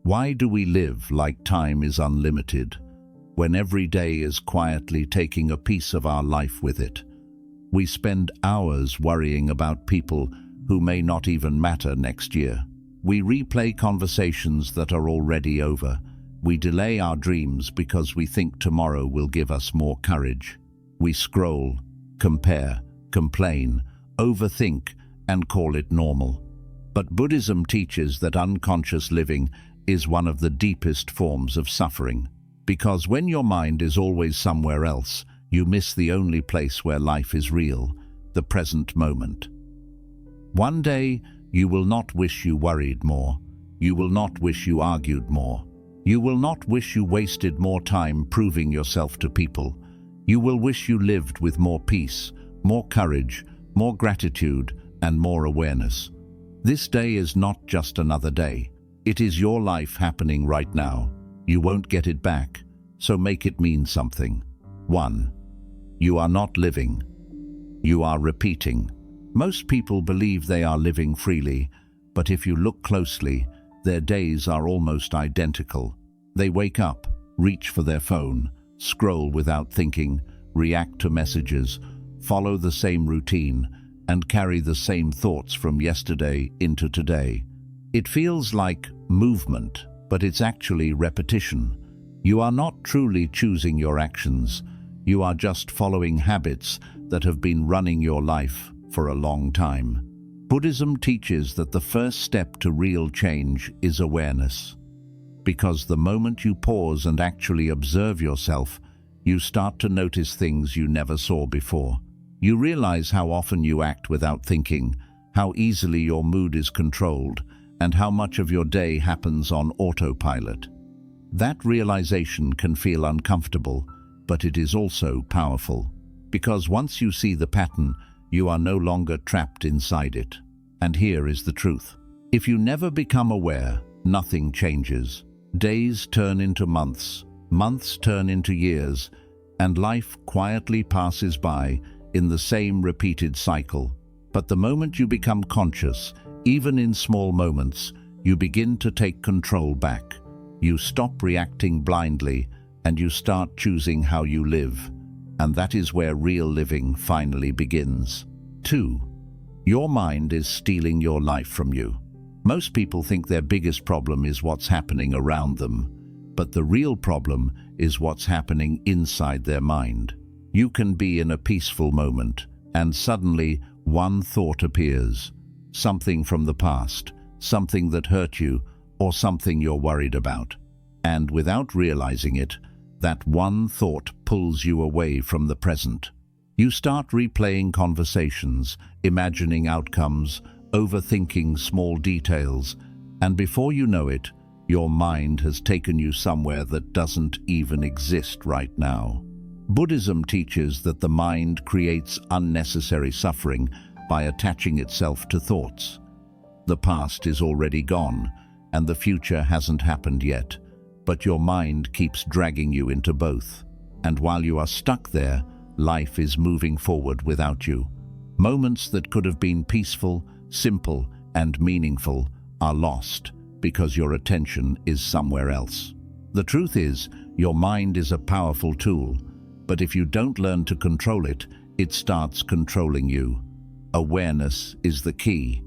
Why do we live like time is unlimited, when every day is quietly taking a piece of our life with it? We spend hours worrying about people who may not even matter next year. We replay conversations that are already over. We delay our dreams because we think tomorrow will give us more courage. We scroll, compare, complain, overthink, and call it normal. But Buddhism teaches that unconscious living is one of the deepest forms of suffering, because when your mind is always somewhere else, you miss the only place where life is real, the present moment. One day, you will not wish you worried more. You will not wish you argued more. You will not wish you wasted more time proving yourself to people. You will wish you lived with more peace, more courage, more gratitude, and more awareness. This day is not just another day. It is your life happening right now. You won't get it back, so make it mean something. 1. You are not living. You are repeating. Most people believe they are living freely, but if you look closely, their days are almost identical. They wake up, reach for their phone, scroll without thinking, react to messages, follow the same routine, and carry the same thoughts from yesterday into today. It feels like movement, but it's actually repetition. You are not truly choosing your actions. You are just following habits that have been running your life for a long time. Buddhism teaches that the first step to real change is awareness. Because the moment you pause and actually observe yourself, you start to notice things you never saw before. You realize how often you act without thinking, how easily your mood is controlled, and how much of your day happens on autopilot. That realization can feel uncomfortable, but it is also powerful. Because once you see the pattern, you are no longer trapped inside it. And here is the truth. If you never become aware, nothing changes. Days turn into months, months turn into years, and life quietly passes by in the same repeated cycle. But the moment you become conscious, even in small moments, you begin to take control back. You stop reacting blindly, and you start choosing how you live. And that is where real living finally begins. 2. Your mind is stealing your life from you. Most people think their biggest problem is what's happening around them, but the real problem is what's happening inside their mind. You can be in a peaceful moment, and suddenly one thought appears. Something from the past, something that hurt you, or something you're worried about. And without realizing it, that one thought pulls you away from the present. You start replaying conversations, imagining outcomes, overthinking small details, and before you know it, your mind has taken you somewhere that doesn't even exist right now. Buddhism teaches that the mind creates unnecessary suffering by attaching itself to thoughts. The past is already gone, and the future hasn't happened yet, but your mind keeps dragging you into both. And while you are stuck there, life is moving forward without you. Moments that could have been peaceful, simple, and meaningful are lost because your attention is somewhere else. The truth is, your mind is a powerful tool, but if you don't learn to control it, it starts controlling you. Awareness is the key.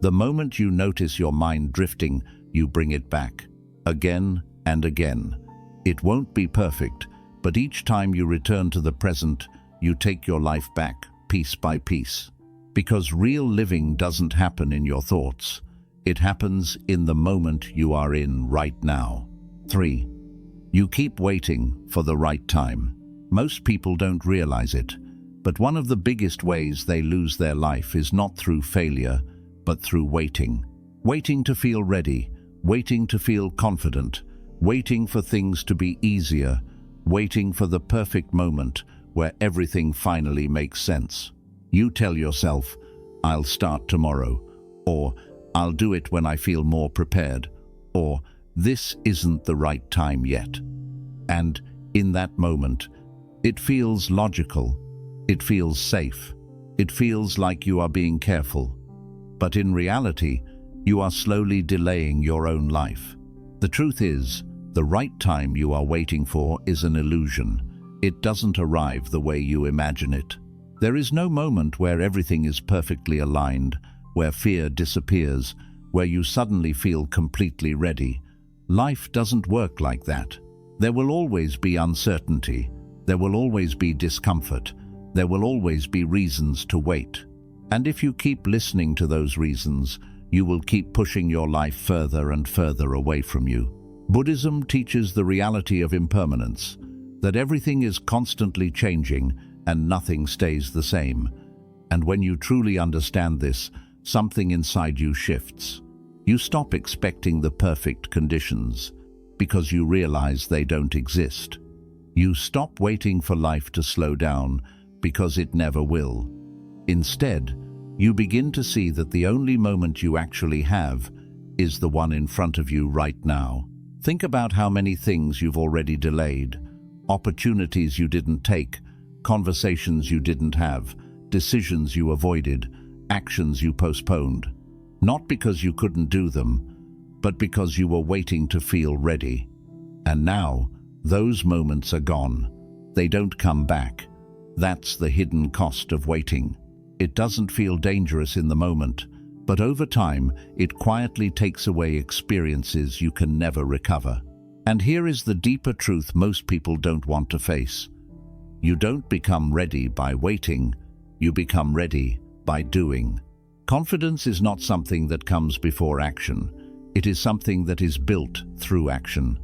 The moment you notice your mind drifting, you bring it back, again and again. It won't be perfect, but each time you return to the present, you take your life back, piece by piece. Because real living doesn't happen in your thoughts. It happens in the moment you are in right now. 3. You keep waiting for the right time. Most people don't realize it, but one of the biggest ways they lose their life is not through failure, but through waiting. Waiting to feel ready, waiting to feel confident, waiting for things to be easier, waiting for the perfect moment where everything finally makes sense. You tell yourself, "I'll start tomorrow," or "I'll do it when I feel more prepared," or "This isn't the right time yet." And in that moment, it feels logical, it feels safe, it feels like you are being careful. But in reality, you are slowly delaying your own life. The truth is, the right time you are waiting for is an illusion. It doesn't arrive the way you imagine it. There is no moment where everything is perfectly aligned, where fear disappears, where you suddenly feel completely ready. Life doesn't work like that. There will always be uncertainty. There will always be discomfort. There will always be reasons to wait. And if you keep listening to those reasons, you will keep pushing your life further and further away from you. Buddhism teaches the reality of impermanence, that everything is constantly changing and nothing stays the same. And when you truly understand this, something inside you shifts. You stop expecting the perfect conditions because you realize they don't exist. You stop waiting for life to slow down because it never will. Instead, you begin to see that the only moment you actually have is the one in front of you right now. Think about how many things you've already delayed, opportunities you didn't take, conversations you didn't have, decisions you avoided, actions you postponed. Not because you couldn't do them, but because you were waiting to feel ready. And now, those moments are gone. They don't come back. That's the hidden cost of waiting. It doesn't feel dangerous in the moment, but over time, it quietly takes away experiences you can never recover. And here is the deeper truth most people don't want to face. You don't become ready by waiting. You become ready by doing. Confidence is not something that comes before action. It is something that is built through action.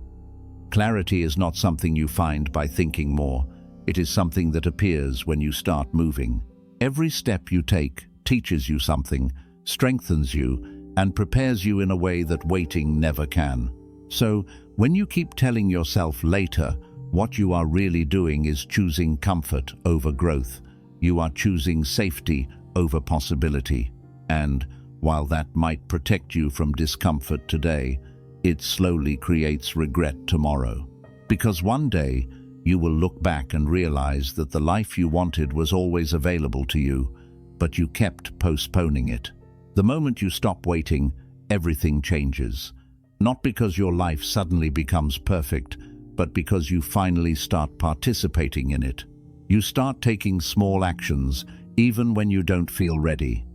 Clarity is not something you find by thinking more. It is something that appears when you start moving. Every step you take teaches you something, strengthens you, and prepares you in a way that waiting never can. So, when you keep telling yourself later, what you are really doing is choosing comfort over growth. You are choosing safety over possibility. And, while that might protect you from discomfort today, it slowly creates regret tomorrow. Because one day, you will look back and realize that the life you wanted was always available to you, but you kept postponing it. The moment you stop waiting, everything changes. Not because your life suddenly becomes perfect, but because you finally start participating in it. You start taking small actions, even when you don't feel ready.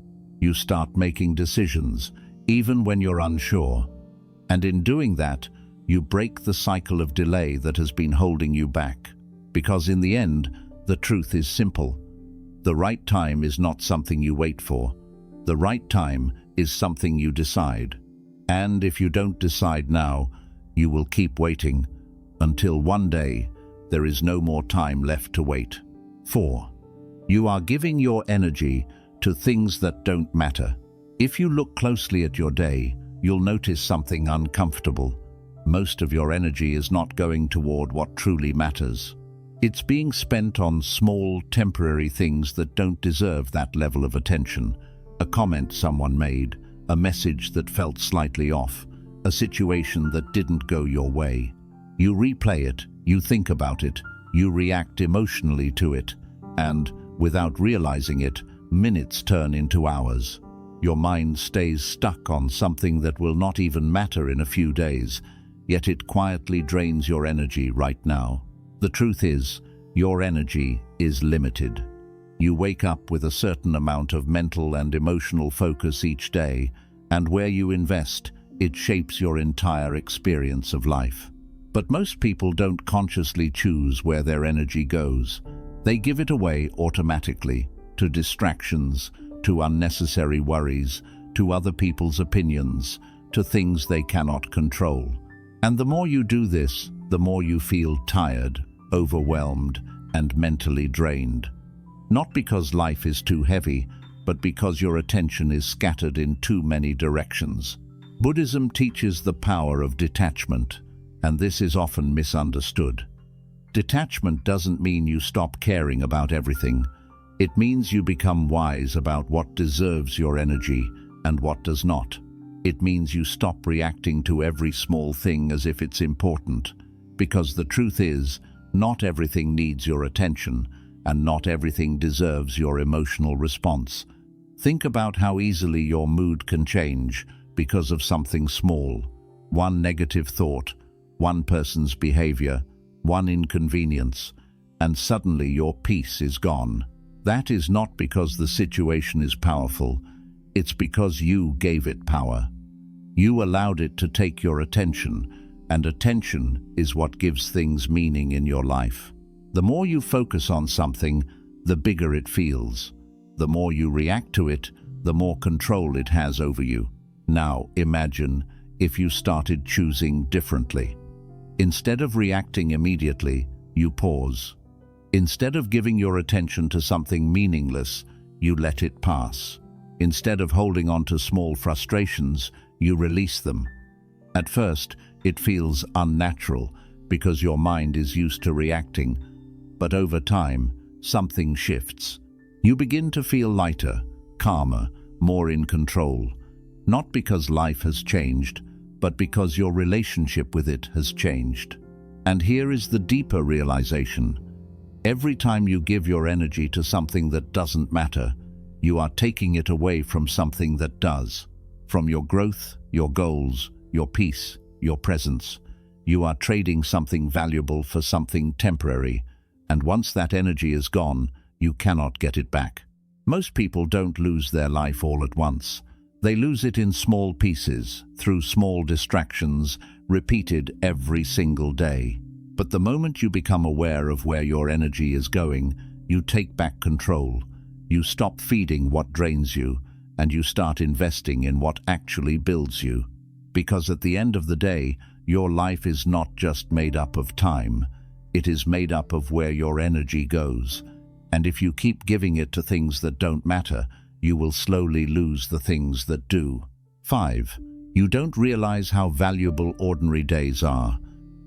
You start making decisions, even when you're unsure. And in doing that, you break the cycle of delay that has been holding you back. Because in the end, the truth is simple. The right time is not something you wait for. The right time is something you decide. And if you don't decide now, you will keep waiting until one day there is no more time left to wait. 4. You are giving your energy to things that don't matter. If you look closely at your day, you'll notice something uncomfortable. Most of your energy is not going toward what truly matters. It's being spent on small, temporary things that don't deserve that level of attention. A comment someone made, a message that felt slightly off, a situation that didn't go your way. You replay it, you think about it, you react emotionally to it, and, without realizing it, minutes turn into hours. Your mind stays stuck on something that will not even matter in a few days, yet it quietly drains your energy right now. The truth is, your energy is limited. You wake up with a certain amount of mental and emotional focus each day, and where you invest, it shapes your entire experience of life. But most people don't consciously choose where their energy goes. They give it away automatically, to distractions, to unnecessary worries, to other people's opinions, to things they cannot control. And the more you do this, the more you feel tired, overwhelmed, and mentally drained. Not because life is too heavy, but because your attention is scattered in too many directions. Buddhism teaches the power of detachment, and this is often misunderstood. Detachment doesn't mean you stop caring about everything. It means you become wise about what deserves your energy and what does not. It means you stop reacting to every small thing as if it's important, because the truth is, not everything needs your attention, and not everything deserves your emotional response. Think about how easily your mood can change because of something small. one negative thought, one person's behavior, one inconvenience, and suddenly your peace is gone. That is not because the situation is powerful, it's because you gave it power. You allowed it to take your attention, and attention is what gives things meaning in your life. The more you focus on something, the bigger it feels. The more you react to it, the more control it has over you. Now imagine if you started choosing differently. Instead of reacting immediately, you pause. Instead of giving your attention to something meaningless, you let it pass. Instead of holding on to small frustrations, you release them. At first, it feels unnatural because your mind is used to reacting, but over time, something shifts. You begin to feel lighter, calmer, more in control, not because life has changed, but because your relationship with it has changed. And here is the deeper realization. Every time you give your energy to something that doesn't matter, you are taking it away from something that does. From your growth, your goals, your peace, your presence. You are trading something valuable for something temporary, and once that energy is gone, you cannot get it back. Most people don't lose their life all at once. They lose it in small pieces, through small distractions, repeated every single day. But the moment you become aware of where your energy is going, you take back control. You stop feeding what drains you, and you start investing in what actually builds you. Because at the end of the day, your life is not just made up of time, it is made up of where your energy goes. And if you keep giving it to things that don't matter, you will slowly lose the things that do. 5. You don't realize how valuable ordinary days are.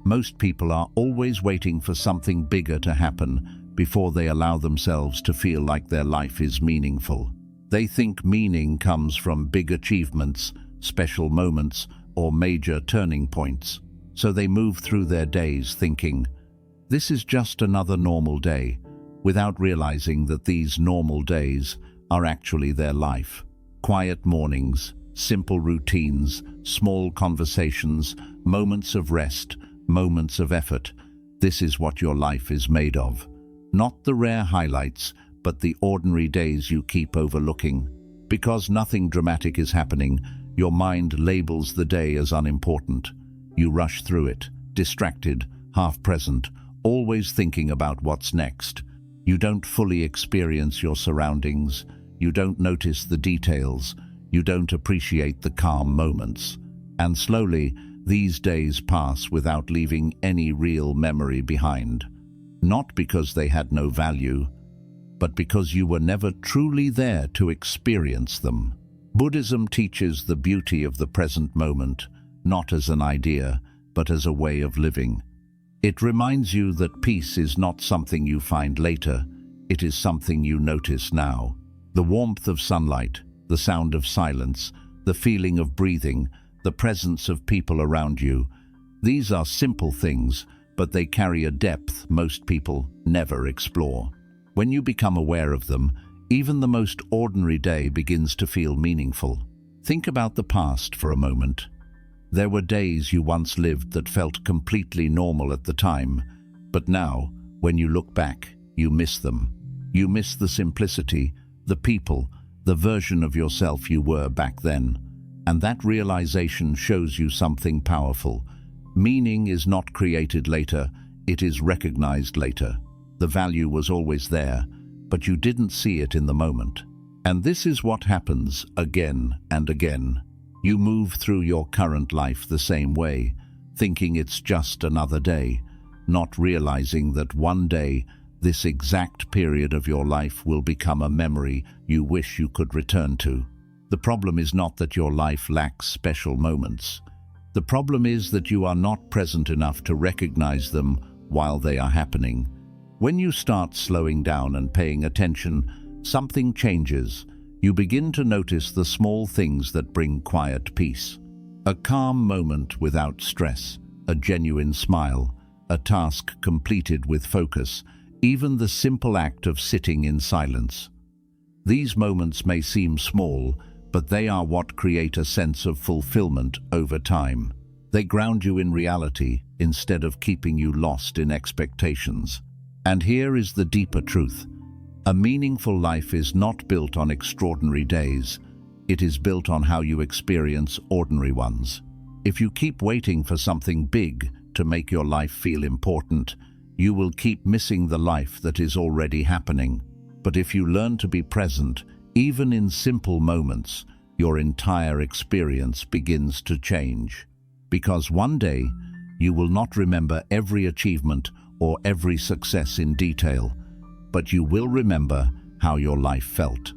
Most people are always waiting for something bigger to happen before they allow themselves to feel like their life is meaningful. They think meaning comes from big achievements, special moments, or major turning points. So they move through their days thinking, "This is just another normal day," without realizing that these normal days are actually their life. Quiet mornings, simple routines, small conversations, moments of rest, moments of effort. This is what your life is made of. Not the rare highlights, but the ordinary days you keep overlooking. Because nothing dramatic is happening, your mind labels the day as unimportant. You rush through it, distracted, half-present, always thinking about what's next. You don't fully experience your surroundings. You don't notice the details. You don't appreciate the calm moments. And slowly, these days pass without leaving any real memory behind. Not because they had no value, but because you were never truly there to experience them. Buddhism teaches the beauty of the present moment, not as an idea, but as a way of living. It reminds you that peace is not something you find later, it is something you notice now. The warmth of sunlight, the sound of silence, the feeling of breathing, the presence of people around you. These are simple things, but they carry a depth most people never explore. When you become aware of them, even the most ordinary day begins to feel meaningful. Think about the past for a moment. There were days you once lived that felt completely normal at the time, but now, when you look back, you miss them. You miss the simplicity, the people, the version of yourself you were back then. And that realization shows you something powerful. Meaning is not created later, it is recognized later. The value was always there, but you didn't see it in the moment. And this is what happens again and again. You move through your current life the same way, thinking it's just another day, not realizing that one day, this exact period of your life will become a memory you wish you could return to. The problem is not that your life lacks special moments. The problem is that you are not present enough to recognize them while they are happening. When you start slowing down and paying attention, something changes. You begin to notice the small things that bring quiet peace. A calm moment without stress, a genuine smile, a task completed with focus, even the simple act of sitting in silence. These moments may seem small, but they are what create a sense of fulfillment over time. They ground you in reality instead of keeping you lost in expectations. And here is the deeper truth. A meaningful life is not built on extraordinary days. It is built on how you experience ordinary ones. If you keep waiting for something big to make your life feel important, you will keep missing the life that is already happening. But if you learn to be present, even in simple moments, your entire experience begins to change. Because one day, you will not remember every achievement or every success in detail, but you will remember how your life felt.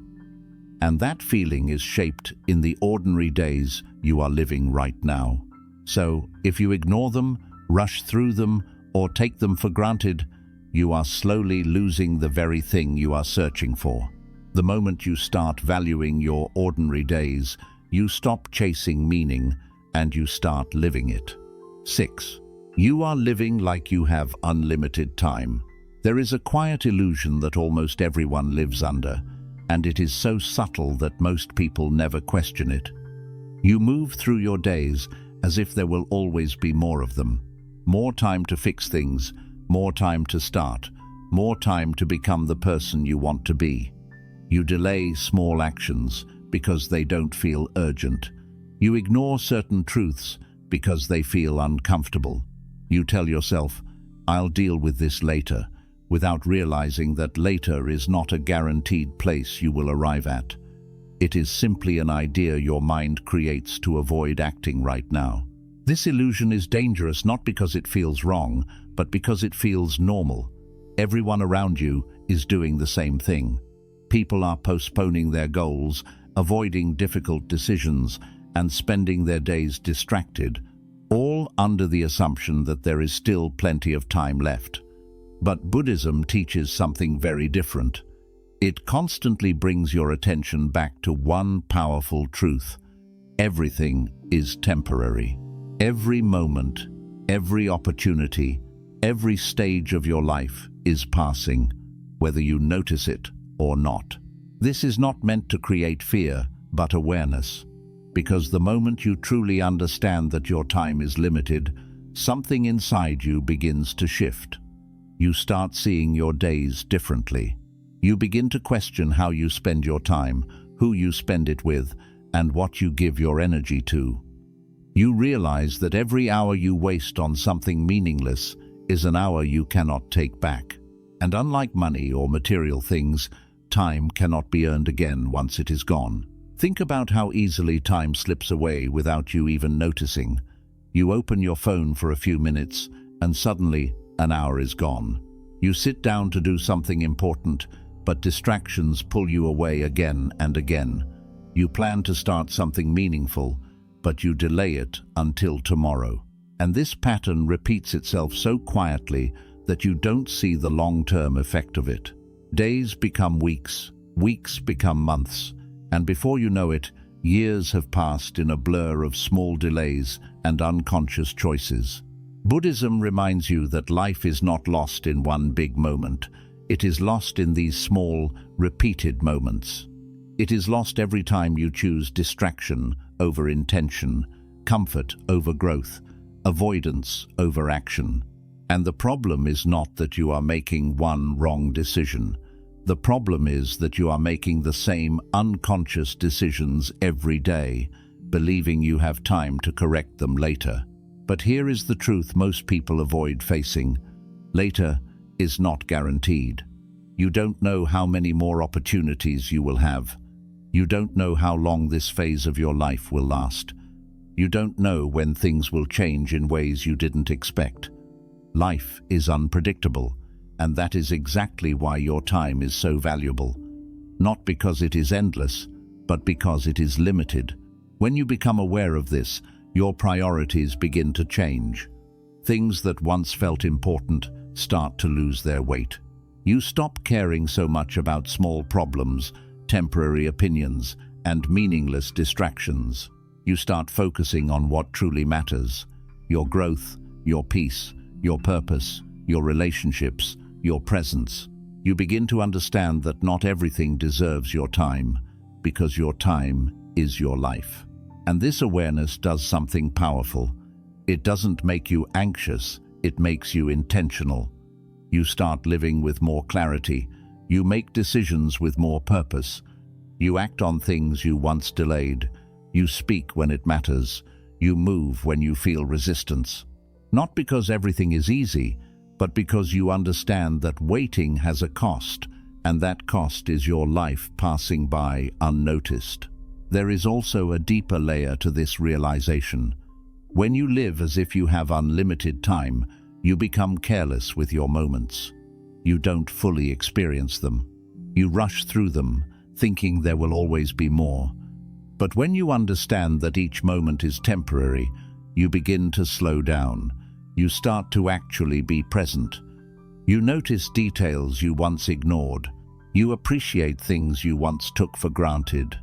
And that feeling is shaped in the ordinary days you are living right now. So, if you ignore them, rush through them, or take them for granted, you are slowly losing the very thing you are searching for. The moment you start valuing your ordinary days, you stop chasing meaning and you start living it. 6. You are living like you have unlimited time. There is a quiet illusion that almost everyone lives under, and it is so subtle that most people never question it. You move through your days as if there will always be more of them. More time to fix things, more time to start, more time to become the person you want to be. You delay small actions because they don't feel urgent. You ignore certain truths because they feel uncomfortable. You tell yourself, "I'll deal with this later," without realizing that later is not a guaranteed place you will arrive at. It is simply an idea your mind creates to avoid acting right now. This illusion is dangerous not because it feels wrong, but because it feels normal. Everyone around you is doing the same thing. People are postponing their goals, avoiding difficult decisions, and spending their days distracted, all under the assumption that there is still plenty of time left. But Buddhism teaches something very different. It constantly brings your attention back to one powerful truth. Everything is temporary. Every moment, every opportunity, every stage of your life is passing, whether you notice it or not. This is not meant to create fear, but awareness. Because the moment you truly understand that your time is limited, something inside you begins to shift. You start seeing your days differently. You begin to question how you spend your time, who you spend it with, and what you give your energy to. You realize that every hour you waste on something meaningless is an hour you cannot take back. And unlike money or material things, time cannot be earned again once it is gone. Think about how easily time slips away without you even noticing. You open your phone for a few minutes, and suddenly an hour is gone. You sit down to do something important, but distractions pull you away again and again. You plan to start something meaningful, but you delay it until tomorrow. And this pattern repeats itself so quietly that you don't see the long-term effect of it. Days become weeks, weeks become months, and before you know it, years have passed in a blur of small delays and unconscious choices. Buddhism reminds you that life is not lost in one big moment. It is lost in these small, repeated moments. It is lost every time you choose distraction over intention, comfort over growth, avoidance over action. And the problem is not that you are making one wrong decision. The problem is that you are making the same unconscious decisions every day, believing you have time to correct them later. But here is the truth most people avoid facing. Later is not guaranteed. You don't know how many more opportunities you will have. You don't know how long this phase of your life will last. You don't know when things will change in ways you didn't expect. Life is unpredictable, and that is exactly why your time is so valuable. Not because it is endless, but because it is limited. When you become aware of this, your priorities begin to change. Things that once felt important start to lose their weight. You stop caring so much about small problems, temporary opinions, and meaningless distractions. You start focusing on what truly matters: your growth, your peace, your purpose, your relationships, your presence. You begin to understand that not everything deserves your time, because your time is your life. And this awareness does something powerful. It doesn't make you anxious, it makes you intentional. You start living with more clarity. You make decisions with more purpose. You act on things you once delayed. You speak when it matters. You move when you feel resistance. Not because everything is easy, but because you understand that waiting has a cost, and that cost is your life passing by unnoticed. There is also a deeper layer to this realization. When you live as if you have unlimited time, you become careless with your moments. You don't fully experience them. You rush through them, thinking there will always be more. But when you understand that each moment is temporary, you begin to slow down. You start to actually be present. You notice details you once ignored. You appreciate things you once took for granted.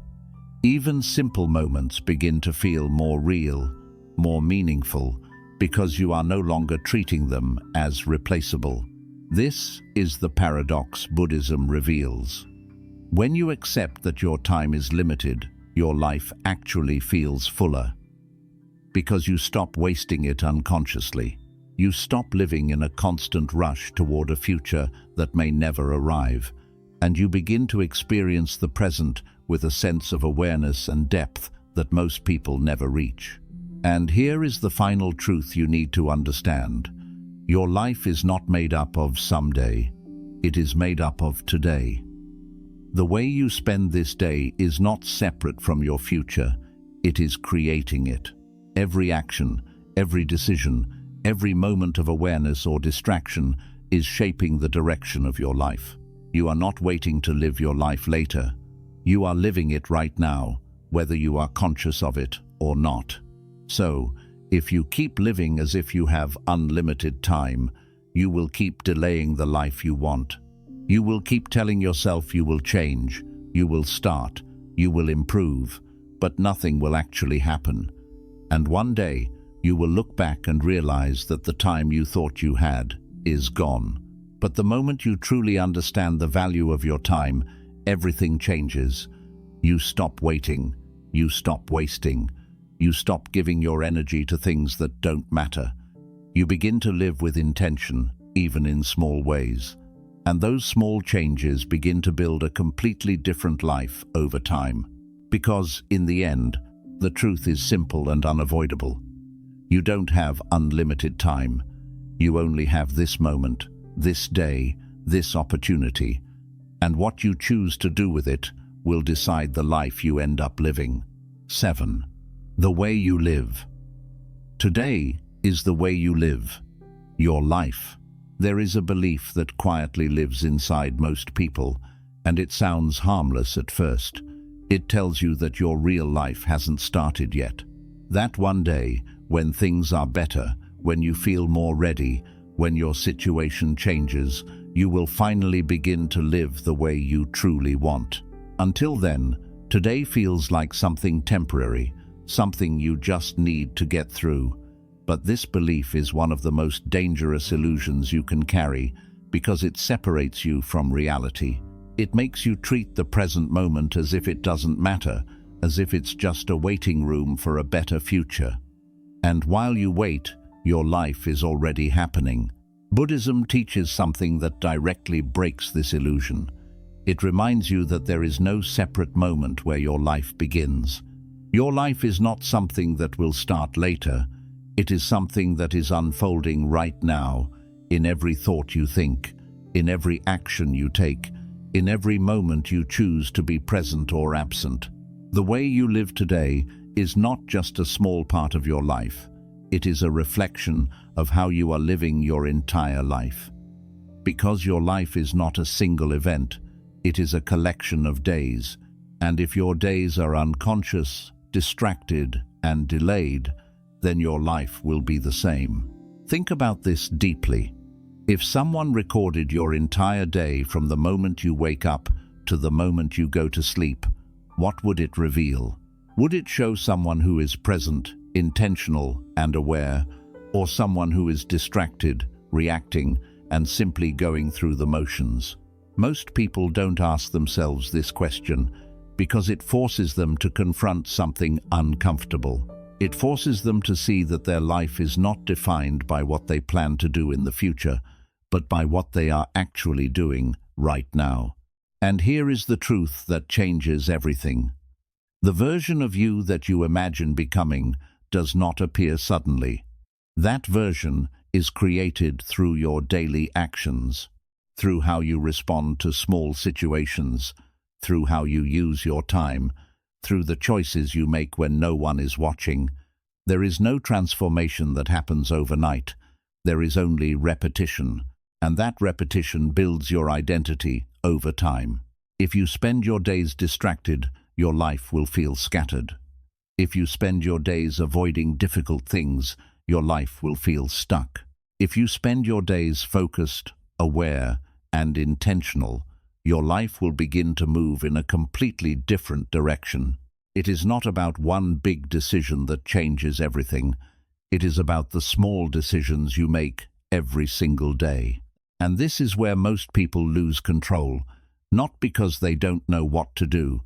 Even simple moments begin to feel more real, more meaningful, because you are no longer treating them as replaceable. This is the paradox Buddhism reveals. When you accept that your time is limited, your life actually feels fuller. Because you stop wasting it unconsciously. You stop living in a constant rush toward a future that may never arrive, and you begin to experience the present with a sense of awareness and depth that most people never reach. And here is the final truth you need to understand. Your life is not made up of someday. It is made up of today. The way you spend this day is not separate from your future. It is creating it. Every action, every decision, every moment of awareness or distraction is shaping the direction of your life. You are not waiting to live your life later. You are living it right now, whether you are conscious of it or not. So, if you keep living as if you have unlimited time, you will keep delaying the life you want. You will keep telling yourself you will change, you will start, you will improve, but nothing will actually happen. And one day, you will look back and realize that the time you thought you had is gone. But the moment you truly understand the value of your time, everything changes. You stop waiting. You stop wasting. You stop giving your energy to things that don't matter. You begin to live with intention, even in small ways. And those small changes begin to build a completely different life over time. Because, in the end, the truth is simple and unavoidable. You don't have unlimited time. You only have this moment, this day, this opportunity. And what you choose to do with it will decide the life you end up living. 7. The way you live. Today is the way you live. Your life. There is a belief that quietly lives inside most people, and it sounds harmless at first. It tells you that your real life hasn't started yet. That one day, when things are better, when you feel more ready, when your situation changes, you will finally begin to live the way you truly want. Until then, today feels like something temporary, something you just need to get through. But this belief is one of the most dangerous illusions you can carry because it separates you from reality. It makes you treat the present moment as if it doesn't matter, as if it's just a waiting room for a better future. And while you wait, your life is already happening. Buddhism teaches something that directly breaks this illusion. It reminds you that there is no separate moment where your life begins. Your life is not something that will start later. It is something that is unfolding right now, in every thought you think, in every action you take, in every moment you choose to be present or absent. The way you live today is not just a small part of your life. It is a reflection of how you are living your entire life. Because your life is not a single event, it is a collection of days. And if your days are unconscious, distracted, and delayed, then your life will be the same. Think about this deeply. If someone recorded your entire day from the moment you wake up to the moment you go to sleep, what would it reveal? Would it show someone who is present, intentional, and aware, or someone who is distracted, reacting, and simply going through the motions? Most people don't ask themselves this question because it forces them to confront something uncomfortable. It forces them to see that their life is not defined by what they plan to do in the future, but by what they are actually doing right now. And here is the truth that changes everything. The version of you that you imagine becoming does not appear suddenly. That version is created through your daily actions, through how you respond to small situations, through how you use your time, through the choices you make when no one is watching. There is no transformation that happens overnight. There is only repetition, and that repetition builds your identity over time. If you spend your days distracted, your life will feel scattered. If you spend your days avoiding difficult things, your life will feel stuck. If you spend your days focused, aware, and intentional, your life will begin to move in a completely different direction. It is not about one big decision that changes everything. It is about the small decisions you make every single day. And this is where most people lose control, not because they don't know what to do,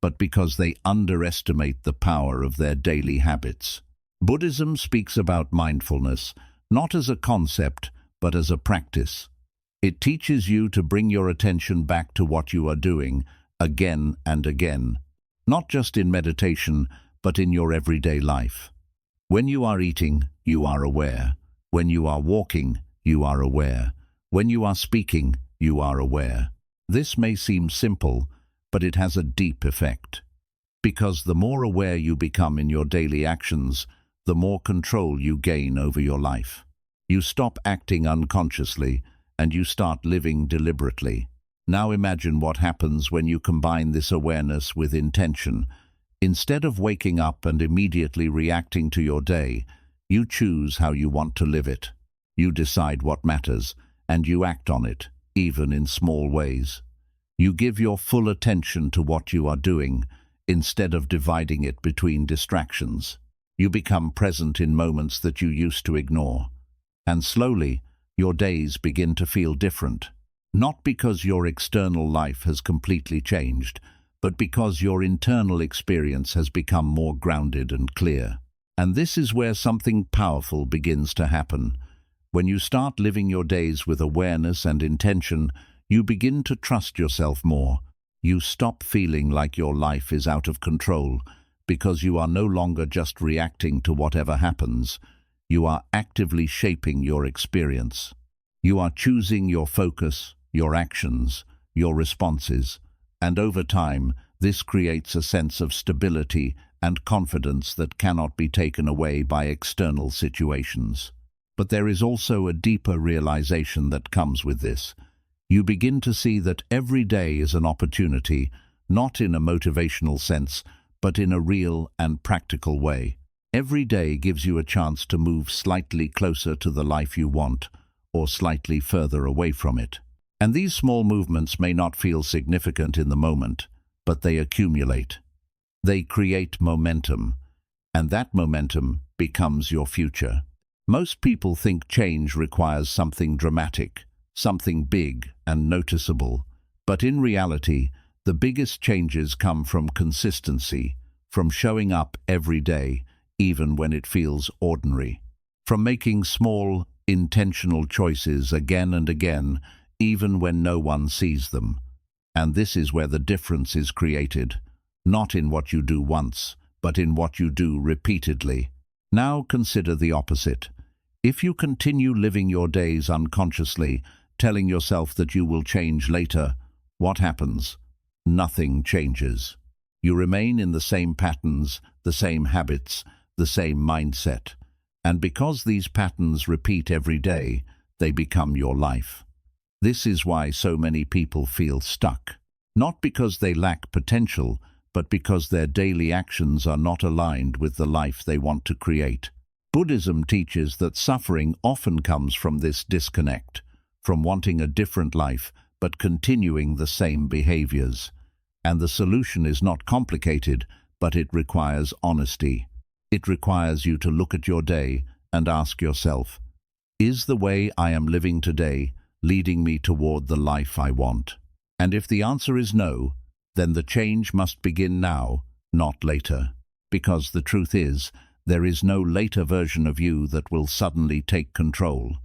but because they underestimate the power of their daily habits. Buddhism speaks about mindfulness, not as a concept, but as a practice. It teaches you to bring your attention back to what you are doing again and again, not just in meditation, but in your everyday life. When you are eating, you are aware. When you are walking, you are aware. When you are speaking, you are aware. This may seem simple, but it has a deep effect. Because the more aware you become in your daily actions, the more control you gain over your life. You stop acting unconsciously, and you start living deliberately. Now imagine what happens when you combine this awareness with intention. Instead of waking up and immediately reacting to your day, you choose how you want to live it. You decide what matters, and you act on it, even in small ways. You give your full attention to what you are doing, instead of dividing it between distractions. You become present in moments that you used to ignore. And slowly, your days begin to feel different. Not because your external life has completely changed, but because your internal experience has become more grounded and clear. And this is where something powerful begins to happen. When you start living your days with awareness and intention, you begin to trust yourself more. You stop feeling like your life is out of control, because you are no longer just reacting to whatever happens. You are actively shaping your experience. You are choosing your focus, your actions, your responses, and over time, this creates a sense of stability and confidence that cannot be taken away by external situations. But there is also a deeper realization that comes with this. You begin to see that every day is an opportunity, not in a motivational sense, but in a real and practical way. Every day gives you a chance to move slightly closer to the life you want, or slightly further away from it. And these small movements may not feel significant in the moment, but they accumulate. They create momentum, and that momentum becomes your future. Most people think change requires something dramatic, something big and noticeable. But in reality, the biggest changes come from consistency, from showing up every day, even when it feels ordinary, from making small, intentional choices again and again, even when no one sees them. And this is where the difference is created, not in what you do once, but in what you do repeatedly. Now consider the opposite. If you continue living your days unconsciously, telling yourself that you will change later, what happens? Nothing changes. You remain in the same patterns, the same habits, the same mindset. And because these patterns repeat every day, they become your life. This is why so many people feel stuck. Not because they lack potential, but because their daily actions are not aligned with the life they want to create. Buddhism teaches that suffering often comes from this disconnect, from wanting a different life but continuing the same behaviors. And the solution is not complicated, but it requires honesty. It requires you to look at your day and ask yourself, is the way I am living today leading me toward the life I want? And if the answer is no, then the change must begin now, not later. Because the truth is There is no later version of you that will suddenly take control.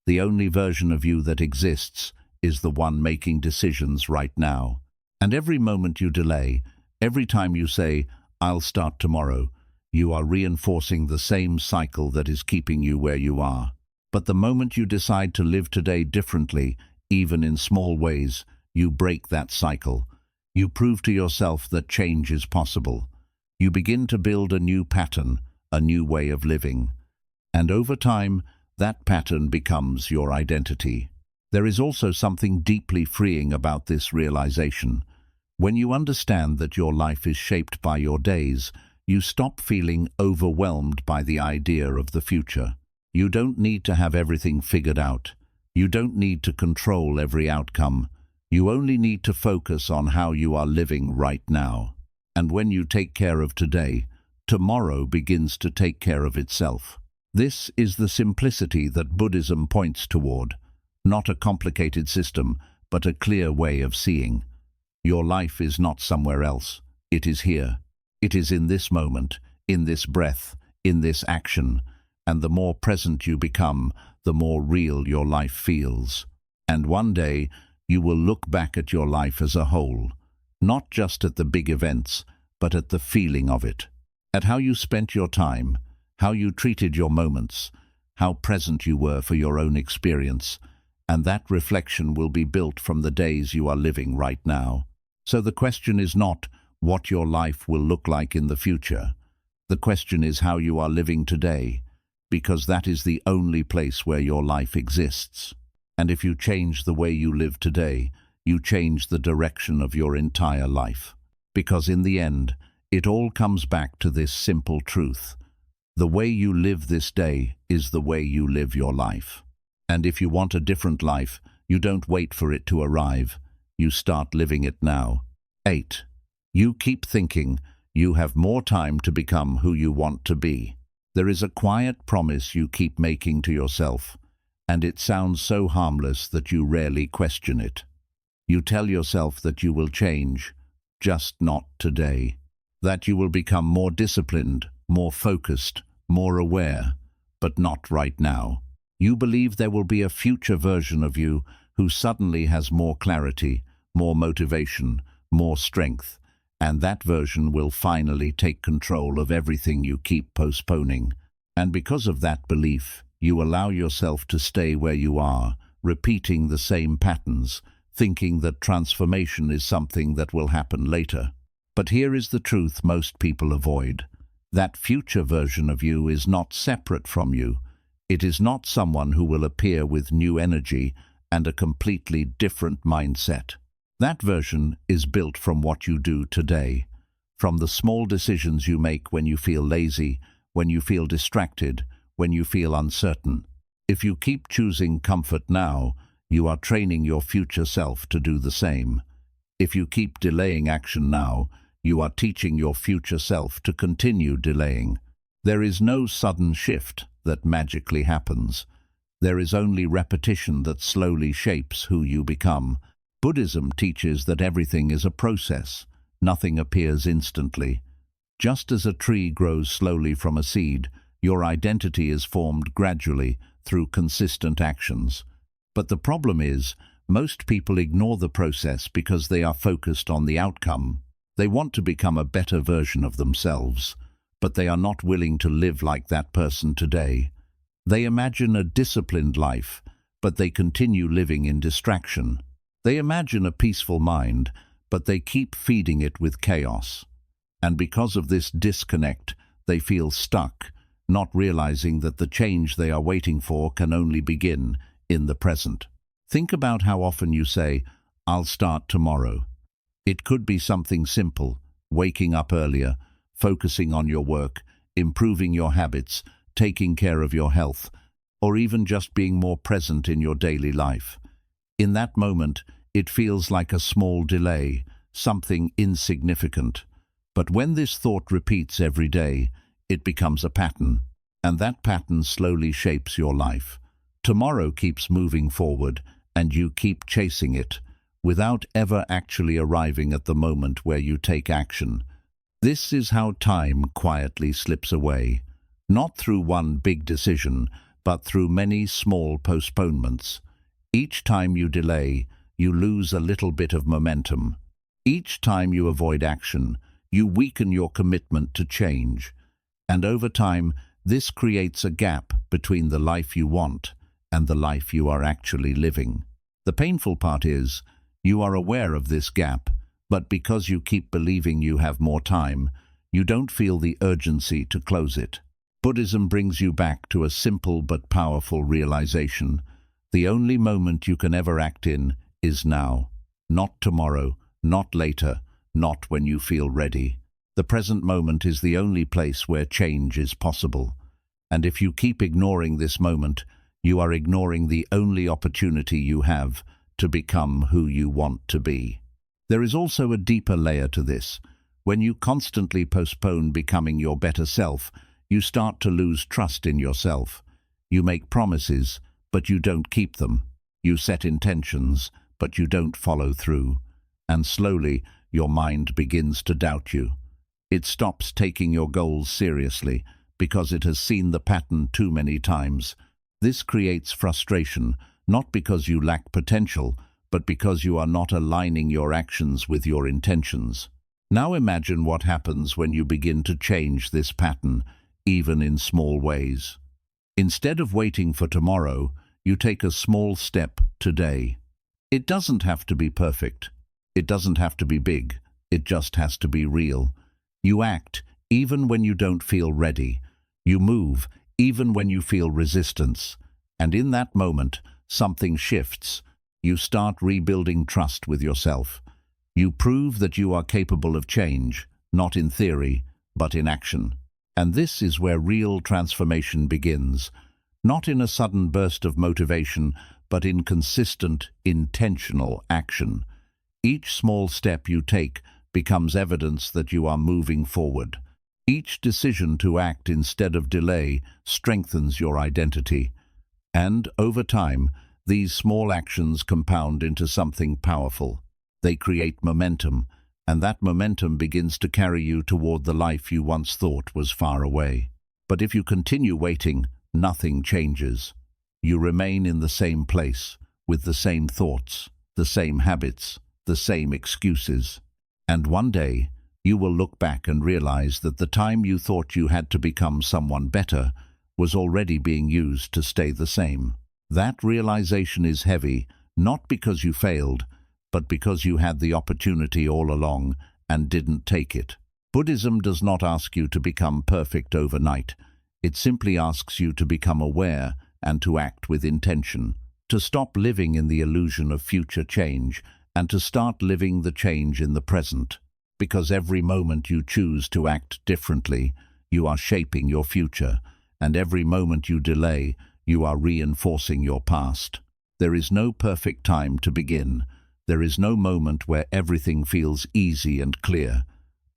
The only version of you that exists is the one making decisions right now. And every moment you delay, every time you say, "I'll start tomorrow," you are reinforcing the same cycle that is keeping you where you are. But the moment you decide to live today differently, even in small ways, you break that cycle. You prove to yourself that change is possible. You begin to build a new pattern, a new way of living. And over time, that pattern becomes your identity. There is also something deeply freeing about this realization. When you understand that your life is shaped by your days, you stop feeling overwhelmed by the idea of the future. You don't need to have everything figured out. You don't need to control every outcome. You only need to focus on how you are living right now. And when you take care of today, tomorrow begins to take care of itself. This is the simplicity that Buddhism points toward. Not a complicated system, but a clear way of seeing. Your life is not somewhere else. It is here. It is in this moment, in this breath, in this action. And the more present you become, the more real your life feels. And one day, you will look back at your life as a whole, not just at the big events, but at the feeling of it, at how you spent your time, how you treated your moments, how present you were for your own experience, and that reflection will be built from the days you are living right now. So the question is not what your life will look like in the future. The question is how you are living today, because that is the only place where your life exists. And if you change the way you live today, you change the direction of your entire life. Because in the end, it all comes back to this simple truth. The way you live this day is the way you live your life. And if you want a different life, you don't wait for it to arrive. You start living it now. 8. You keep thinking you have more time to become who you want to be. There is a quiet promise you keep making to yourself, and it sounds so harmless that you rarely question it. You tell yourself that you will change, just not today. That you will become more disciplined, more focused, more aware, but not right now. You believe there will be a future version of you who suddenly has more clarity, more motivation, more strength, and that version will finally take control of everything you keep postponing. And because of that belief, you allow yourself to stay where you are, repeating the same patterns, thinking that transformation is something that will happen later. But here is the truth most people avoid. That future version of you is not separate from you. It is not someone who will appear with new energy and a completely different mindset. That version is built from what you do today, from the small decisions you make when you feel lazy, when you feel distracted, when you feel uncertain. If you keep choosing comfort now, you are training your future self to do the same. If you keep delaying action now, you are teaching your future self to continue delaying. There is no sudden shift that magically happens. There is only repetition that slowly shapes who you become. Buddhism teaches that everything is a process. Nothing appears instantly. Just as a tree grows slowly from a seed, your identity is formed gradually through consistent actions. But the problem is, most people ignore the process because they are focused on the outcome. They want to become a better version of themselves, but they are not willing to live like that person today. They imagine a disciplined life, but they continue living in distraction. They imagine a peaceful mind, but they keep feeding it with chaos. And because of this disconnect, they feel stuck, not realizing that the change they are waiting for can only begin in the present. Think about how often you say, "I'll start tomorrow." It could be something simple, waking up earlier, focusing on your work, improving your habits, taking care of your health, or even just being more present in your daily life. In that moment, it feels like a small delay, something insignificant. But when this thought repeats every day, it becomes a pattern, and that pattern slowly shapes your life. Tomorrow keeps moving forward, and you keep chasing it, without ever actually arriving at the moment where you take action. This is how time quietly slips away. Not through one big decision, but through many small postponements. Each time you delay, you lose a little bit of momentum. Each time you avoid action, you weaken your commitment to change. And over time, this creates a gap between the life you want and the life you are actually living. The painful part is, you are aware of this gap, but because you keep believing you have more time, you don't feel the urgency to close it. Buddhism brings you back to a simple but powerful realization. The only moment you can ever act in is now. Not tomorrow, not later, not when you feel ready. The present moment is the only place where change is possible. And if you keep ignoring this moment, you are ignoring the only opportunity you have to become who you want to be. There is also a deeper layer to this. When you constantly postpone becoming your better self, you start to lose trust in yourself. You make promises, but you don't keep them. You set intentions, but you don't follow through. And slowly, your mind begins to doubt you. It stops taking your goals seriously because it has seen the pattern too many times. This creates frustration, not because you lack potential, but because you are not aligning your actions with your intentions. Now imagine what happens when you begin to change this pattern, even in small ways. Instead of waiting for tomorrow, you take a small step today. It doesn't have to be perfect. It doesn't have to be big. It just has to be real. You act even when you don't feel ready. You move even when you feel resistance. And in that moment, something shifts. You start rebuilding trust with yourself. You prove that you are capable of change, not in theory, but in action. And this is where real transformation begins, not in a sudden burst of motivation, but in consistent, intentional action. Each small step you take becomes evidence that you are moving forward. Each decision to act instead of delay strengthens your identity. And, over time, these small actions compound into something powerful. They create momentum, and that momentum begins to carry you toward the life you once thought was far away. But if you continue waiting, nothing changes. You remain in the same place, with the same thoughts, the same habits, the same excuses. And one day, you will look back and realize that the time you thought you had to become someone better was already being used to stay the same. That realization is heavy, not because you failed, but because you had the opportunity all along and didn't take it. Buddhism does not ask you to become perfect overnight. It simply asks you to become aware and to act with intention, to stop living in the illusion of future change and to start living the change in the present. Because every moment you choose to act differently, you are shaping your future, and every moment you delay, you are reinforcing your past. There is no perfect time to begin. There is no moment where everything feels easy and clear.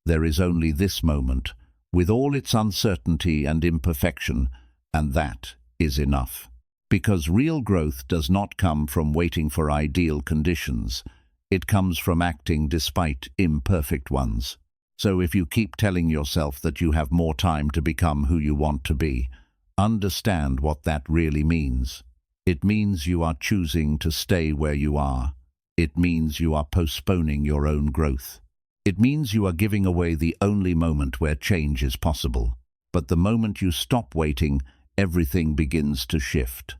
There is only this moment, with all its uncertainty and imperfection, and that is enough. Because real growth does not come from waiting for ideal conditions. It comes from acting despite imperfect ones. So if you keep telling yourself that you have more time to become who you want to be, understand what that really means. It means you are choosing to stay where you are. It means you are postponing your own growth. It means you are giving away the only moment where change is possible. But the moment you stop waiting, everything begins to shift.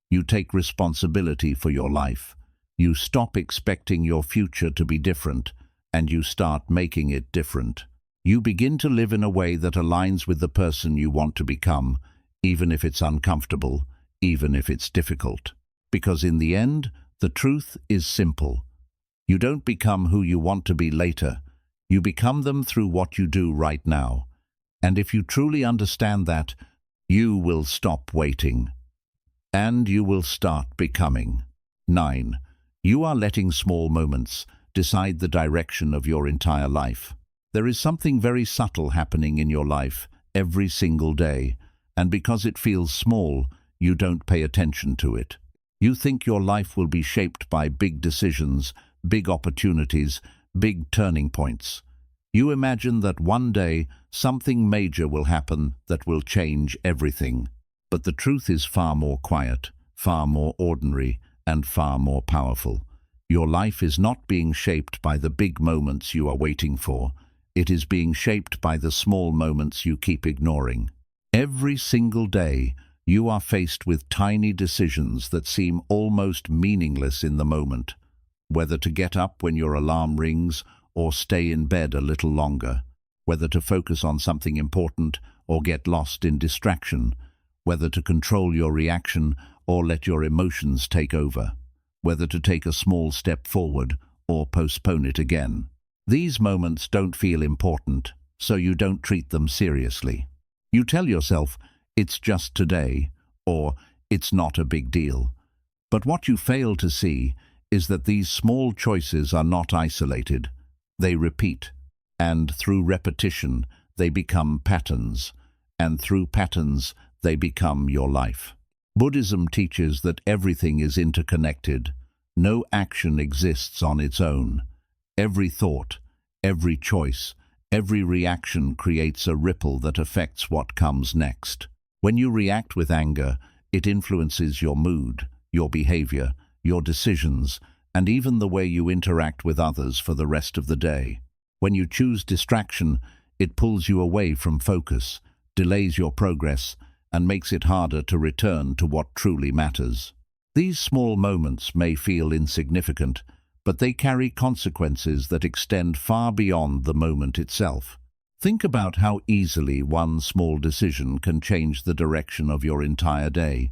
You take responsibility for your life. You stop expecting your future to be different, and you start making it different. You begin to live in a way that aligns with the person you want to become, even if it's uncomfortable, even if it's difficult. Because in the end, the truth is simple. You don't become who you want to be later. You become them through what you do right now. And if you truly understand that, you will stop waiting. And you will start becoming. 9. You are letting small moments decide the direction of your entire life. There is something very subtle happening in your life every single day, and because it feels small, you don't pay attention to it. You think your life will be shaped by big decisions, big opportunities, big turning points. You imagine that one day something major will happen that will change everything. But the truth is far more quiet, far more ordinary, and far more powerful. Your life is not being shaped by the big moments you are waiting for. It is being shaped by the small moments you keep ignoring. Every single day, you are faced with tiny decisions that seem almost meaningless in the moment. Whether to get up when your alarm rings or stay in bed a little longer. Whether to focus on something important or get lost in distraction. Whether to control your reaction or let your emotions take over. Whether to take a small step forward or postpone it again. These moments don't feel important, so you don't treat them seriously. You tell yourself, it's just today, or it's not a big deal. But what you fail to see is that these small choices are not isolated. They repeat, and through repetition, they become patterns, and through patterns, they become your life. Buddhism teaches that everything is interconnected. No action exists on its own. Every thought, every choice, every reaction creates a ripple that affects what comes next. When you react with anger, it influences your mood, your behavior, your decisions, and even the way you interact with others for the rest of the day. When you choose distraction, it pulls you away from focus, delays your progress, and makes it harder to return to what truly matters. These small moments may feel insignificant, but they carry consequences that extend far beyond the moment itself. Think about how easily one small decision can change the direction of your entire day.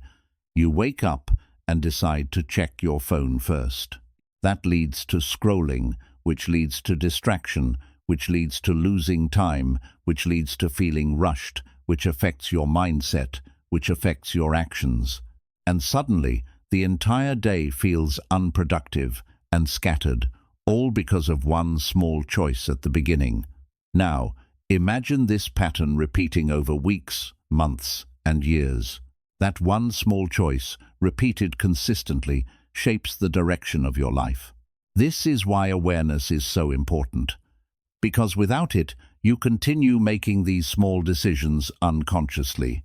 You wake up and decide to check your phone first. That leads to scrolling, which leads to distraction, which leads to losing time, which leads to feeling rushed, which affects your mindset, which affects your actions. And suddenly, the entire day feels unproductive and scattered, all because of one small choice at the beginning. Now, imagine this pattern repeating over weeks, months, and years. That one small choice, repeated consistently, shapes the direction of your life. This is why awareness is so important. Because without it, you continue making these small decisions unconsciously.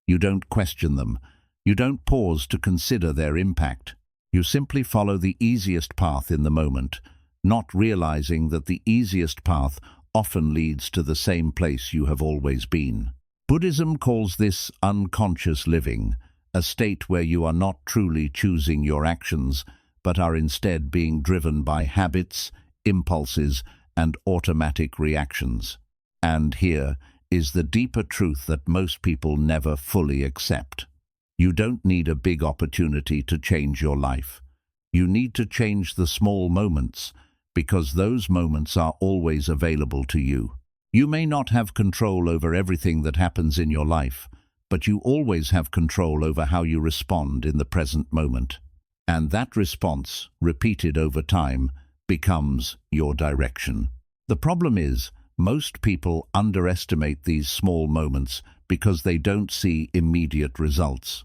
You don't question them. You don't pause to consider their impact. You simply follow the easiest path in the moment, not realizing that the easiest path often leads to the same place you have always been. Buddhism calls this unconscious living, a state where you are not truly choosing your actions, but are instead being driven by habits, impulses, and automatic reactions. And here is the deeper truth that most people never fully accept. You don't need a big opportunity to change your life. You need to change the small moments, because those moments are always available to you. You may not have control over everything that happens in your life, but you always have control over how you respond in the present moment. And that response, repeated over time, becomes your direction. The problem is, most people underestimate these small moments because they don't see immediate results.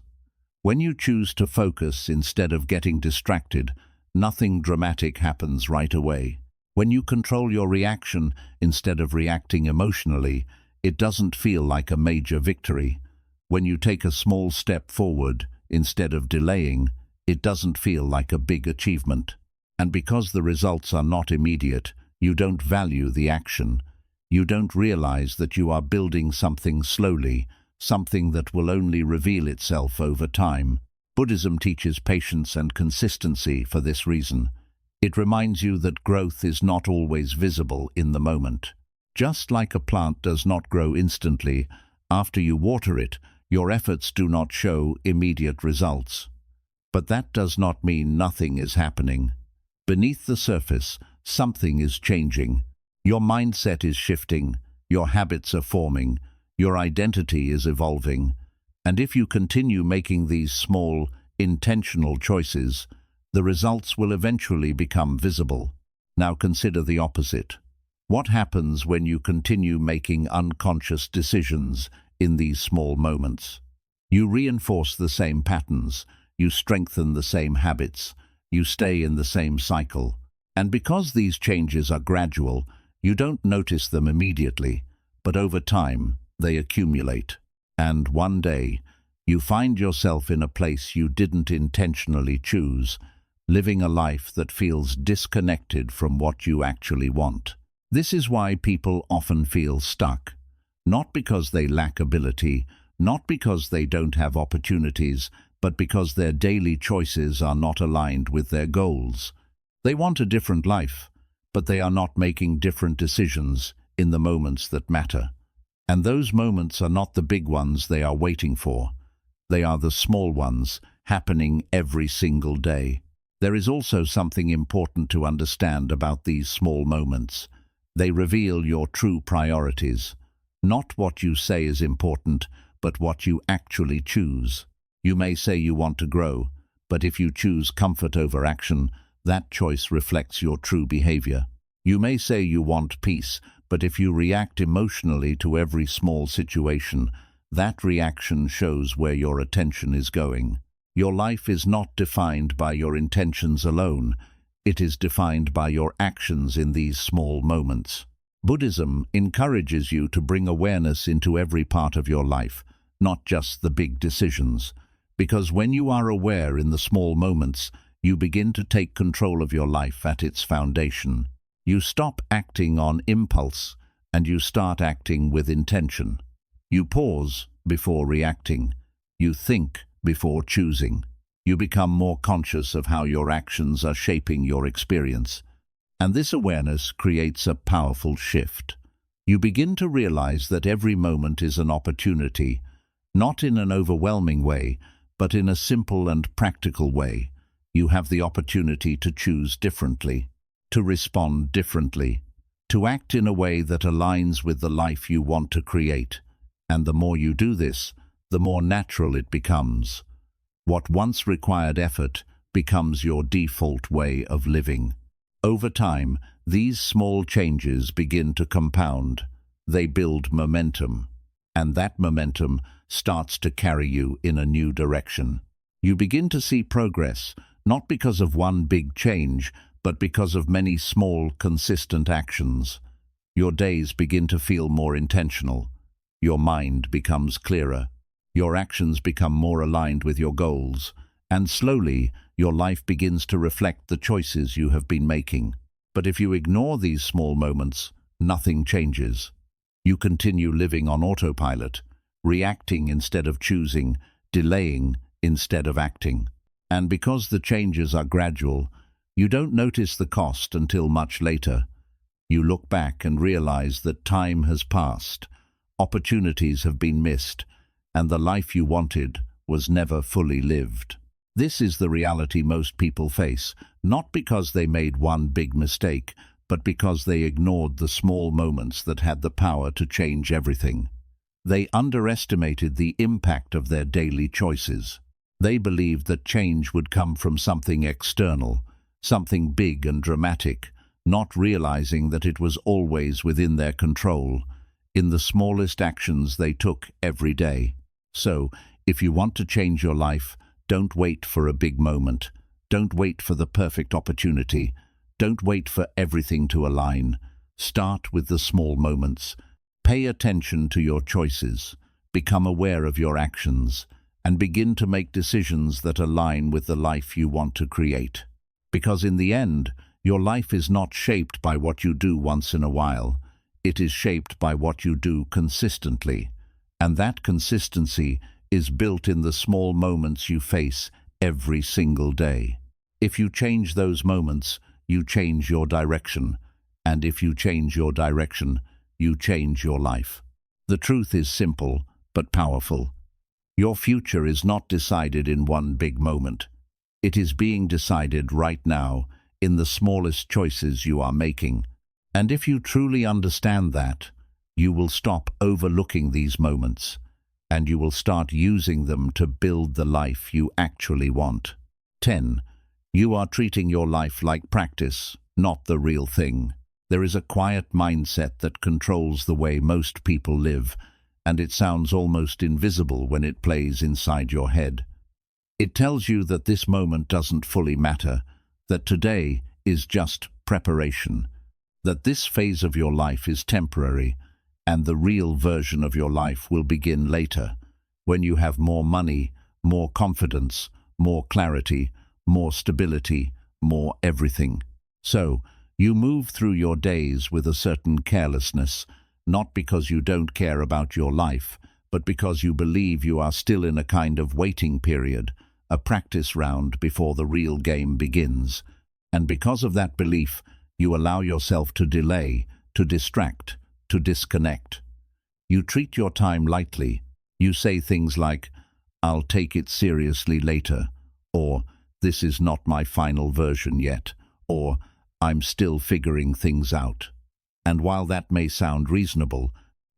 When you choose to focus instead of getting distracted, nothing dramatic happens right away. When you control your reaction instead of reacting emotionally, it doesn't feel like a major victory. When you take a small step forward instead of delaying, it doesn't feel like a big achievement. And because the results are not immediate, you don't value the action. You don't realize that you are building something slowly, something that will only reveal itself over time. Buddhism teaches patience and consistency for this reason. It reminds you that growth is not always visible in the moment. Just like a plant does not grow instantly, after you water it, your efforts do not show immediate results. But that does not mean nothing is happening. Beneath the surface, something is changing. Your mindset is shifting, your habits are forming, your identity is evolving. And if you continue making these small, intentional choices, the results will eventually become visible. Now consider the opposite. What happens when you continue making unconscious decisions in these small moments? You reinforce the same patterns, you strengthen the same habits, you stay in the same cycle. And because these changes are gradual, you don't notice them immediately, but over time they accumulate. And one day, you find yourself in a place you didn't intentionally choose, living a life that feels disconnected from what you actually want. This is why people often feel stuck, not because they lack ability, not because they don't have opportunities, but because their daily choices are not aligned with their goals. They want a different life, but they are not making different decisions in the moments that matter. And those moments are not the big ones they are waiting for. They are the small ones, happening every single day. There is also something important to understand about these small moments. They reveal your true priorities. Not what you say is important, but what you actually choose. You may say you want to grow, but if you choose comfort over action, that choice reflects your true behavior. You may say you want peace, but if you react emotionally to every small situation, that reaction shows where your attention is going. Your life is not defined by your intentions alone. It is defined by your actions in these small moments. Buddhism encourages you to bring awareness into every part of your life, not just the big decisions. Because when you are aware in the small moments, you begin to take control of your life at its foundation. You stop acting on impulse, and you start acting with intention. You pause before reacting. You think before choosing. You become more conscious of how your actions are shaping your experience. And this awareness creates a powerful shift. You begin to realize that every moment is an opportunity, not in an overwhelming way, but in a simple and practical way. You have the opportunity to choose differently, to respond differently, to act in a way that aligns with the life you want to create. And the more you do this, the more natural it becomes. What once required effort becomes your default way of living. Over time, these small changes begin to compound. They build momentum, and that momentum starts to carry you in a new direction. You begin to see progress, not because of one big change, but because of many small, consistent actions. Your days begin to feel more intentional. Your mind becomes clearer. Your actions become more aligned with your goals, and slowly your life begins to reflect the choices you have been making. But if you ignore these small moments, nothing changes. You continue living on autopilot, reacting instead of choosing, delaying instead of acting. And because the changes are gradual, you don't notice the cost until much later. You look back and realize that time has passed, opportunities have been missed, and the life you wanted was never fully lived. This is the reality most people face, not because they made one big mistake, but because they ignored the small moments that had the power to change everything. They underestimated the impact of their daily choices. They believed that change would come from something external, something big and dramatic, not realizing that it was always within their control, in the smallest actions they took every day. So, if you want to change your life, don't wait for a big moment. Don't wait for the perfect opportunity. Don't wait for everything to align. Start with the small moments. Pay attention to your choices. Become aware of your actions, and begin to make decisions that align with the life you want to create. Because in the end, your life is not shaped by what you do once in a while. It is shaped by what you do consistently. And that consistency is built in the small moments you face every single day. If you change those moments, you change your direction. And if you change your direction, you change your life. The truth is simple, but powerful. Your future is not decided in one big moment. It is being decided right now in the smallest choices you are making. And if you truly understand that, you will stop overlooking these moments, and you will start using them to build the life you actually want. 10. You are treating your life like practice, not the real thing. There is a quiet mindset that controls the way most people live, and it sounds almost invisible when it plays inside your head. It tells you that this moment doesn't fully matter, that today is just preparation, that this phase of your life is temporary, And the real version of your life will begin later, when you have more money, more confidence, more clarity, more stability, more everything. So, you move through your days with a certain carelessness, not because you don't care about your life, but because you believe you are still in a kind of waiting period, a practice round before the real game begins. And because of that belief, you allow yourself to delay, to distract, to disconnect. You treat your time lightly. You say things like, "I'll take it seriously later," or "This is not my final version yet," or "I'm still figuring things out." And while that may sound reasonable,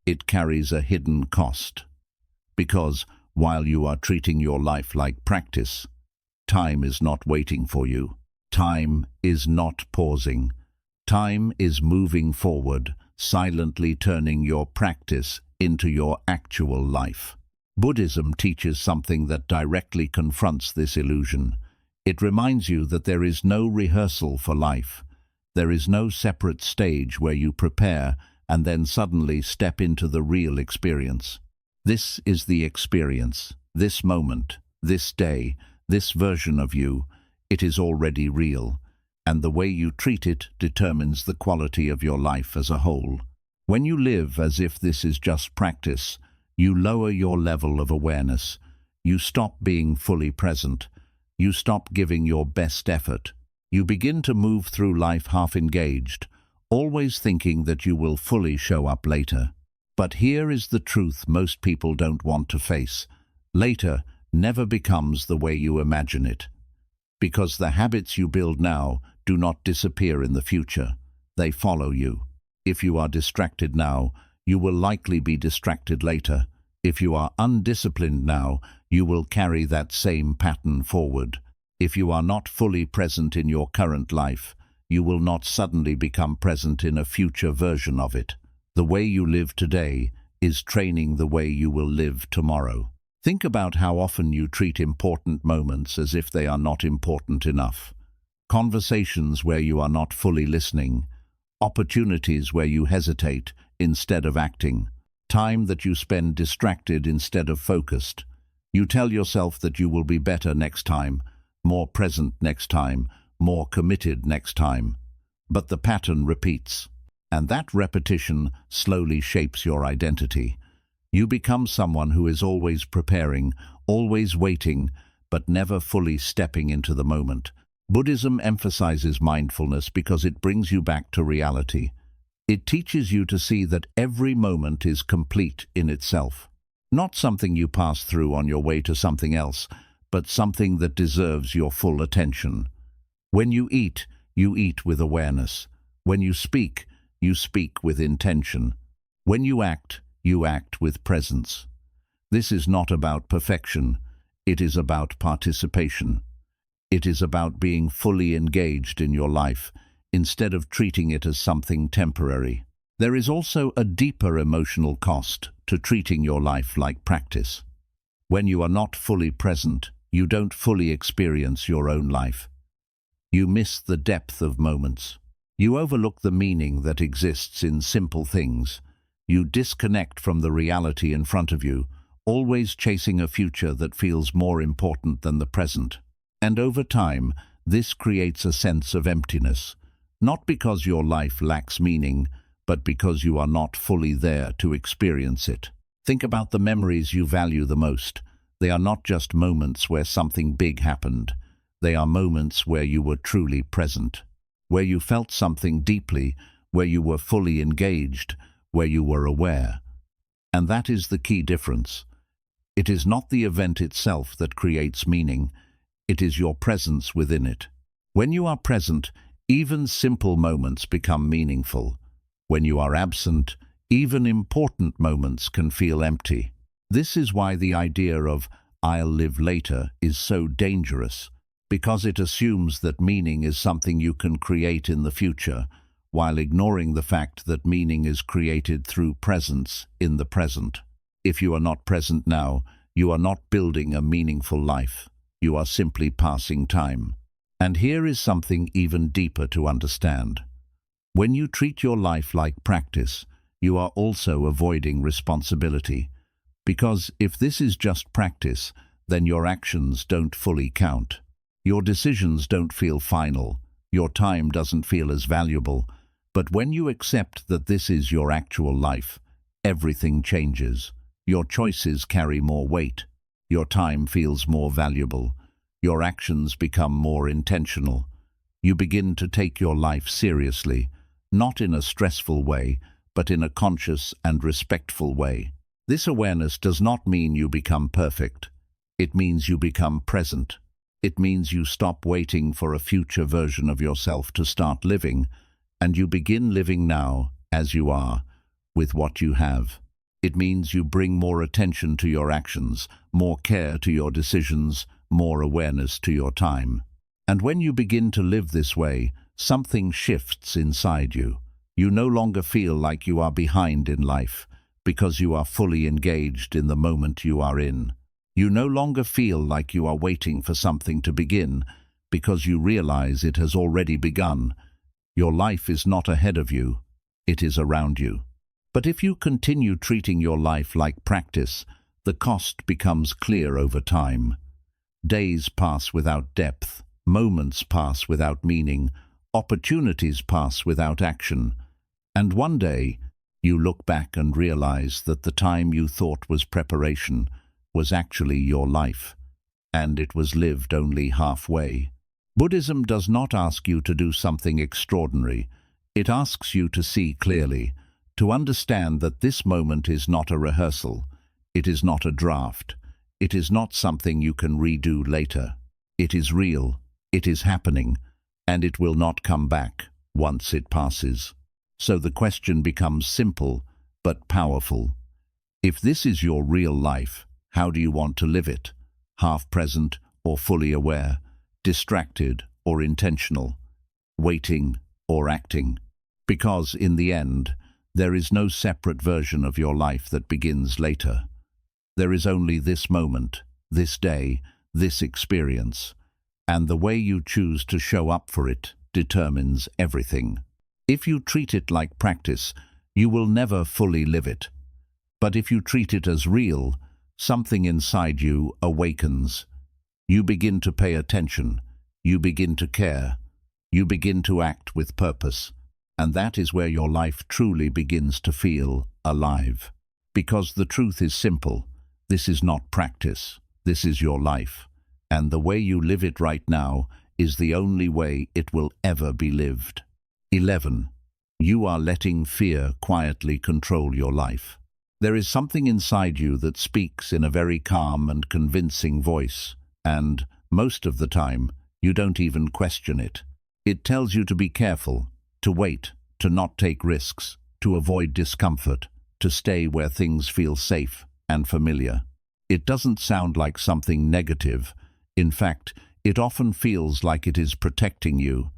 it carries a hidden cost. Because while you are treating your life like practice, time is not waiting for you. Time is not pausing. Time is moving forward, silently turning your practice into your actual life. Buddhism teaches something that directly confronts this illusion. It reminds you that there is no rehearsal for life. There is no separate stage where you prepare and then suddenly step into the real experience. This is the experience, this moment, this day, this version of you. It is already real, and the way you treat it determines the quality of your life as a whole. When you live as if this is just practice, you lower your level of awareness. You stop being fully present. You stop giving your best effort. You begin to move through life half engaged, always thinking that you will fully show up later. But here is the truth most people don't want to face. Later never becomes the way you imagine it. Because the habits you build now do not disappear in the future. They follow you. If you are distracted now, you will likely be distracted later. If you are undisciplined now, you will carry that same pattern forward. If you are not fully present in your current life, you will not suddenly become present in a future version of it. The way you live today is training the way you will live tomorrow. Think about how often you treat important moments as if they are not important enough. Conversations where you are not fully listening, opportunities where you hesitate instead of acting, time that you spend distracted instead of focused. You tell yourself that you will be better next time, more present next time, more committed next time. But the pattern repeats, and that repetition slowly shapes your identity. You become someone who is always preparing, always waiting, but never fully stepping into the moment. Buddhism emphasizes mindfulness because it brings you back to reality. It teaches you to see that every moment is complete in itself, not something you pass through on your way to something else, but something that deserves your full attention. When you eat with awareness. When you speak with intention. When you act with presence. This is not about perfection. It is about participation. It is about being fully engaged in your life, instead of treating it as something temporary. There is also a deeper emotional cost to treating your life like practice. When you are not fully present, you don't fully experience your own life. You miss the depth of moments. You overlook the meaning that exists in simple things. You disconnect from the reality in front of you, always chasing a future that feels more important than the present. And over time, this creates a sense of emptiness, not because your life lacks meaning, but because you are not fully there to experience it. Think about the memories you value the most. They are not just moments where something big happened. They are moments where you were truly present, where you felt something deeply, where you were fully engaged, where you were aware. And that is the key difference. It is not the event itself that creates meaning. It is your presence within it. When you are present, even simple moments become meaningful. When you are absent, even important moments can feel empty. This is why the idea of "I'll live later" is so dangerous, because it assumes that meaning is something you can create in the future, while ignoring the fact that meaning is created through presence in the present. If you are not present now, you are not building a meaningful life. You are simply passing time. And here is something even deeper to understand. When you treat your life like practice, you are also avoiding responsibility. Because if this is just practice, then your actions don't fully count. Your decisions don't feel final. Your time doesn't feel as valuable. But when you accept that this is your actual life, everything changes. Your choices carry more weight. Your time feels more valuable. Your actions become more intentional. You begin to take your life seriously, not in a stressful way, but in a conscious and respectful way. This awareness does not mean you become perfect. It means you become present. It means you stop waiting for a future version of yourself to start living, and you begin living now, as you are, with what you have. It means you bring more attention to your actions, more care to your decisions, more awareness to your time. And when you begin to live this way, something shifts inside you. You no longer feel like you are behind in life, because you are fully engaged in the moment you are in. You no longer feel like you are waiting for something to begin, because you realize it has already begun. Your life is not ahead of you, it is around you. But if you continue treating your life like practice, the cost becomes clear over time. Days pass without depth, moments pass without meaning, opportunities pass without action. And one day, you look back and realize that the time you thought was preparation was actually your life, and it was lived only halfway. Buddhism does not ask you to do something extraordinary. It asks you to see clearly, to understand that this moment is not a rehearsal. It is not a draft. It is not something you can redo later. It is real, it is happening, and it will not come back once it passes. So the question becomes simple but powerful. If this is your real life, how do you want to live it? Half present or fully aware? Distracted or intentional? Waiting or acting? Because in the end, there is no separate version of your life that begins later. There is only this moment, this day, this experience, and the way you choose to show up for it determines everything. If you treat it like practice, you will never fully live it. But if you treat it as real, something inside you awakens. You begin to pay attention. You begin to care. You begin to act with purpose. And that is where your life truly begins to feel alive. Because the truth is simple. This is not practice. This is your life. And the way you live it right now is the only way it will ever be lived. 11. You are letting fear quietly control your life. There is something inside you that speaks in a very calm and convincing voice, and, most of the time, you don't even question it. It tells you to be careful, to wait, to not take risks, to avoid discomfort, to stay where things feel safe and familiar. It doesn't sound like something negative. In fact, it often feels like it is protecting you.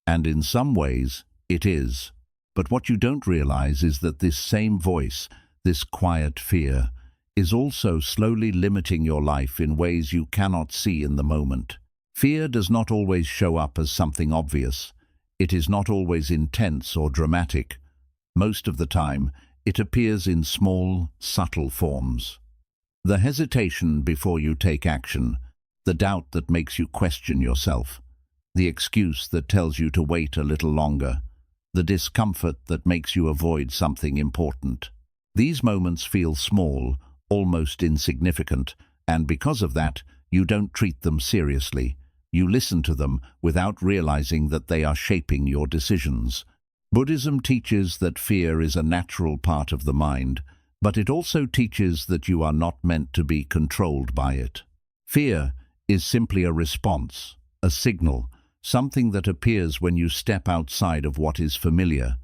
And in some ways, it is. But what you don't realize is that this same voice, this quiet fear, is also slowly limiting your life in ways you cannot see in the moment. Fear does not always show up as something obvious. It is not always intense or dramatic. Most of the time, it appears in small, subtle forms. The hesitation before you take action, the doubt that makes you question yourself, the excuse that tells you to wait a little longer, the discomfort that makes you avoid something important. These moments feel small, almost insignificant, and because of that, you don't treat them seriously. You listen to them without realizing that they are shaping your decisions. Buddhism teaches that fear is a natural part of the mind, but it also teaches that you are not meant to be controlled by it. Fear is simply a response, a signal, something that appears when you step outside of what is familiar.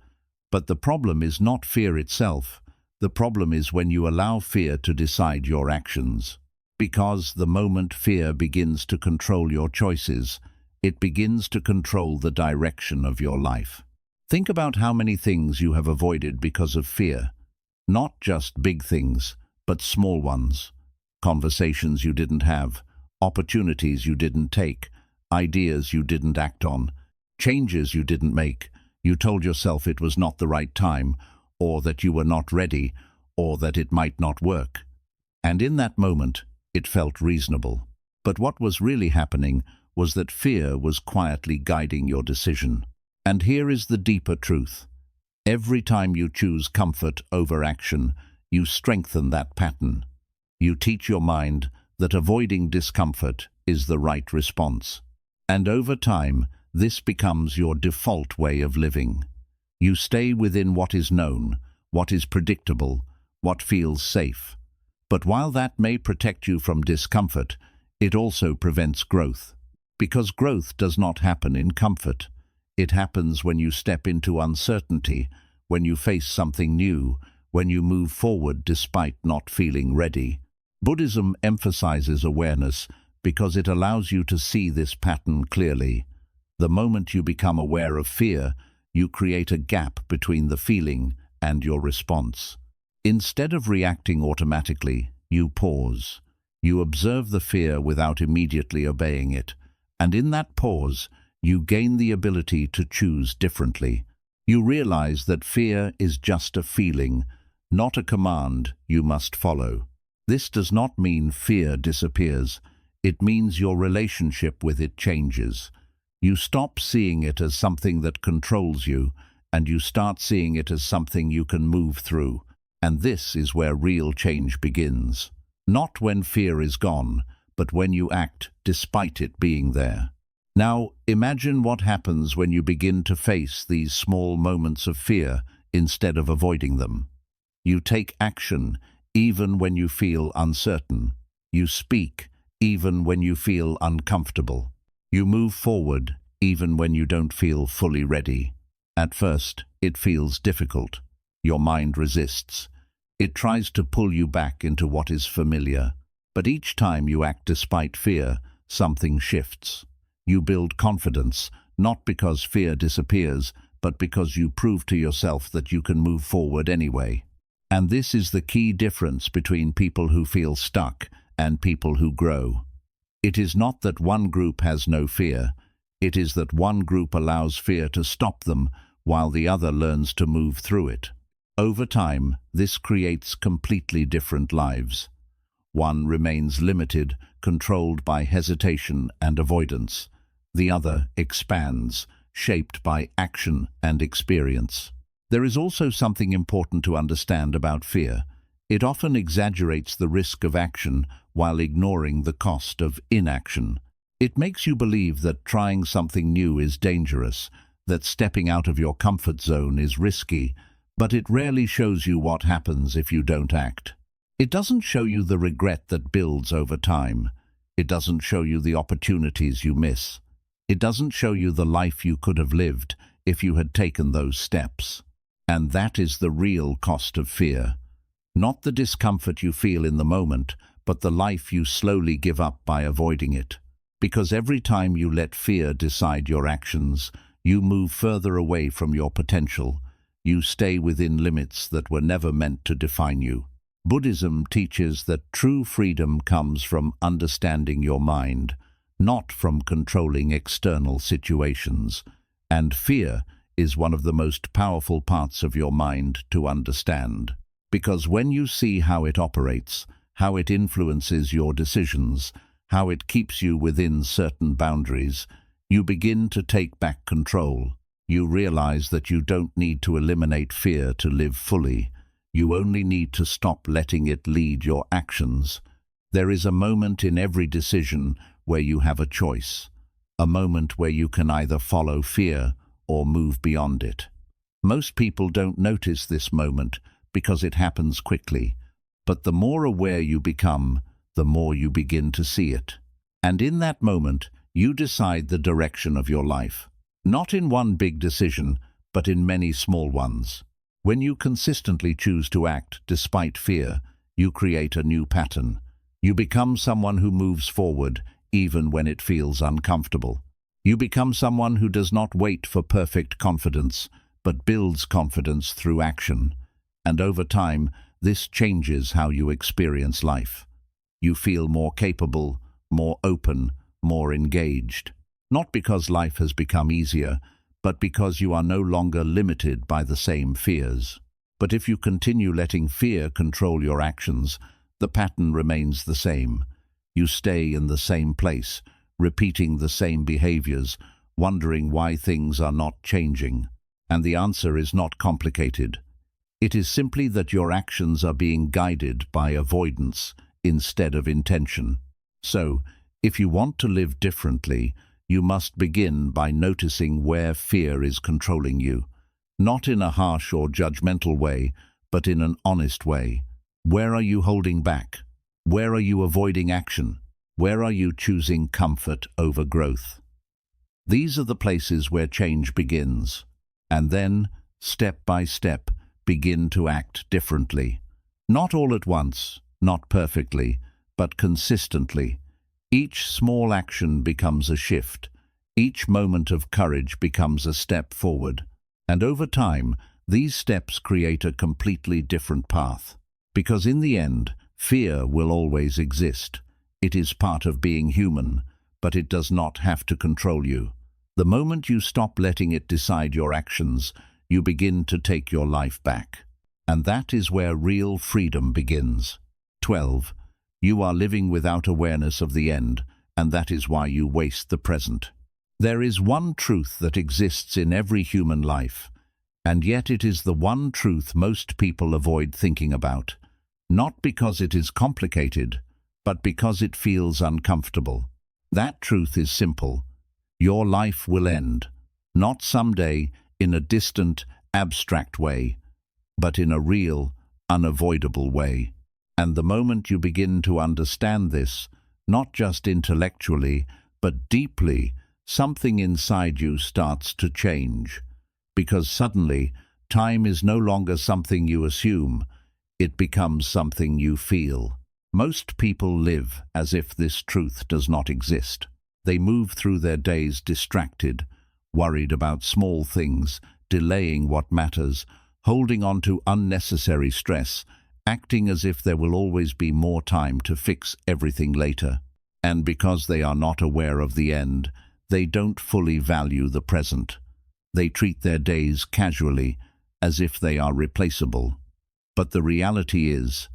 But the problem is not fear itself. The problem is when you allow fear to decide your actions. Because the moment fear begins to control your choices, it begins to control the direction of your life. Think about how many things you have avoided because of fear. Not just big things, but small ones. Conversations you didn't have, opportunities you didn't take, ideas you didn't act on, changes you didn't make. You told yourself it was not the right time, or that you were not ready, or that it might not work. And in that moment, it felt reasonable. But what was really happening was that fear was quietly guiding your decision. And here is the deeper truth. Every time you choose comfort over action, you strengthen that pattern. You teach your mind that avoiding discomfort is the right response. And over time, this becomes your default way of living. You stay within what is known, what is predictable, what feels safe. But while that may protect you from discomfort, it also prevents growth. Because growth does not happen in comfort. It happens when you step into uncertainty, when you face something new, when you move forward despite not feeling ready. Buddhism emphasizes awareness because it allows you to see this pattern clearly. The moment you become aware of fear, you create a gap between the feeling and your response. Instead of reacting automatically, you pause. You observe the fear without immediately obeying it, and in that pause, you gain the ability to choose differently. You realize that fear is just a feeling, not a command you must follow. This does not mean fear disappears. It means your relationship with it changes. You stop seeing it as something that controls you, and you start seeing it as something you can move through. And this is where real change begins. Not when fear is gone, but when you act despite it being there. Now, imagine what happens when you begin to face these small moments of fear instead of avoiding them. You take action even when you feel uncertain. You speak even when you feel uncomfortable. You move forward even when you don't feel fully ready. At first, it feels difficult. Your mind resists. It tries to pull you back into what is familiar. But each time you act despite fear, something shifts. You build confidence, not because fear disappears, but because you prove to yourself that you can move forward anyway. And this is the key difference between people who feel stuck and people who grow. It is not that one group has no fear. It is that one group allows fear to stop them while the other learns to move through it. Over time, this creates completely different lives. One remains limited, controlled by hesitation and avoidance. The other expands, shaped by action and experience. There is also something important to understand about fear. It often exaggerates the risk of action while ignoring the cost of inaction. It makes you believe that trying something new is dangerous, that stepping out of your comfort zone is risky, but it rarely shows you what happens if you don't act. It doesn't show you the regret that builds over time. It doesn't show you the opportunities you miss. It doesn't show you the life you could have lived if you had taken those steps. And that is the real cost of fear. Not the discomfort you feel in the moment, but the life you slowly give up by avoiding it. Because every time you let fear decide your actions, you move further away from your potential. You stay within limits that were never meant to define you. Buddhism teaches that true freedom comes from understanding your mind, not from controlling external situations. And fear is one of the most powerful parts of your mind to understand. Because when you see how it operates, how it influences your decisions, how it keeps you within certain boundaries, you begin to take back control. You realize that you don't need to eliminate fear to live fully. You only need to stop letting it lead your actions. There is a moment in every decision where you have a choice. A moment where you can either follow fear or move beyond it. Most people don't notice this moment because it happens quickly. But the more aware you become, the more you begin to see it. And in that moment, you decide the direction of your life. Not in one big decision, but in many small ones. When you consistently choose to act despite fear, you create a new pattern. You become someone who moves forward even when it feels uncomfortable. You become someone who does not wait for perfect confidence, but builds confidence through action. And over time, this changes how you experience life. You feel more capable, more open, more engaged. Not because life has become easier, but because you are no longer limited by the same fears. But if you continue letting fear control your actions, the pattern remains the same. You stay in the same place, repeating the same behaviors, wondering why things are not changing. And the answer is not complicated. It is simply that your actions are being guided by avoidance instead of intention. So, if you want to live differently, you must begin by noticing where fear is controlling you. Not in a harsh or judgmental way, but in an honest way. Where are you holding back? Where are you avoiding action? Where are you choosing comfort over growth? These are the places where change begins. And then, step by step, begin to act differently. Not all at once, not perfectly, but consistently. Each small action becomes a shift. Each moment of courage becomes a step forward. And over time, these steps create a completely different path. Because in the end, fear will always exist. It is part of being human, but it does not have to control you. The moment you stop letting it decide your actions, you begin to take your life back. And that is where real freedom begins. 12. You are living without awareness of the end, and that is why you waste the present. There is one truth that exists in every human life, and yet it is the one truth most people avoid thinking about. Not because it is complicated, but because it feels uncomfortable. That truth is simple. Your life will end, not someday, in a distant, abstract way, but in a real, unavoidable way. And the moment you begin to understand this, not just intellectually, but deeply, something inside you starts to change. Because suddenly, time is no longer something you assume, it becomes something you feel. Most people live as if this truth does not exist. They move through their days distracted, worried about small things, delaying what matters, holding on to unnecessary stress, acting as if there will always be more time to fix everything later. And because they are not aware of the end, they don't fully value the present. They treat their days casually, as if they are replaceable. But the reality is,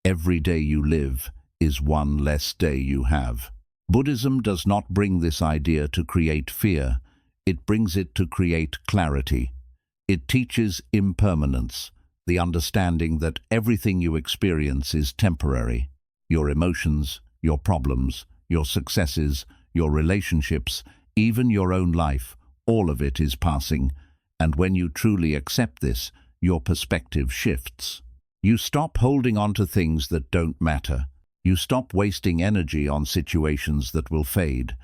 every day you live is one less day you have. Buddhism does not bring this idea to create fear, it brings it to create clarity. It teaches impermanence, the understanding that everything you experience is temporary. Your emotions, your problems, your successes, your relationships, even your own life, all of it is passing. And when you truly accept this, your perspective shifts. You stop holding on to things that don't matter. You stop wasting energy on situations that will fade.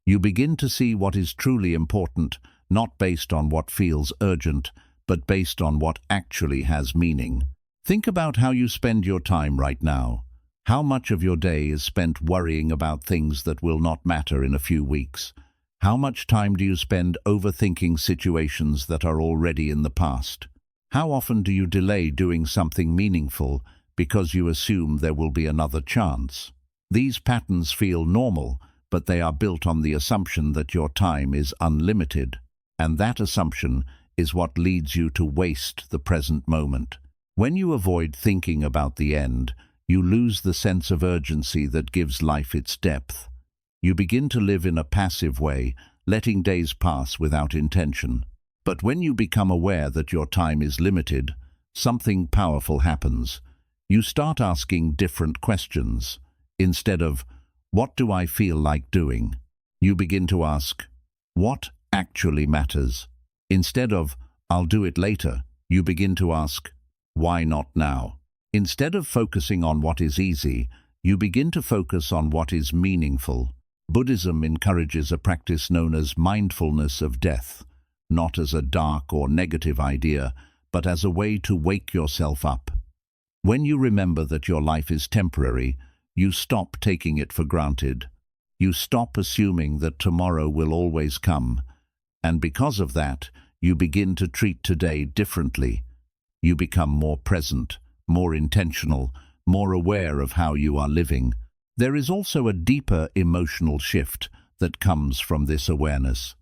You begin to see what is truly important, not based on what feels urgent, but based on what actually has meaning. Think about how you spend your time right now. How much of your day is spent worrying about things that will not matter in a few weeks? How much time do you spend overthinking situations that are already in the past? How often do you delay doing something meaningful because you assume there will be another chance? These patterns feel normal, but they are built on the assumption that your time is unlimited. And that assumption is what leads you to waste the present moment. When you avoid thinking about the end, you lose the sense of urgency that gives life its depth. You begin to live in a passive way, letting days pass without intention. But when you become aware that your time is limited, something powerful happens. You start asking different questions. Instead of, "What do I feel like doing?" you begin to ask, "What actually matters?" Instead of, "I'll do it later," you begin to ask, "Why not now?" Instead of focusing on what is easy, you begin to focus on what is meaningful. Buddhism encourages a practice known as mindfulness of death, not as a dark or negative idea, but as a way to wake yourself up. When you remember that your life is temporary, you stop taking it for granted. You stop assuming that tomorrow will always come. And because of that, you begin to treat today differently. You become more present, more intentional, more aware of how you are living. There is also a deeper emotional shift that comes from this awareness.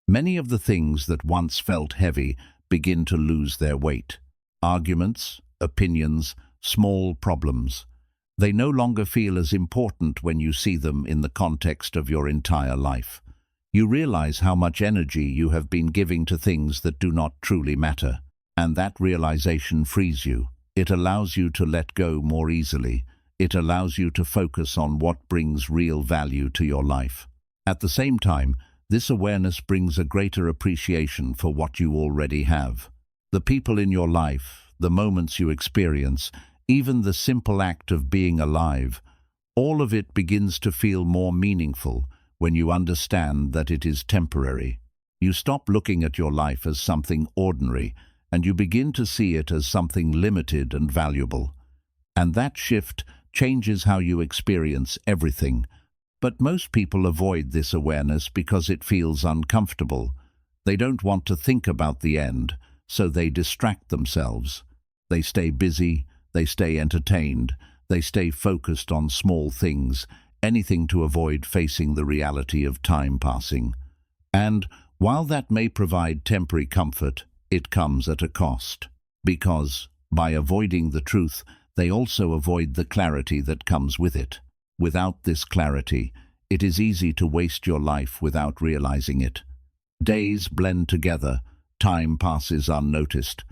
Many of the things that once felt heavy begin to lose their weight. arguments, opinions, small problems. They no longer feel as important when you see them in the context of your entire life. You realize how much energy you have been giving to things that do not truly matter, and that realization frees you. It allows you to let go more easily. It allows you to focus on what brings real value to your life. At the same time, this awareness brings a greater appreciation for what you already have. The people in your life, the moments you experience, even the simple act of being alive, all of it begins to feel more meaningful when you understand that it is temporary. You stop looking at your life as something ordinary, and you begin to see it as something limited and valuable. And that shift changes how you experience everything. But most people avoid this awareness because it feels uncomfortable. They don't want to think about the end, so they distract themselves. They stay busy, they stay entertained, they stay focused on small things, anything to avoid facing the reality of time passing. And while that may provide temporary comfort, it comes at a cost. Because, by avoiding the truth, they also avoid the clarity that comes with it. Without this clarity, it is easy to waste your life without realizing it. Days blend together, time passes unnoticed,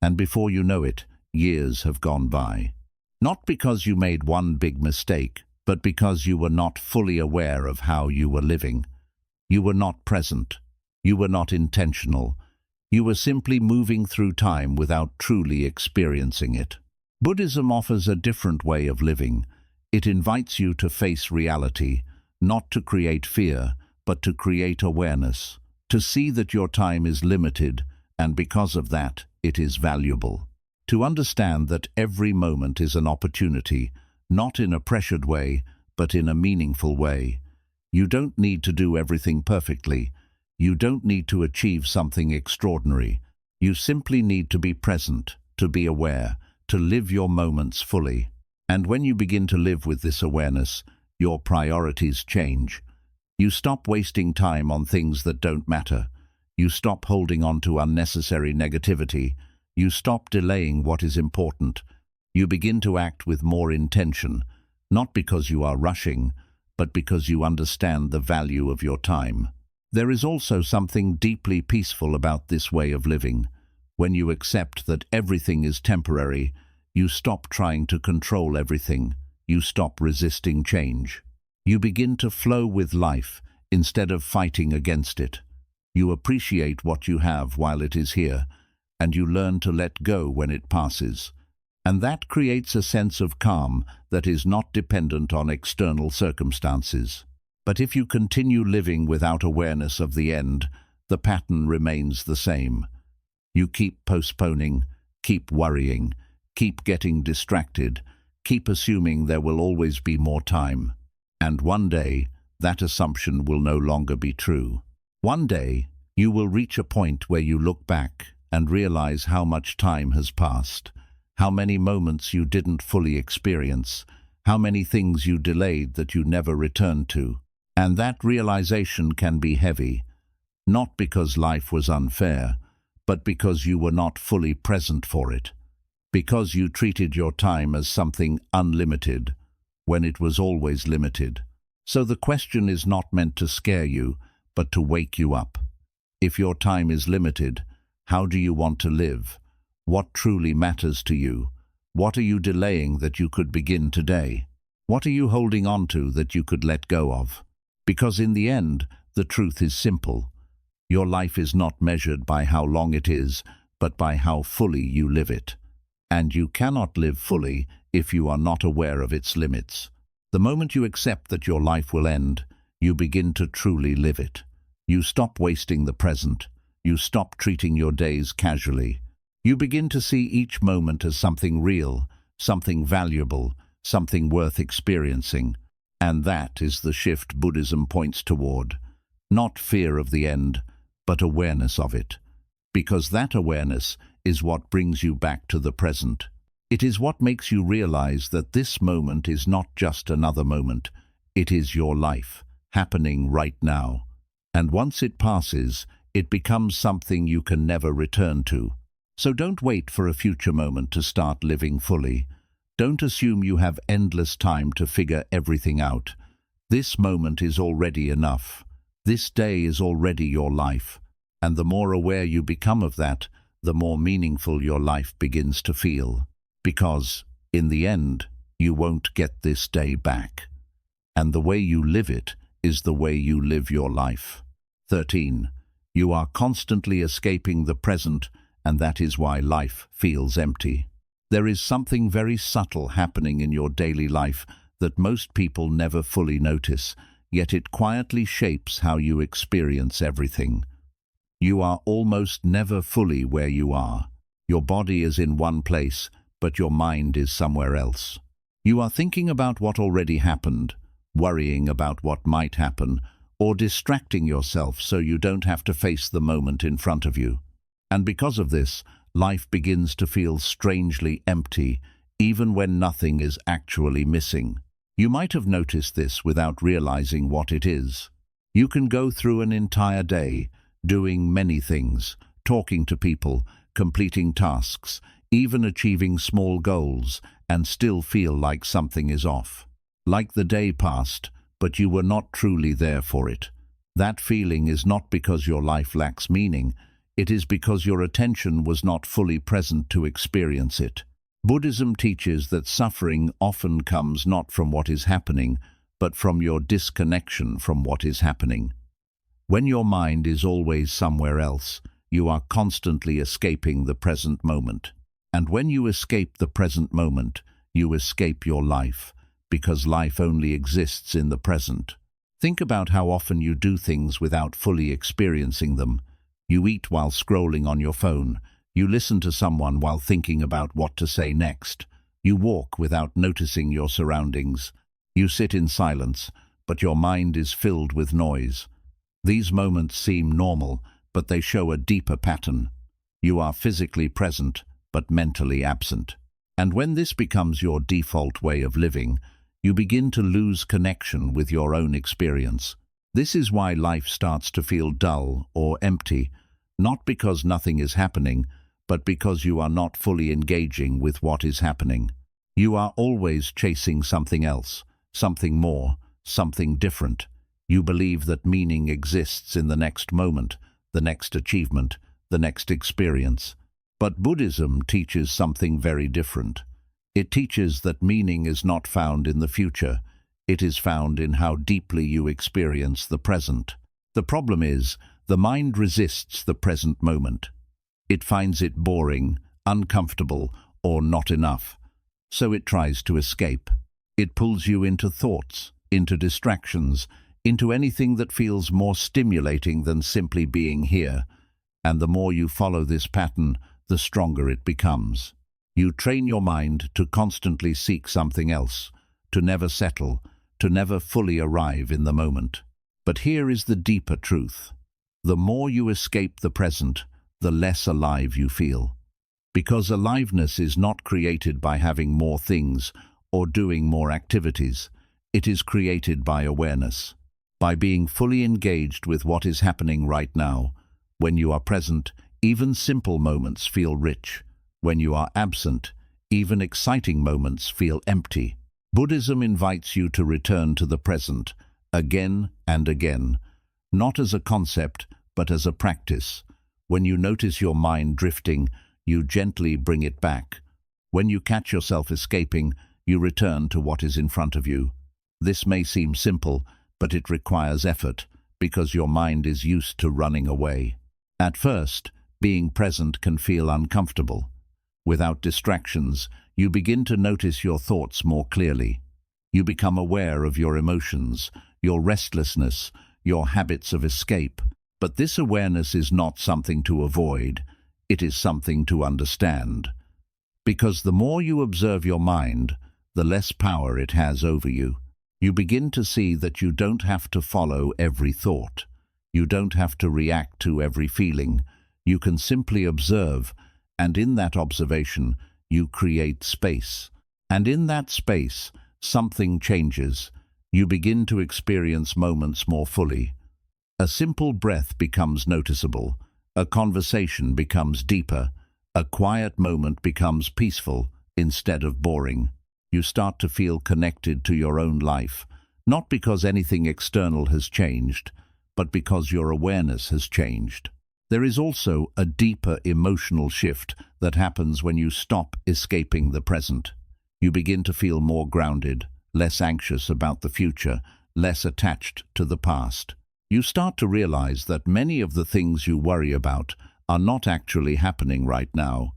and before you know it, years have gone by. Not because you made one big mistake, but because you were not fully aware of how you were living. You were not present. You were not intentional. You were simply moving through time without truly experiencing it. Buddhism offers a different way of living. It invites you to face reality, not to create fear, but to create awareness, to see that your time is limited, and because of that, it is valuable. To understand that every moment is an opportunity, not in a pressured way, but in a meaningful way. You don't need to do everything perfectly. You don't need to achieve something extraordinary. You simply need to be present, to be aware, to live your moments fully. And when you begin to live with this awareness, your priorities change. You stop wasting time on things that don't matter. You stop holding on to unnecessary negativity. You stop delaying what is important. You begin to act with more intention, not because you are rushing, but because you understand the value of your time. There is also something deeply peaceful about this way of living. When you accept that everything is temporary, you stop trying to control everything. You stop resisting change. You begin to flow with life instead of fighting against it. You appreciate what you have while it is here, and you learn to let go when it passes. And that creates a sense of calm that is not dependent on external circumstances. But if you continue living without awareness of the end, the pattern remains the same. You keep postponing, keep worrying, keep getting distracted, keep assuming there will always be more time. And one day, that assumption will no longer be true. One day, you will reach a point where you look back and realize how much time has passed, how many moments you didn't fully experience, how many things you delayed that you never returned to. And that realization can be heavy, not because life was unfair, but because you were not fully present for it, because you treated your time as something unlimited when it was always limited. So the question is not meant to scare you, but to wake you up. If your time is limited, how do you want to live? What truly matters to you? What are you delaying that you could begin today? What are you holding on to that you could let go of? Because in the end, the truth is simple. Your life is not measured by how long it is, but by how fully you live it. And you cannot live fully if you are not aware of its limits. The moment you accept that your life will end, you begin to truly live it. You stop wasting the present. You stop treating your days casually. You begin to see each moment as something real, something valuable, something worth experiencing. And that is the shift Buddhism points toward. Not fear of the end, but awareness of it. Because that awareness is what brings you back to the present. It is what makes you realize that this moment is not just another moment. It is your life, happening right now. And once it passes, it becomes something you can never return to. So don't wait for a future moment to start living fully. Don't assume you have endless time to figure everything out. This moment is already enough. This day is already your life. And the more aware you become of that, the more meaningful your life begins to feel. Because, in the end, you won't get this day back. And the way you live it is the way you live your life. 13. You are constantly escaping the present, and that is why life feels empty. There is something very subtle happening in your daily life that most people never fully notice, yet it quietly shapes how you experience everything. You are almost never fully where you are. Your body is in one place, but your mind is somewhere else. You are thinking about what already happened, worrying about what might happen, or distracting yourself so you don't have to face the moment in front of you. And because of this, life begins to feel strangely empty, even when nothing is actually missing. You might have noticed this without realizing what it is. You can go through an entire day, doing many things, talking to people, completing tasks, even achieving small goals, and still feel like something is off. Like the day passed, but you were not truly there for it. That feeling is not because your life lacks meaning. It is because your attention was not fully present to experience it. Buddhism teaches that suffering often comes not from what is happening, but from your disconnection from what is happening. When your mind is always somewhere else, you are constantly escaping the present moment. And when you escape the present moment, you escape your life, because life only exists in the present. Think about how often you do things without fully experiencing them. You eat while scrolling on your phone. You listen to someone while thinking about what to say next. You walk without noticing your surroundings. You sit in silence, but your mind is filled with noise. These moments seem normal, but they show a deeper pattern. You are physically present, but mentally absent. And when this becomes your default way of living, you begin to lose connection with your own experience. This is why life starts to feel dull or empty, not because nothing is happening, but because you are not fully engaging with what is happening. You are always chasing something else, something more, something different. You believe that meaning exists in the next moment, the next achievement, the next experience. But Buddhism teaches something very different. It teaches that meaning is not found in the future. It is found in how deeply you experience the present. The problem is, the mind resists the present moment. It finds it boring, uncomfortable, or not enough. So it tries to escape. It pulls you into thoughts, into distractions, into anything that feels more stimulating than simply being here. And the more you follow this pattern, the stronger it becomes. You train your mind to constantly seek something else, to never settle, to never fully arrive in the moment. But here is the deeper truth. The more you escape the present, the less alive you feel. Because aliveness is not created by having more things or doing more activities. It is created by awareness, by being fully engaged with what is happening right now. When you are present, even simple moments feel rich. When you are absent, even exciting moments feel empty. Buddhism invites you to return to the present, again and again, not as a concept, but as a practice. When you notice your mind drifting, you gently bring it back. When you catch yourself escaping, you return to what is in front of you. This may seem simple, but it requires effort, because your mind is used to running away. At first, being present can feel uncomfortable. Without distractions, you begin to notice your thoughts more clearly. You become aware of your emotions, your restlessness, your habits of escape. But this awareness is not something to avoid, it is something to understand. Because the more you observe your mind, the less power it has over you. You begin to see that you don't have to follow every thought. You don't have to react to every feeling. You can simply observe, and in that observation, you create space. And in that space, something changes. You begin to experience moments more fully. A simple breath becomes noticeable. A conversation becomes deeper. A quiet moment becomes peaceful instead of boring. You start to feel connected to your own life, not because anything external has changed, but because your awareness has changed. There is also a deeper emotional shift that happens when you stop escaping the present. You begin to feel more grounded, less anxious about the future, less attached to the past. You start to realize that many of the things you worry about are not actually happening right now.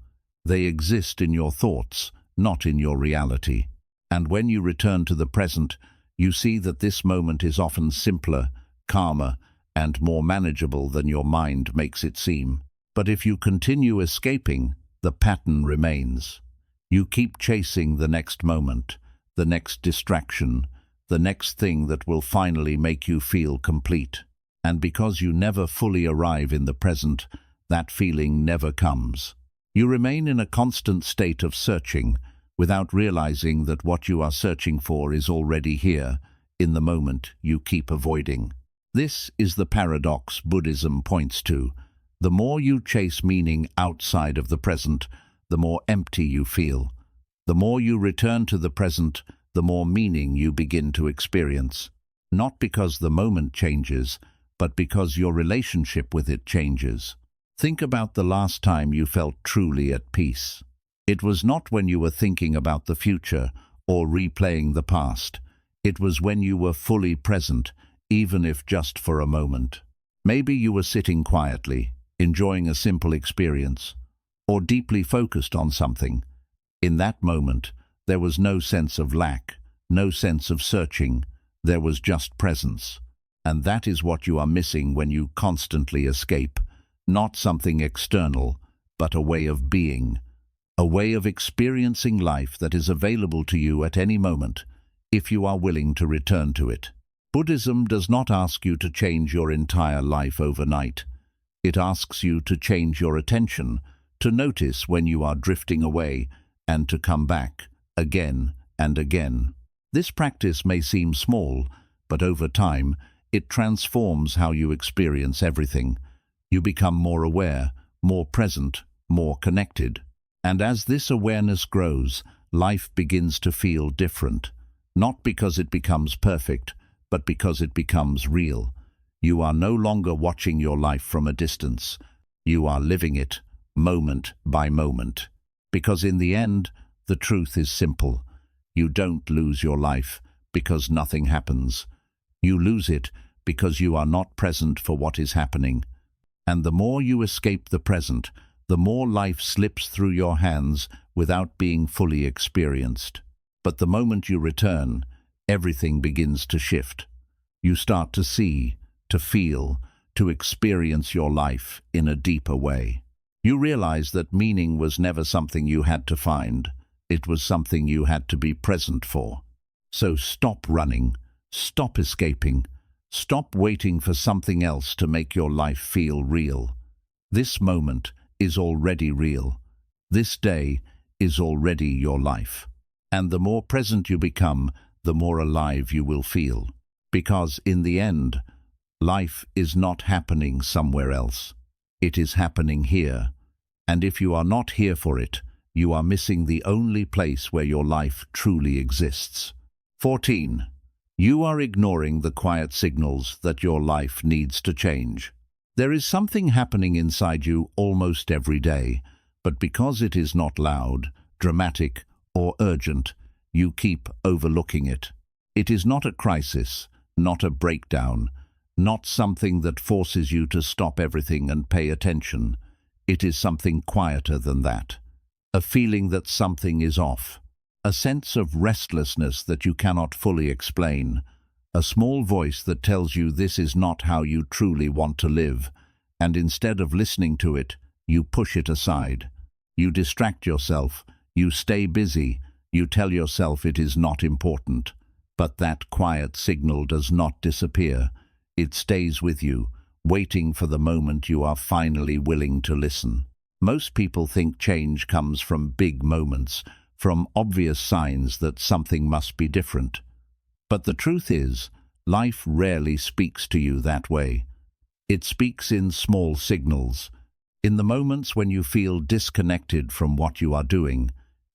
They exist in your thoughts, not in your reality. And when you return to the present, you see that this moment is often simpler, calmer, and more manageable than your mind makes it seem. But if you continue escaping, the pattern remains. You keep chasing the next moment, the next distraction, the next thing that will finally make you feel complete. And because you never fully arrive in the present, that feeling never comes. You remain in a constant state of searching, without realizing that what you are searching for is already here, in the moment you keep avoiding. This is the paradox Buddhism points to. The more you chase meaning outside of the present, the more empty you feel. The more you return to the present, the more meaning you begin to experience. Not because the moment changes, but because your relationship with it changes. Think about the last time you felt truly at peace. It was not when you were thinking about the future or replaying the past. It was when you were fully present, even if just for a moment. Maybe you were sitting quietly, enjoying a simple experience, or deeply focused on something. In that moment, there was no sense of lack, no sense of searching. There was just presence. And that is what you are missing when you constantly escape. Not something external, but a way of being. A way of experiencing life that is available to you at any moment, if you are willing to return to it. Buddhism does not ask you to change your entire life overnight. It asks you to change your attention, to notice when you are drifting away, and to come back, again and again. This practice may seem small, but over time, it transforms how you experience everything. You become more aware, more present, more connected. And as this awareness grows, life begins to feel different. Not because it becomes perfect, but because it becomes real. You are no longer watching your life from a distance. You are living it, moment by moment. Because in the end, the truth is simple. You don't lose your life because nothing happens. You lose it because you are not present for what is happening. And the more you escape the present, the more life slips through your hands without being fully experienced. But the moment you return, everything begins to shift. You start to see, to feel, to experience your life in a deeper way. You realize that meaning was never something you had to find. It was something you had to be present for. So stop running, stop escaping, stop waiting for something else to make your life feel real. This moment is already real. This day is already your life. And the more present you become, the more alive you will feel. Because in the end, life is not happening somewhere else. It is happening here. And if you are not here for it, you are missing the only place where your life truly exists. 14. You are ignoring the quiet signals that your life needs to change. There is something happening inside you almost every day, but because it is not loud, dramatic, or urgent, you keep overlooking it. It is not a crisis, not a breakdown, not something that forces you to stop everything and pay attention. It is something quieter than that. A feeling that something is off. A sense of restlessness that you cannot fully explain. A small voice that tells you this is not how you truly want to live, and instead of listening to it, you push it aside. You distract yourself, you stay busy, you tell yourself it is not important. But that quiet signal does not disappear. It stays with you, waiting for the moment you are finally willing to listen. Most people think change comes from big moments, from obvious signs that something must be different. But the truth is, life rarely speaks to you that way. It speaks in small signals. In the moments when you feel disconnected from what you are doing,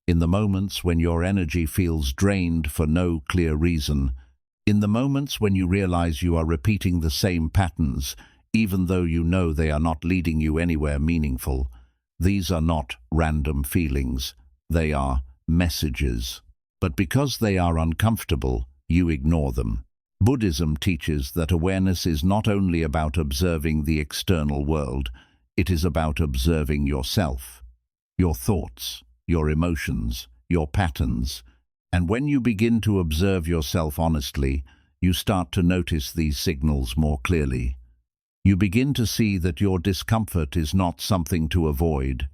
in the moments when your energy feels drained for no clear reason, in the moments when you realize you are repeating the same patterns, even though you know they are not leading you anywhere meaningful, these are not random feelings, they are messages. But because they are uncomfortable, you ignore them. Buddhism teaches that awareness is not only about observing the external world, it is about observing yourself, your thoughts, your emotions, your patterns. And when you begin to observe yourself honestly, you start to notice these signals more clearly. You begin to see that your discomfort is not something to avoid,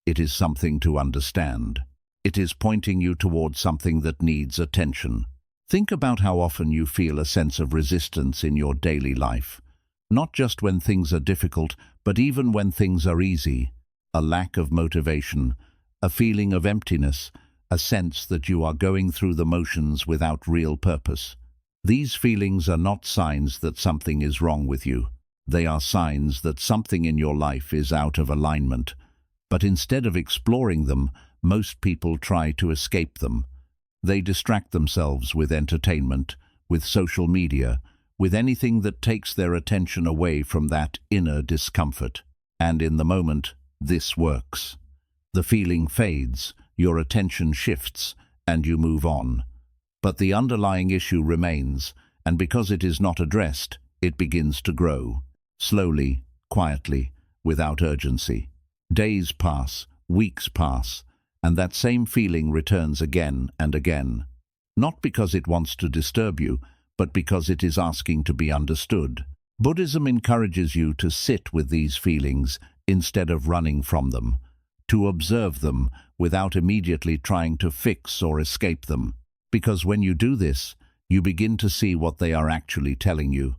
it is something to understand. It is pointing you towards something that needs attention. Think about how often you feel a sense of resistance in your daily life. Not just when things are difficult, but even when things are easy. A lack of motivation, a feeling of emptiness, a sense that you are going through the motions without real purpose. These feelings are not signs that something is wrong with you. They are signs that something in your life is out of alignment. But instead of exploring them, most people try to escape them. They distract themselves with entertainment, with social media, with anything that takes their attention away from that inner discomfort. And in the moment, this works. The feeling fades, your attention shifts, and you move on. But the underlying issue remains, and because it is not addressed, it begins to grow. Slowly, quietly, without urgency. Days pass, weeks pass, and that same feeling returns again and again. Not because it wants to disturb you, but because it is asking to be understood. Buddhism encourages you to sit with these feelings instead of running from them, to observe them without immediately trying to fix or escape them. Because when you do this, you begin to see what they are actually telling you.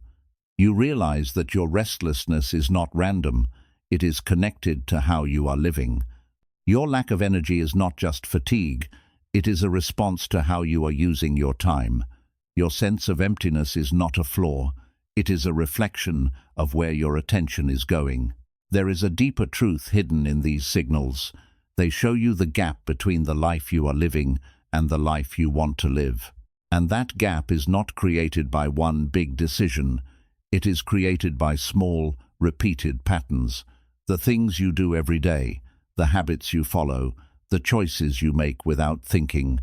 You realize that your restlessness is not random, it is connected to how you are living. Your lack of energy is not just fatigue, it is a response to how you are using your time. Your sense of emptiness is not a flaw, it is a reflection of where your attention is going. There is a deeper truth hidden in these signals. They show you the gap between the life you are living and the life you want to live. And that gap is not created by one big decision. It is created by small, repeated patterns. The things you do every day, the habits you follow, the choices you make without thinking.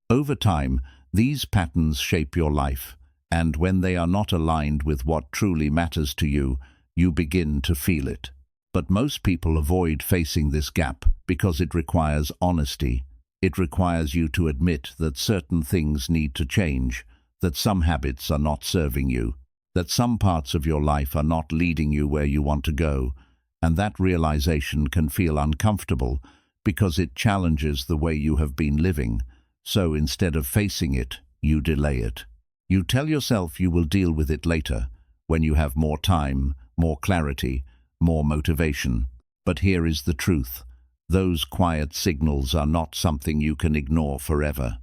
Over time, these patterns shape your life, and when they are not aligned with what truly matters to you, you begin to feel it. But most people avoid facing this gap because it requires honesty. It requires you to admit that certain things need to change, that some habits are not serving you, that some parts of your life are not leading you where you want to go, and that realization can feel uncomfortable because it challenges the way you have been living. So instead of facing it, you delay it. You tell yourself you will deal with it later, when you have more time, more clarity, more motivation. But here is the truth. Those quiet signals are not something you can ignore forever.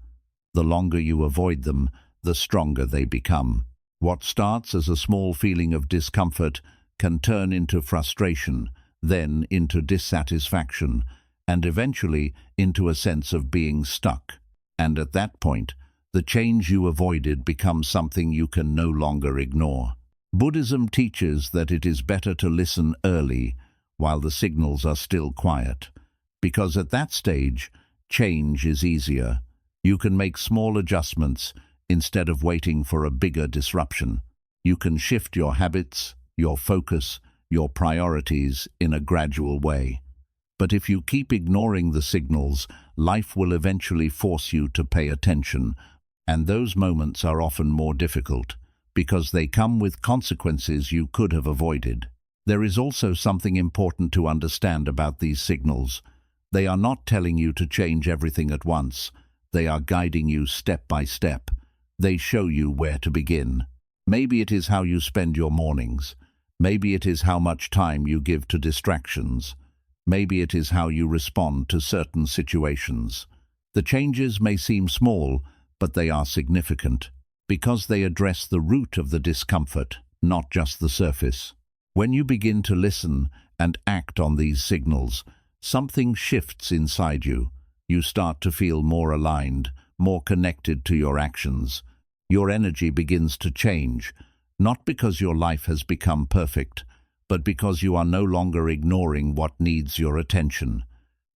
The longer you avoid them, the stronger they become. What starts as a small feeling of discomfort can turn into frustration, then into dissatisfaction, and eventually into a sense of being stuck. And at that point, the change you avoided becomes something you can no longer ignore. Buddhism teaches that it is better to listen early while the signals are still quiet, because at that stage, change is easier. You can make small adjustments instead of waiting for a bigger disruption. You can shift your habits, your focus, your priorities in a gradual way. But if you keep ignoring the signals, life will eventually force you to pay attention, and those moments are often more difficult, because they come with consequences you could have avoided. There is also something important to understand about these signals. They are not telling you to change everything at once. They are guiding you step by step. They show you where to begin. Maybe it is how you spend your mornings. Maybe it is how much time you give to distractions. Maybe it is how you respond to certain situations. The changes may seem small, but they are significant, because they address the root of the discomfort, not just the surface. When you begin to listen and act on these signals, something shifts inside you. You start to feel more aligned, more connected to your actions. Your energy begins to change, not because your life has become perfect, but because you are no longer ignoring what needs your attention.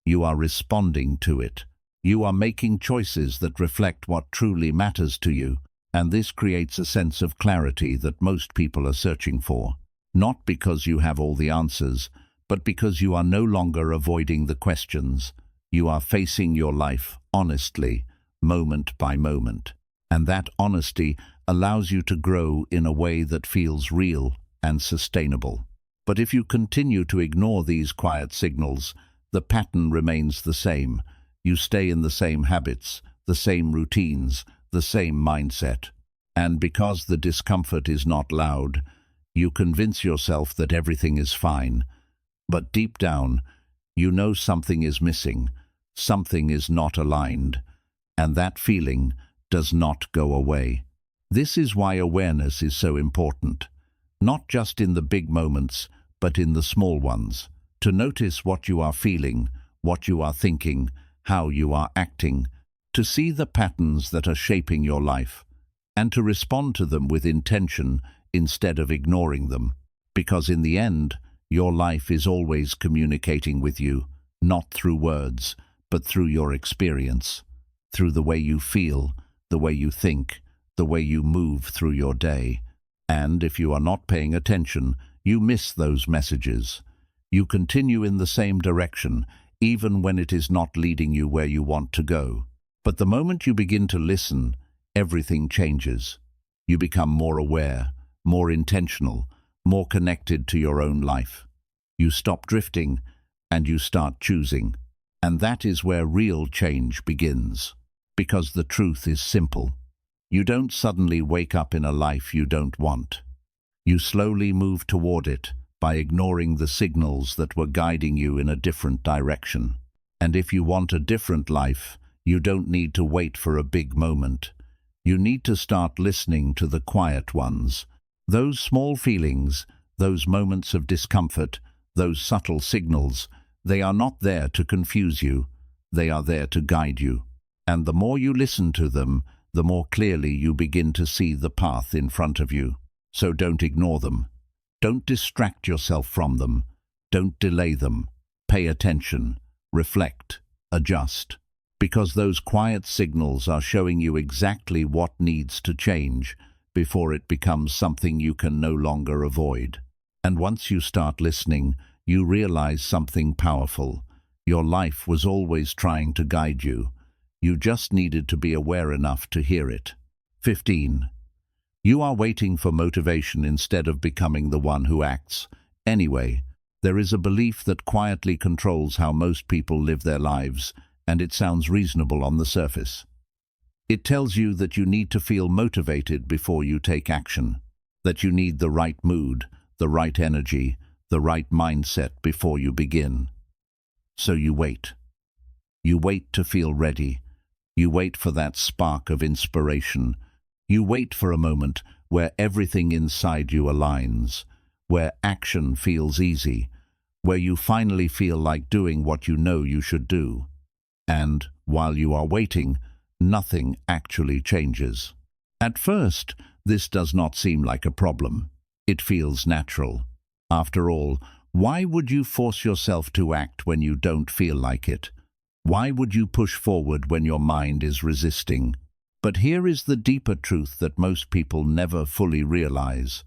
You are responding to it. You are making choices that reflect what truly matters to you, and this creates a sense of clarity that most people are searching for. Not because you have all the answers, but because you are no longer avoiding the questions. You are facing your life honestly, moment by moment. And that honesty allows you to grow in a way that feels real and sustainable. But if you continue to ignore these quiet signals, the pattern remains the same. You stay in the same habits, the same routines, the same mindset. And because the discomfort is not loud, you convince yourself that everything is fine. But deep down, you know something is missing, something is not aligned, and that feeling does not go away. This is why awareness is so important, not just in the big moments, but in the small ones. To notice what you are feeling, what you are thinking, how you are acting, to see the patterns that are shaping your life, and to respond to them with intention instead of ignoring them. Because in the end, your life is always communicating with you, not through words, but through your experience, through the way you feel, the way you think, the way you move through your day. And if you are not paying attention, you miss those messages. You continue in the same direction, even when it is not leading you where you want to go. But the moment you begin to listen, everything changes. You become more aware, more intentional, more connected to your own life. You stop drifting, and you start choosing. And that is where real change begins. Because the truth is simple. You don't suddenly wake up in a life you don't want. You slowly move toward it by ignoring the signals that were guiding you in a different direction. And if you want a different life, you don't need to wait for a big moment. You need to start listening to the quiet ones. Those small feelings, those moments of discomfort, those subtle signals, they are not there to confuse you. They are there to guide you. And the more you listen to them, the more clearly you begin to see the path in front of you. So don't ignore them. Don't distract yourself from them. Don't delay them. Pay attention. Reflect. Adjust. Because those quiet signals are showing you exactly what needs to change before it becomes something you can no longer avoid. And once you start listening, you realize something powerful. Your life was always trying to guide you. You just needed to be aware enough to hear it. 15. You are waiting for motivation instead of becoming the one who acts. Anyway, there is a belief that quietly controls how most people live their lives, and it sounds reasonable on the surface. It tells you that you need to feel motivated before you take action, that you need the right mood, the right energy, the right mindset before you begin. So you wait. You wait to feel ready. You wait for that spark of inspiration. You wait for a moment where everything inside you aligns, where action feels easy, where you finally feel like doing what you know you should do. And while you are waiting, nothing actually changes. At first, this does not seem like a problem. It feels natural. After all, why would you force yourself to act when you don't feel like it? Why would you push forward when your mind is resisting? But here is the deeper truth that most people never fully realize.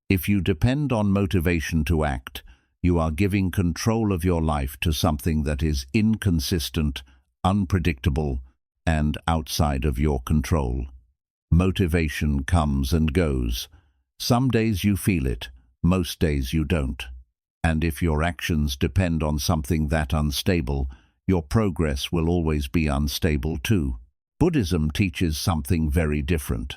If you depend on motivation to act, you are giving control of your life to something that is inconsistent, unpredictable, and outside of your control. Motivation comes and goes. Some days you feel it, most days you don't. And if your actions depend on something that unstable, your progress will always be unstable too. Buddhism teaches something very different.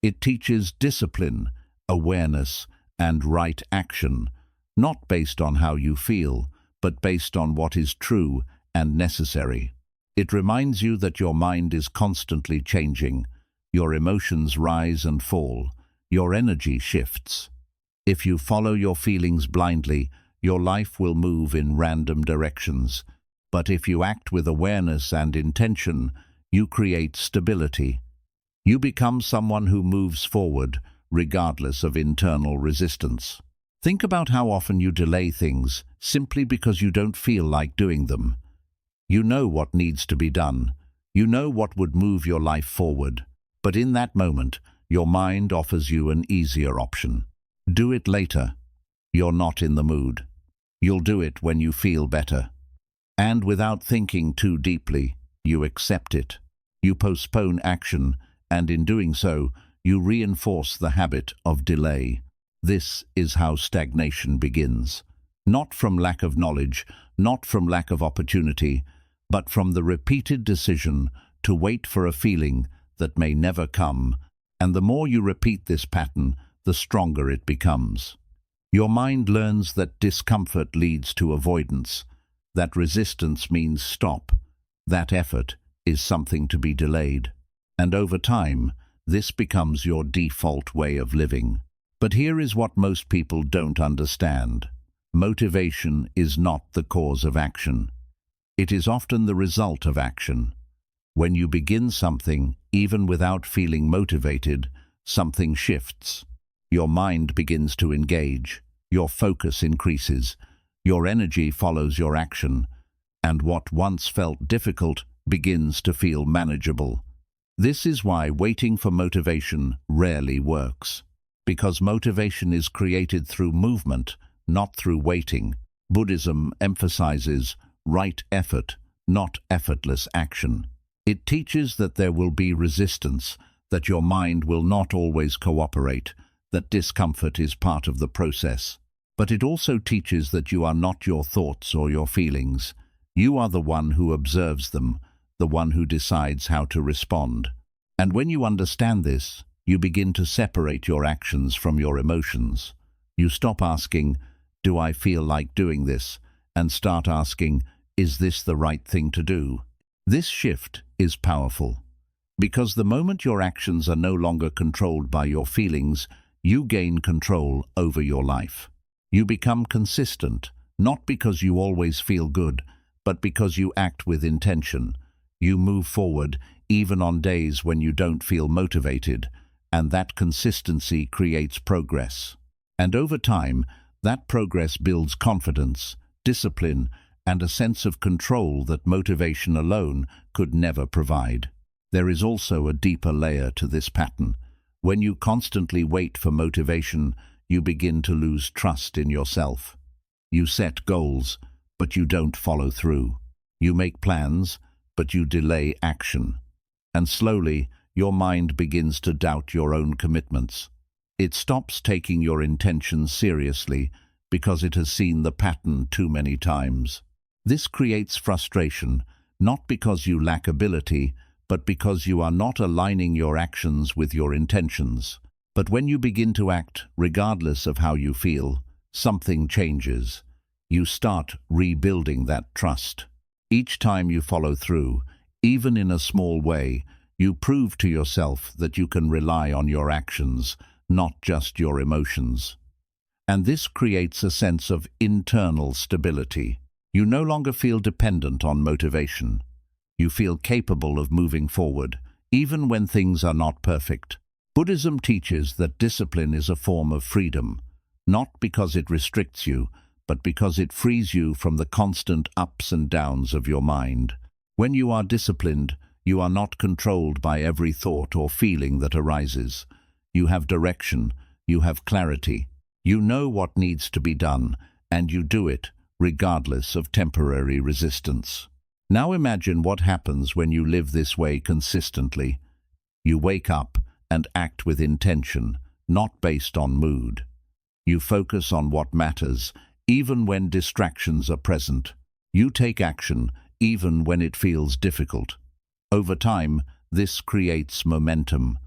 It teaches discipline, awareness, and right action, not based on how you feel, but based on what is true and necessary. It reminds you that your mind is constantly changing, your emotions rise and fall, your energy shifts. If you follow your feelings blindly, your life will move in random directions. But if you act with awareness and intention, you create stability. You become someone who moves forward, regardless of internal resistance. Think about how often you delay things simply because you don't feel like doing them. You know what needs to be done. You know what would move your life forward. But in that moment, your mind offers you an easier option. Do it later. You're not in the mood. You'll do it when you feel better. And without thinking too deeply, you accept it. You postpone action, and in doing so, you reinforce the habit of delay. This is how stagnation begins. Not from lack of knowledge, not from lack of opportunity, but from the repeated decision to wait for a feeling that may never come. And the more you repeat this pattern, the stronger it becomes. Your mind learns that discomfort leads to avoidance, that resistance means stop, that effort is something to be delayed. And over time, this becomes your default way of living. But here is what most people don't understand. Motivation is not the cause of action. It is often the result of action. When you begin something, even without feeling motivated, something shifts. Your mind begins to engage, your focus increases, your energy follows your action, and what once felt difficult begins to feel manageable. This is why waiting for motivation rarely works, because motivation is created through movement, not through waiting. Buddhism emphasizes right effort, not effortless action. It teaches that there will be resistance, that your mind will not always cooperate, that discomfort is part of the process. But it also teaches that you are not your thoughts or your feelings. You are the one who observes them, the one who decides how to respond. And when you understand this, you begin to separate your actions from your emotions. You stop asking, "Do I feel like doing this?" and start asking, "Is this the right thing to do?" This shift is powerful, because the moment your actions are no longer controlled by your feelings, you gain control over your life. You become consistent, not because you always feel good, but because you act with intention. You move forward even on days when you don't feel motivated, and that consistency creates progress. And over time, that progress builds confidence, discipline, and a sense of control that motivation alone could never provide. There is also a deeper layer to this pattern. When you constantly wait for motivation, you begin to lose trust in yourself. You set goals, but you don't follow through. You make plans, but you delay action. And slowly, your mind begins to doubt your own commitments. It stops taking your intentions seriously because it has seen the pattern too many times. This creates frustration, not because you lack ability, but because you are not aligning your actions with your intentions. But when you begin to act, regardless of how you feel, something changes. You start rebuilding that trust. Each time you follow through, even in a small way, you prove to yourself that you can rely on your actions, not just your emotions. And this creates a sense of internal stability. You no longer feel dependent on motivation. You feel capable of moving forward, even when things are not perfect. Buddhism teaches that discipline is a form of freedom, not because it restricts you, but because it frees you from the constant ups and downs of your mind. When you are disciplined, you are not controlled by every thought or feeling that arises. You have direction, you have clarity, you know what needs to be done, and you do it, regardless of temporary resistance. Now imagine what happens when you live this way consistently. You wake up and act with intention, not based on mood. You focus on what matters, even when distractions are present. You take action, even when it feels difficult. Over time, this creates momentum,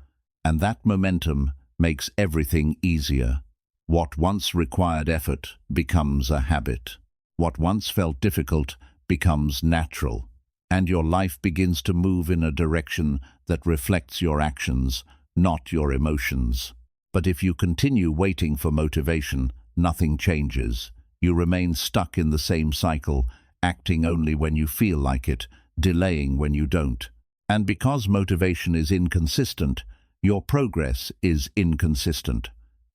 and that momentum makes everything easier. What once required effort becomes a habit. What once felt difficult becomes natural, and your life begins to move in a direction that reflects your actions, not your emotions. But if you continue waiting for motivation, nothing changes. You remain stuck in the same cycle, acting only when you feel like it, delaying when you don't. And because motivation is inconsistent, your progress is inconsistent.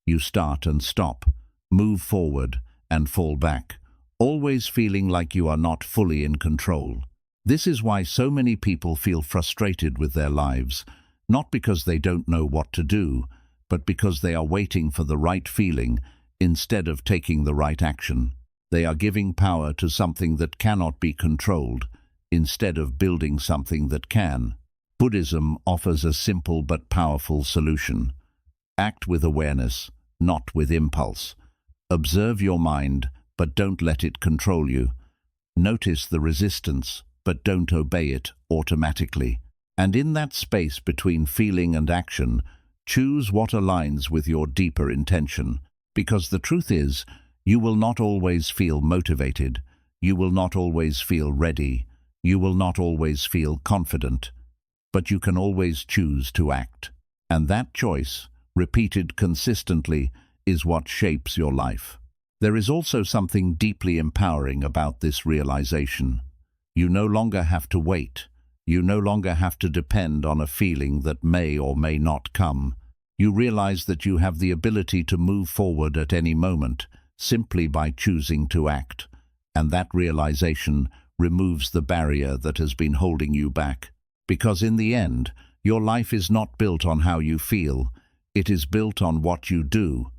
You start and stop, move forward and fall back, always feeling like you are not fully in control. This is why so many people feel frustrated with their lives, not because they don't know what to do, but because they are waiting for the right feeling instead of taking the right action. They are giving power to something that cannot be controlled, instead of building something that can. Buddhism offers a simple but powerful solution. Act with awareness, not with impulse. Observe your mind, but don't let it control you. Notice the resistance, but don't obey it automatically. And in that space between feeling and action, choose what aligns with your deeper intention. Because the truth is, you will not always feel motivated. You will not always feel ready. You will not always feel confident. But you can always choose to act. And that choice, repeated consistently, is what shapes your life. There is also something deeply empowering about this realization. You no longer have to wait. You no longer have to depend on a feeling that may or may not come. You realize that you have the ability to move forward at any moment, simply by choosing to act. And that realization removes the barrier that has been holding you back. Because in the end, your life is not built on how you feel. It is built on what you do.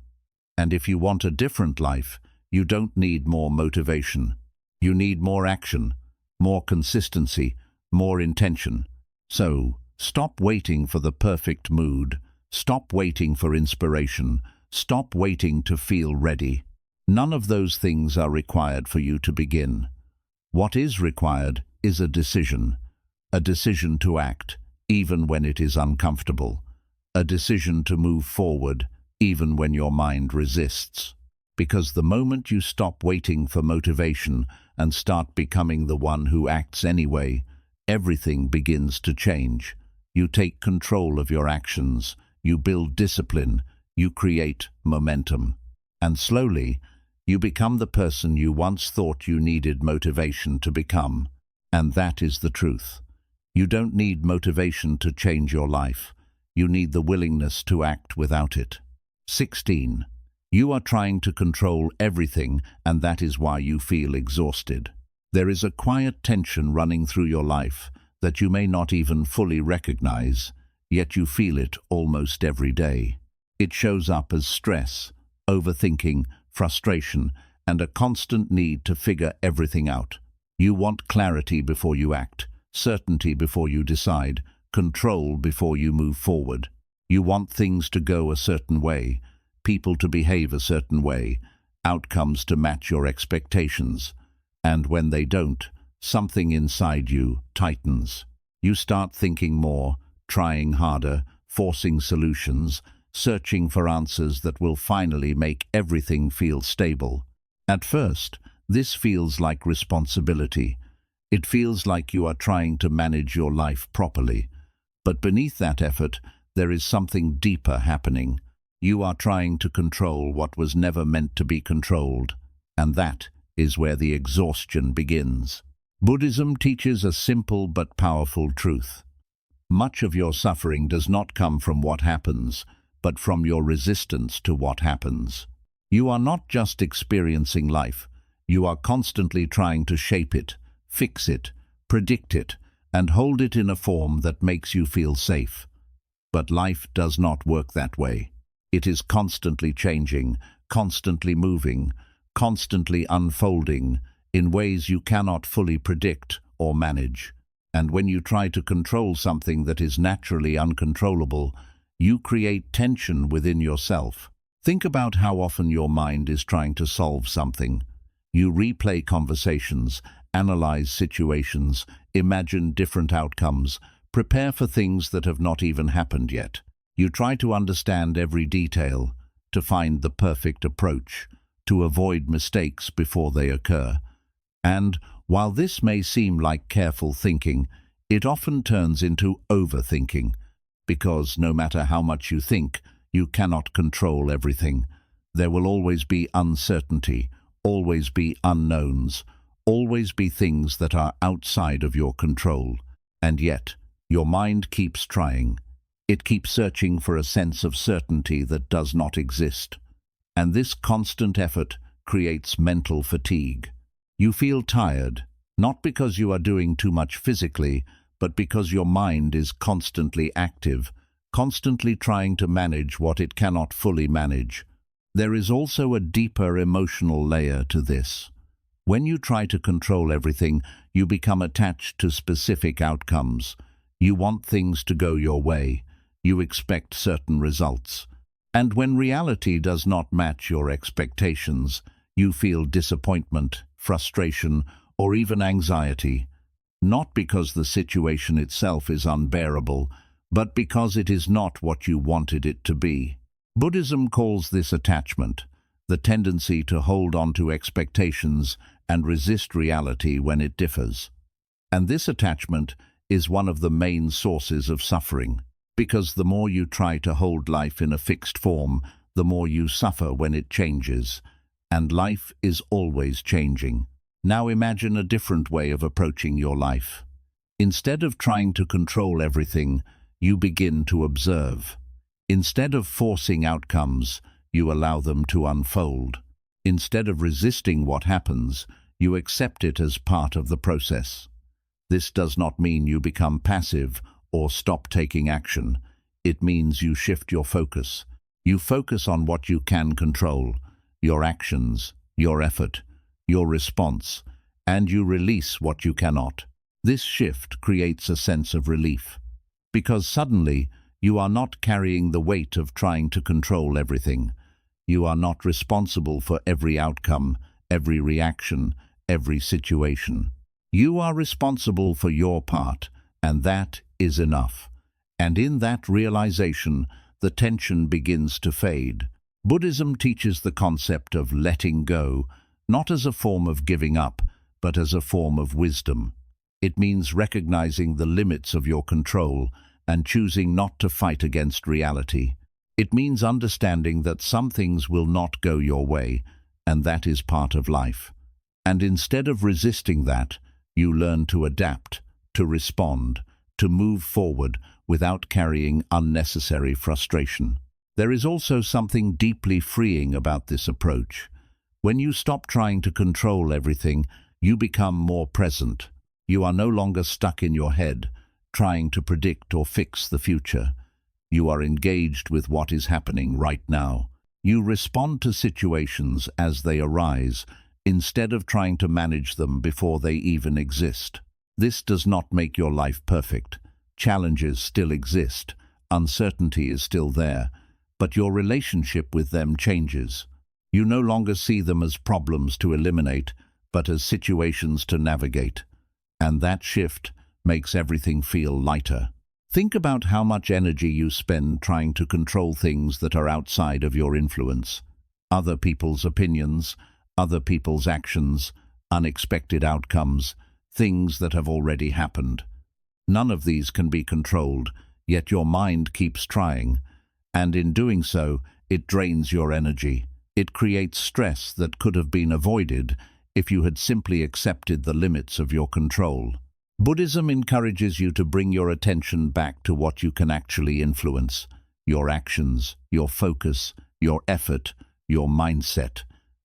And if you want a different life, you don't need more motivation. You need more action, more consistency, more intention. So, stop waiting for the perfect mood. Stop waiting for inspiration. Stop waiting to feel ready. None of those things are required for you to begin. What is required is a decision to act, even when it is uncomfortable, a decision to move forward, even when your mind resists. Because the moment you stop waiting for motivation and start becoming the one who acts anyway, everything begins to change. You take control of your actions, you build discipline, you create momentum. And slowly, you become the person you once thought you needed motivation to become. And that is the truth. You don't need motivation to change your life. You need the willingness to act without it. 16. You are trying to control everything, and that is why you feel exhausted. There is a quiet tension running through your life that you may not even fully recognize, yet you feel it almost every day. It shows up as stress, overthinking, frustration, and a constant need to figure everything out. You want clarity before you act, certainty before you decide, control before you move forward. You want things to go a certain way, people to behave a certain way, outcomes to match your expectations. And when they don't, something inside you tightens. You start thinking more, trying harder, forcing solutions, searching for answers that will finally make everything feel stable. At first, this feels like responsibility. It feels like you are trying to manage your life properly. But beneath that effort, there is something deeper happening. You are trying to control what was never meant to be controlled. And that is where the exhaustion begins. Buddhism teaches a simple but powerful truth. Much of your suffering does not come from what happens, but from your resistance to what happens. You are not just experiencing life. You are constantly trying to shape it, fix it, predict it, and hold it in a form that makes you feel safe. But life does not work that way. It is constantly changing, constantly moving, constantly unfolding in ways you cannot fully predict or manage. And when you try to control something that is naturally uncontrollable, you create tension within yourself. Think about how often your mind is trying to solve something. You replay conversations, analyze situations, imagine different outcomes, prepare for things that have not even happened yet. You try to understand every detail, to find the perfect approach, to avoid mistakes before they occur. And while this may seem like careful thinking, it often turns into overthinking, because no matter how much you think, you cannot control everything. There will always be uncertainty, always be unknowns, always be things that are outside of your control. And yet, your mind keeps trying. It keeps searching for a sense of certainty that does not exist. And this constant effort creates mental fatigue. You feel tired, not because you are doing too much physically, but because your mind is constantly active, constantly trying to manage what it cannot fully manage. There is also a deeper emotional layer to this. When you try to control everything, you become attached to specific outcomes. You want things to go your way. You expect certain results. And when reality does not match your expectations, you feel disappointment, frustration, or even anxiety. Not because the situation itself is unbearable, but because it is not what you wanted it to be. Buddhism calls this attachment, the tendency to hold on to expectations and resist reality when it differs. And this attachment is one of the main sources of suffering, because the more you try to hold life in a fixed form, the more you suffer when it changes. And life is always changing. Now imagine a different way of approaching your life. Instead of trying to control everything, you begin to observe. Instead of forcing outcomes, you allow them to unfold. Instead of resisting what happens, you accept it as part of the process. This does not mean you become passive or stop taking action. It means you shift your focus. You focus on what you can control, your actions, your effort, your response, and you release what you cannot. This shift creates a sense of relief, because suddenly you are not carrying the weight of trying to control everything. You are not responsible for every outcome, every reaction, every situation. You are responsible for your part, and that is enough. And in that realization, the tension begins to fade. Buddhism teaches the concept of letting go, not as a form of giving up, but as a form of wisdom. It means recognizing the limits of your control and choosing not to fight against reality. It means understanding that some things will not go your way, and that is part of life. And instead of resisting that, you learn to adapt, to respond, to move forward without carrying unnecessary frustration. There is also something deeply freeing about this approach. When you stop trying to control everything, you become more present. You are no longer stuck in your head, trying to predict or fix the future. You are engaged with what is happening right now. You respond to situations as they arise, instead of trying to manage them before they even exist. This does not make your life perfect. Challenges still exist, uncertainty is still there, but your relationship with them changes. You no longer see them as problems to eliminate, but as situations to navigate. And that shift makes everything feel lighter. Think about how much energy you spend trying to control things that are outside of your influence. Other people's opinions, other people's actions, unexpected outcomes, things that have already happened. None of these can be controlled, yet your mind keeps trying, and in doing so, it drains your energy. It creates stress that could have been avoided if you had simply accepted the limits of your control. Buddhism encourages you to bring your attention back to what you can actually influence: your actions, your focus, your effort, your mindset.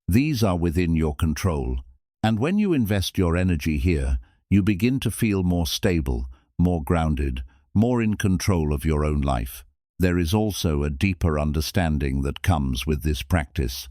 These are within your control. And when you invest your energy here, you begin to feel more stable, more grounded, more in control of your own life. There is also a deeper understanding that comes with this practice.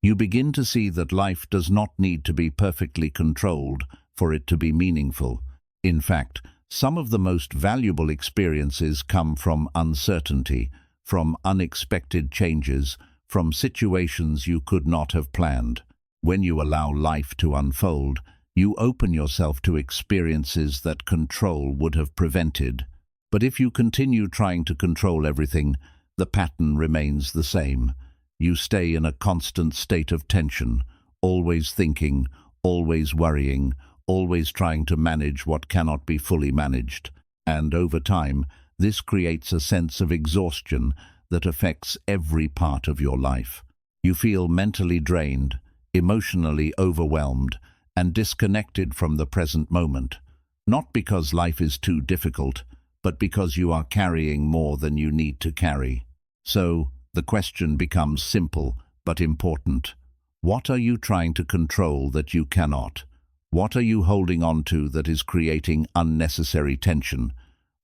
You begin to see that life does not need to be perfectly controlled for it to be meaningful. In fact, some of the most valuable experiences come from uncertainty, from unexpected changes, from situations you could not have planned. When you allow life to unfold, you open yourself to experiences that control would have prevented. But if you continue trying to control everything, the pattern remains the same. You stay in a constant state of tension, always thinking, always worrying, always trying to manage what cannot be fully managed. And over time, this creates a sense of exhaustion that affects every part of your life. You feel mentally drained, emotionally overwhelmed, and disconnected from the present moment. Not because life is too difficult, but because you are carrying more than you need to carry. So, the question becomes simple but important. What are you trying to control that you cannot? What are you holding on to that is creating unnecessary tension?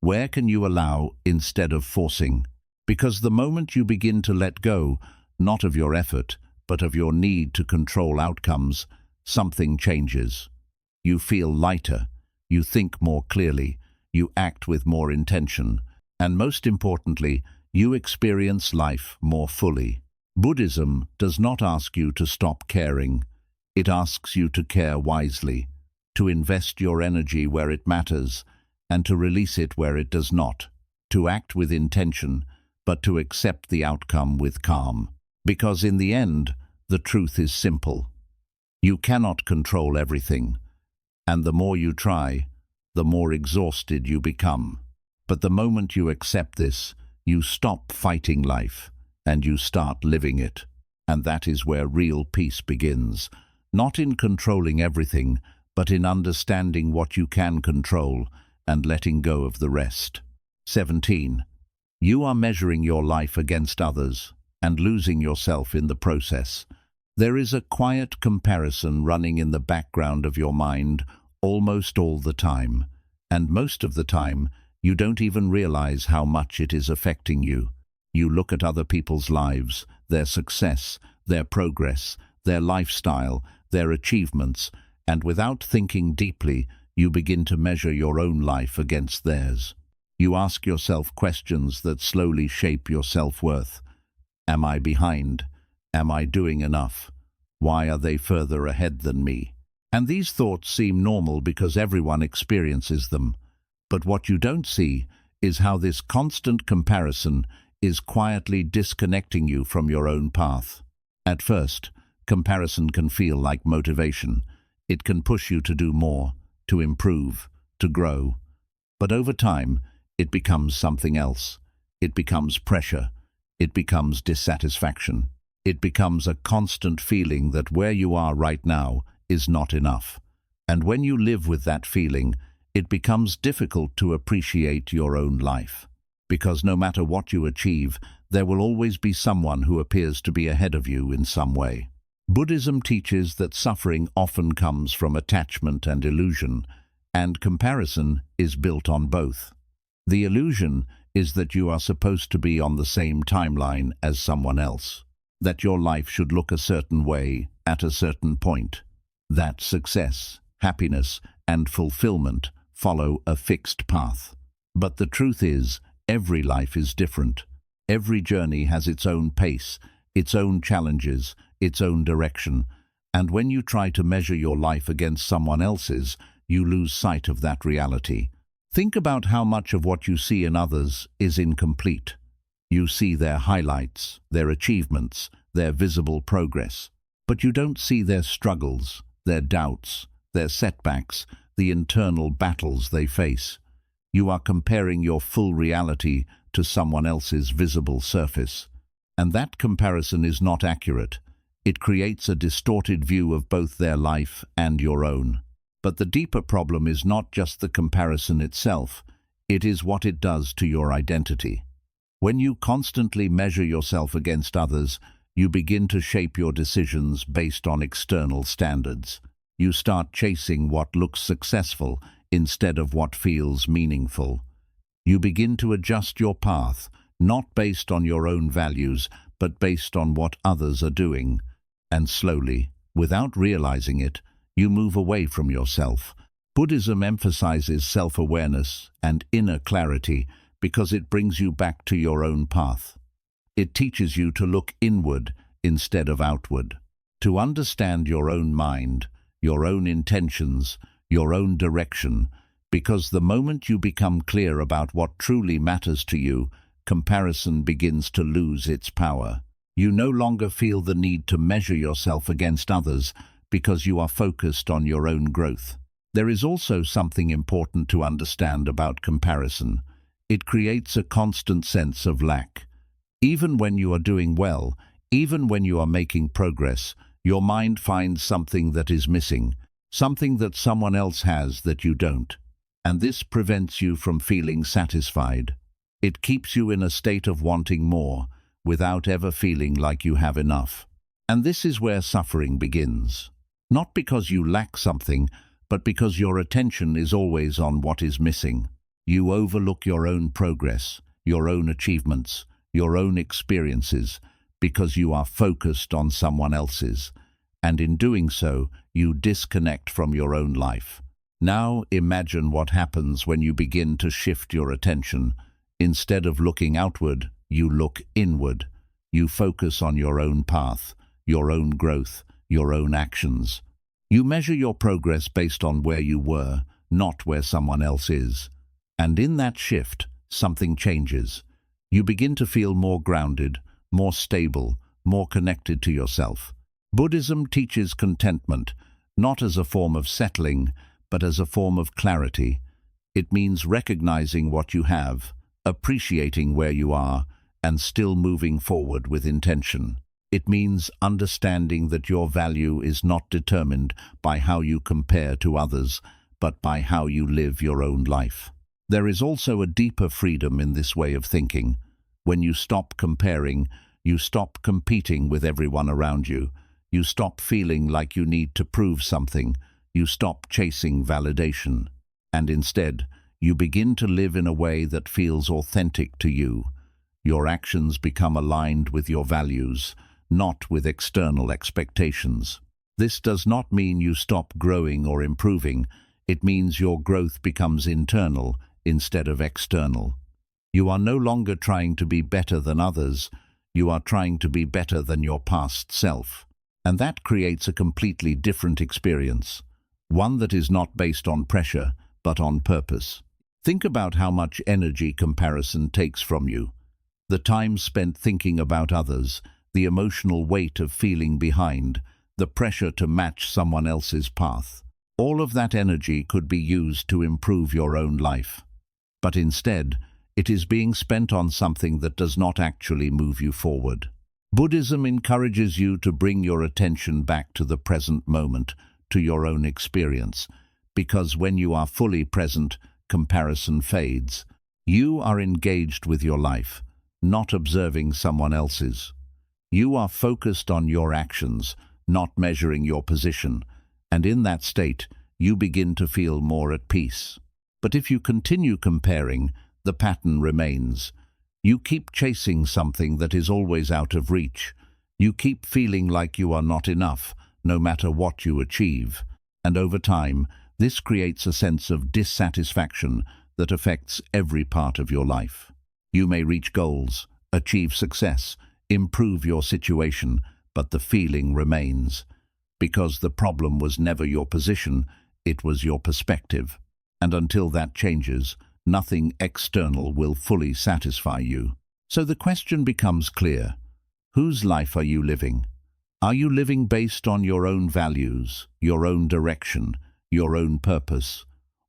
Where can you allow instead of forcing? Because the moment you begin to let go, not of your effort, but of your need to control outcomes, something changes. You feel lighter, you think more clearly, you act with more intention, and most importantly, you experience life more fully. Buddhism does not ask you to stop caring. It asks you to care wisely, to invest your energy where it matters, and to release it where it does not, to act with intention, but to accept the outcome with calm. Because in the end, the truth is simple. You cannot control everything, and the more you try, the more exhausted you become. But the moment you accept this, you stop fighting life, and you start living it. And that is where real peace begins, not in controlling everything, but in understanding what you can control and letting go of the rest. 17. You are measuring your life against others and losing yourself in the process. There is a quiet comparison running in the background of your mind almost all the time, and most of the time, you don't even realize how much it is affecting you. You look at other people's lives, their success, their progress, their lifestyle, their achievements, and without thinking deeply, you begin to measure your own life against theirs. You ask yourself questions that slowly shape your self-worth. Am I behind? Am I doing enough? Why are they further ahead than me? And these thoughts seem normal because everyone experiences them. But what you don't see is how this constant comparison is quietly disconnecting you from your own path. At first, comparison can feel like motivation. It can push you to do more, to improve, to grow. But over time, it becomes something else. It becomes pressure. It becomes dissatisfaction. It becomes a constant feeling that where you are right now is not enough. And when you live with that feeling, it becomes difficult to appreciate your own life. Because no matter what you achieve, there will always be someone who appears to be ahead of you in some way. Buddhism teaches that suffering often comes from attachment and illusion, and comparison is built on both. The illusion is that you are supposed to be on the same timeline as someone else, that your life should look a certain way at a certain point, that success, happiness, and fulfillment follow a fixed path. But the truth is, every life is different. Every journey has its own pace, its own challenges, its own direction, and when you try to measure your life against someone else's, you lose sight of that reality. Think about how much of what you see in others is incomplete. You see their highlights, their achievements, their visible progress, but you don't see their struggles, their doubts, their setbacks, the internal battles they face. You are comparing your full reality to someone else's visible surface. And that comparison is not accurate. It creates a distorted view of both their life and your own. But the deeper problem is not just the comparison itself, it is what it does to your identity. When you constantly measure yourself against others, you begin to shape your decisions based on external standards. You start chasing what looks successful instead of what feels meaningful. You begin to adjust your path, not based on your own values, but based on what others are doing. And slowly, without realizing it, you move away from yourself. Buddhism emphasizes self-awareness and inner clarity because it brings you back to your own path. It teaches you to look inward instead of outward, to understand your own mind, your own intentions, your own direction, because the moment you become clear about what truly matters to you, comparison begins to lose its power. You no longer feel the need to measure yourself against others because you are focused on your own growth. There is also something important to understand about comparison. It creates a constant sense of lack. Even when you are doing well, even when you are making progress, Your mind finds something that is missing, something that someone else has that you don't. And this prevents you from feeling satisfied. It keeps you in a state of wanting more, without ever feeling like you have enough. And this is where suffering begins. Not because you lack something, but because your attention is always on what is missing. You overlook your own progress, your own achievements, your own experiences, because you are focused on someone else's. And in doing so, you disconnect from your own life. Now imagine what happens when you begin to shift your attention. Instead of looking outward, you look inward. You focus on your own path, your own growth, your own actions. You measure your progress based on where you were, not where someone else is. And in that shift, something changes. You begin to feel more grounded, more stable, more connected to yourself. Buddhism teaches contentment, not as a form of settling, but as a form of clarity. It means recognizing what you have, appreciating where you are, and still moving forward with intention. It means understanding that your value is not determined by how you compare to others, but by how you live your own life. There is also a deeper freedom in this way of thinking. When you stop comparing, you stop competing with everyone around you. You stop feeling like you need to prove something. You stop chasing validation. And instead, you begin to live in a way that feels authentic to you. Your actions become aligned with your values, not with external expectations. This does not mean you stop growing or improving. It means your growth becomes internal instead of external. You are no longer trying to be better than others. You are trying to be better than your past self. And that creates a completely different experience, one that is not based on pressure, but on purpose. Think about how much energy comparison takes from you. The time spent thinking about others, the emotional weight of feeling behind, the pressure to match someone else's path. All of that energy could be used to improve your own life. But instead, it is being spent on something that does not actually move you forward. Buddhism encourages you to bring your attention back to the present moment, to your own experience, because when you are fully present, comparison fades. You are engaged with your life, not observing someone else's. You are focused on your actions, not measuring your position, and in that state, you begin to feel more at peace. But if you continue comparing, the pattern remains. You keep chasing something that is always out of reach. You keep feeling like you are not enough, no matter what you achieve. And over time, this creates a sense of dissatisfaction that affects every part of your life. You may reach goals, achieve success, improve your situation, but the feeling remains. Because the problem was never your position, it was your perspective. And until that changes, nothing external will fully satisfy you. So the question becomes clear. Whose life are you living? Are you living based on your own values, your own direction, your own purpose?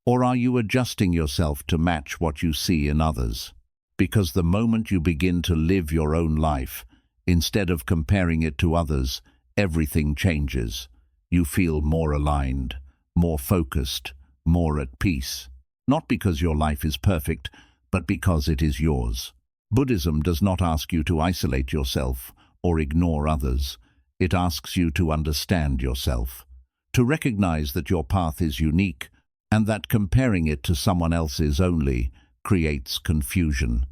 Or are you adjusting yourself to match what you see in others? Because the moment you begin to live your own life, instead of comparing it to others, everything changes. You feel more aligned, more focused, more at peace. Not because your life is perfect, but because it is yours. Buddhism does not ask you to isolate yourself or ignore others. It asks you to understand yourself, to recognize that your path is unique and that comparing it to someone else's only creates confusion.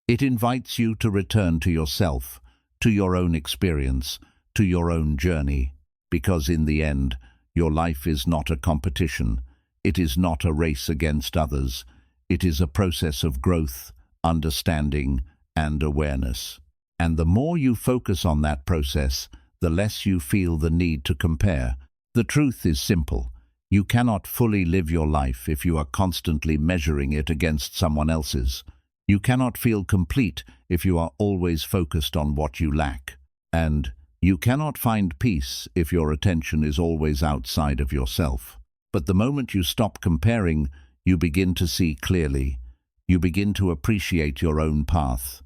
It invites you to return to yourself, to your own experience, to your own journey, because in the end, your life is not a competition. It is not a race against others. It is a process of growth, understanding, and awareness. And the more you focus on that process, the less you feel the need to compare. The truth is simple. You cannot fully live your life if you are constantly measuring it against someone else's. You cannot feel complete if you are always focused on what you lack. And you cannot find peace if your attention is always outside of yourself. But the moment you stop comparing, you begin to see clearly. You begin to appreciate your own path.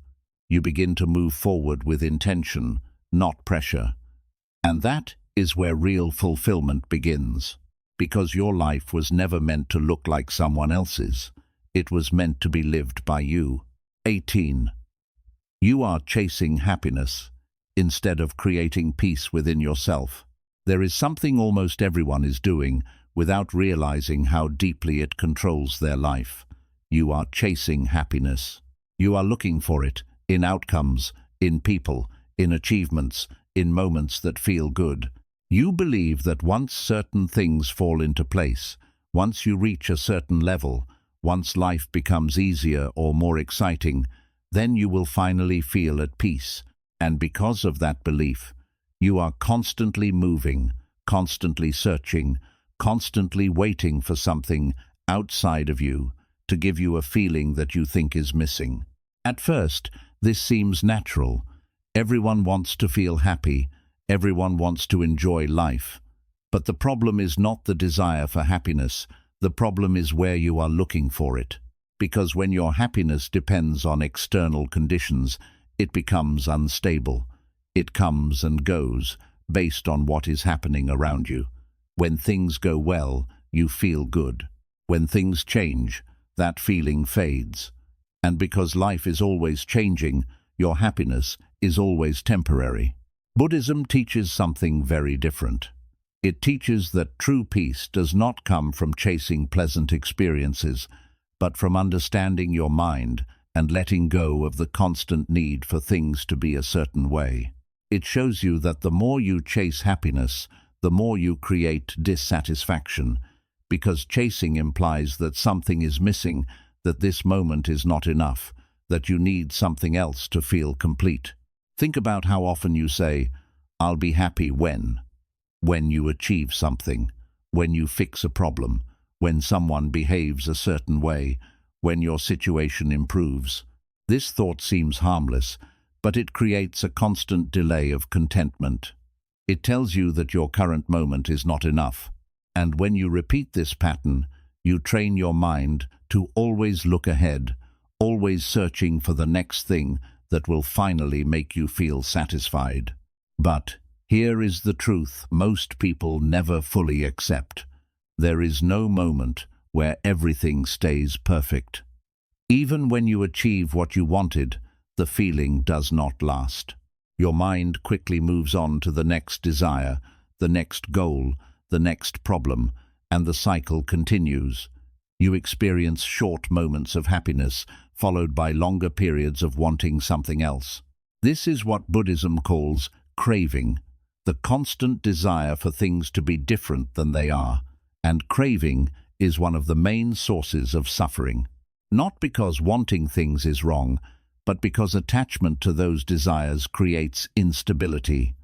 You begin to move forward with intention, not pressure. And that is where real fulfillment begins. Because your life was never meant to look like someone else's. It was meant to be lived by you. 18. You are chasing happiness instead of creating peace within yourself. There is something almost everyone is doing without realizing how deeply it controls their life. You are chasing happiness. You are looking for it in outcomes, in people, in achievements, in moments that feel good. You believe that once certain things fall into place, once you reach a certain level, once life becomes easier or more exciting, then you will finally feel at peace. And because of that belief, you are constantly moving, constantly searching, constantly waiting for something outside of you to give you a feeling that you think is missing. At first, this seems natural. Everyone wants to feel happy. Everyone wants to enjoy life. But the problem is not the desire for happiness. The problem is where you are looking for it. Because when your happiness depends on external conditions, it becomes unstable. It comes and goes based on what is happening around you. When things go well, you feel good. When things change, that feeling fades. And because life is always changing, your happiness is always temporary. Buddhism teaches something very different. It teaches that true peace does not come from chasing pleasant experiences, but from understanding your mind and letting go of the constant need for things to be a certain way. It shows you that the more you chase happiness, the more you create dissatisfaction, because chasing implies that something is missing, that this moment is not enough, that you need something else to feel complete. Think about how often you say, "I'll be happy when." When you achieve something, when you fix a problem, when someone behaves a certain way, when your situation improves. This thought seems harmless, but it creates a constant delay of contentment. It tells you that your current moment is not enough. And when you repeat this pattern, you train your mind to always look ahead, always searching for the next thing that will finally make you feel satisfied. But here is the truth most people never fully accept. There is no moment where everything stays perfect. Even when you achieve what you wanted, the feeling does not last. Your mind quickly moves on to the next desire, the next goal, the next problem, and the cycle continues. You experience short moments of happiness, followed by longer periods of wanting something else. This is what Buddhism calls craving, the constant desire for things to be different than they are. And craving is one of the main sources of suffering. Not because wanting things is wrong, but because attachment to those desires creates instability.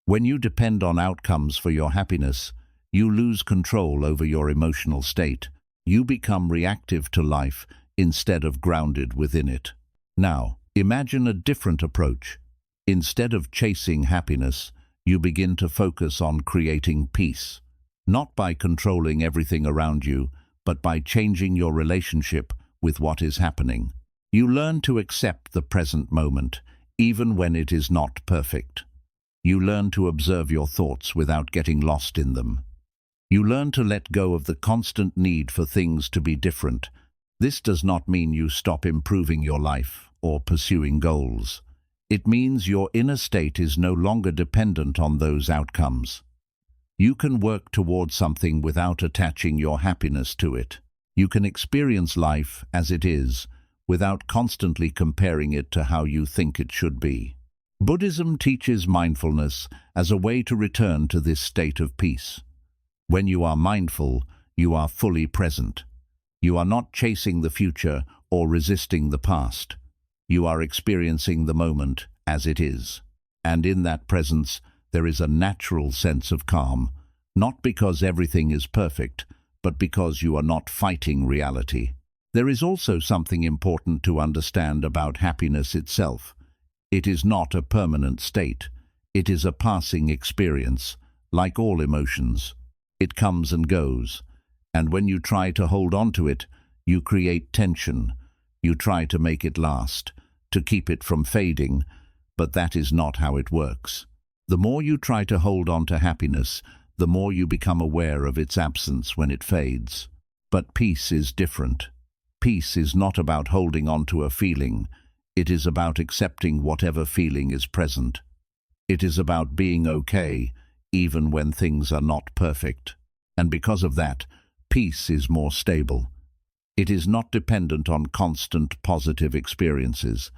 When you depend on outcomes for your happiness, you lose control over your emotional state. You become reactive to life instead of grounded within it. Now, imagine a different approach. Instead of chasing happiness, you begin to focus on creating peace. Not by controlling everything around you, but by changing your relationship with what is happening. You learn to accept the present moment, even when it is not perfect. You learn to observe your thoughts without getting lost in them. You learn to let go of the constant need for things to be different. This does not mean you stop improving your life or pursuing goals. It means your inner state is no longer dependent on those outcomes. You can work towards something without attaching your happiness to it. You can experience life as it is, without constantly comparing it to how you think it should be. Buddhism teaches mindfulness as a way to return to this state of peace. When you are mindful, you are fully present. You are not chasing the future or resisting the past. You are experiencing the moment as it is. And in that presence, there is a natural sense of calm, not because everything is perfect, but because you are not fighting reality. There is also something important to understand about happiness itself. It is not a permanent state. It is a passing experience, like all emotions. It comes and goes, and when you try to hold on to it, you create tension. You try to make it last, to keep it from fading, but that is not how it works. The more you try to hold on to happiness, the more you become aware of its absence when it fades. But peace is different. Peace is not about holding on to a feeling. It is about accepting whatever feeling is present. It is about being okay, even when things are not perfect. And because of that, peace is more stable. It is not dependent on constant positive experiences.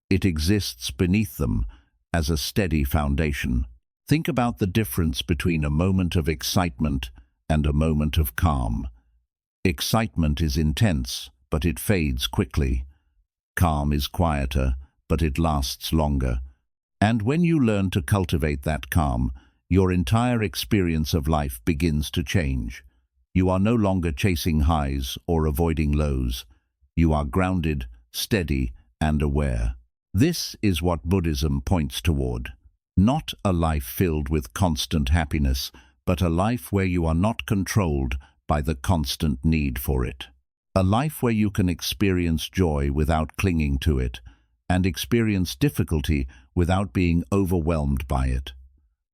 It exists beneath them as a steady foundation. Think about the difference between a moment of excitement and a moment of calm. Excitement is intense, but it fades quickly. Calm is quieter, but it lasts longer. And when you learn to cultivate that calm, your entire experience of life begins to change. You are no longer chasing highs or avoiding lows. You are grounded, steady, and aware. This is what Buddhism points toward. Not a life filled with constant happiness, but a life where you are not controlled by the constant need for it. A life where you can experience joy without clinging to it, and experience difficulty without being overwhelmed by it.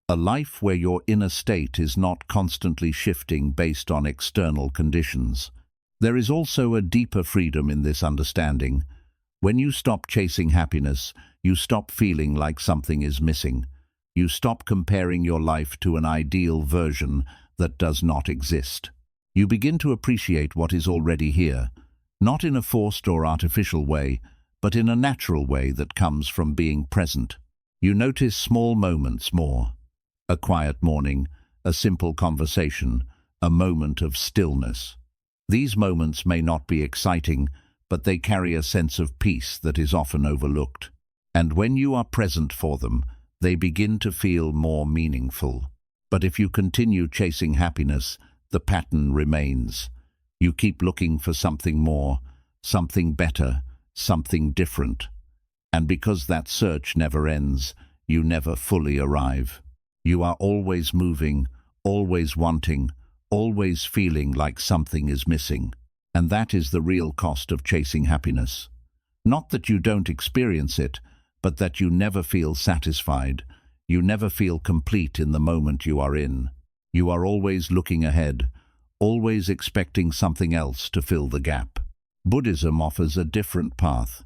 A life where your inner state is not constantly shifting based on external conditions. There is also a deeper freedom in this understanding. When you stop chasing happiness, you stop feeling like something is missing. You stop comparing your life to an ideal version that does not exist. You begin to appreciate what is already here, not in a forced or artificial way, but in a natural way that comes from being present. You notice small moments more. A quiet morning, a simple conversation, a moment of stillness. These moments may not be exciting, but they carry a sense of peace that is often overlooked. And when you are present for them, they begin to feel more meaningful. But if you continue chasing happiness, the pattern remains. You keep looking for something more, something better, something different. And because that search never ends, you never fully arrive. You are always moving, always wanting, always feeling like something is missing. And that is the real cost of chasing happiness. Not that you don't experience it, but that you never feel satisfied. You never feel complete in the moment you are in. You are always looking ahead, always expecting something else to fill the gap. Buddhism offers a different path.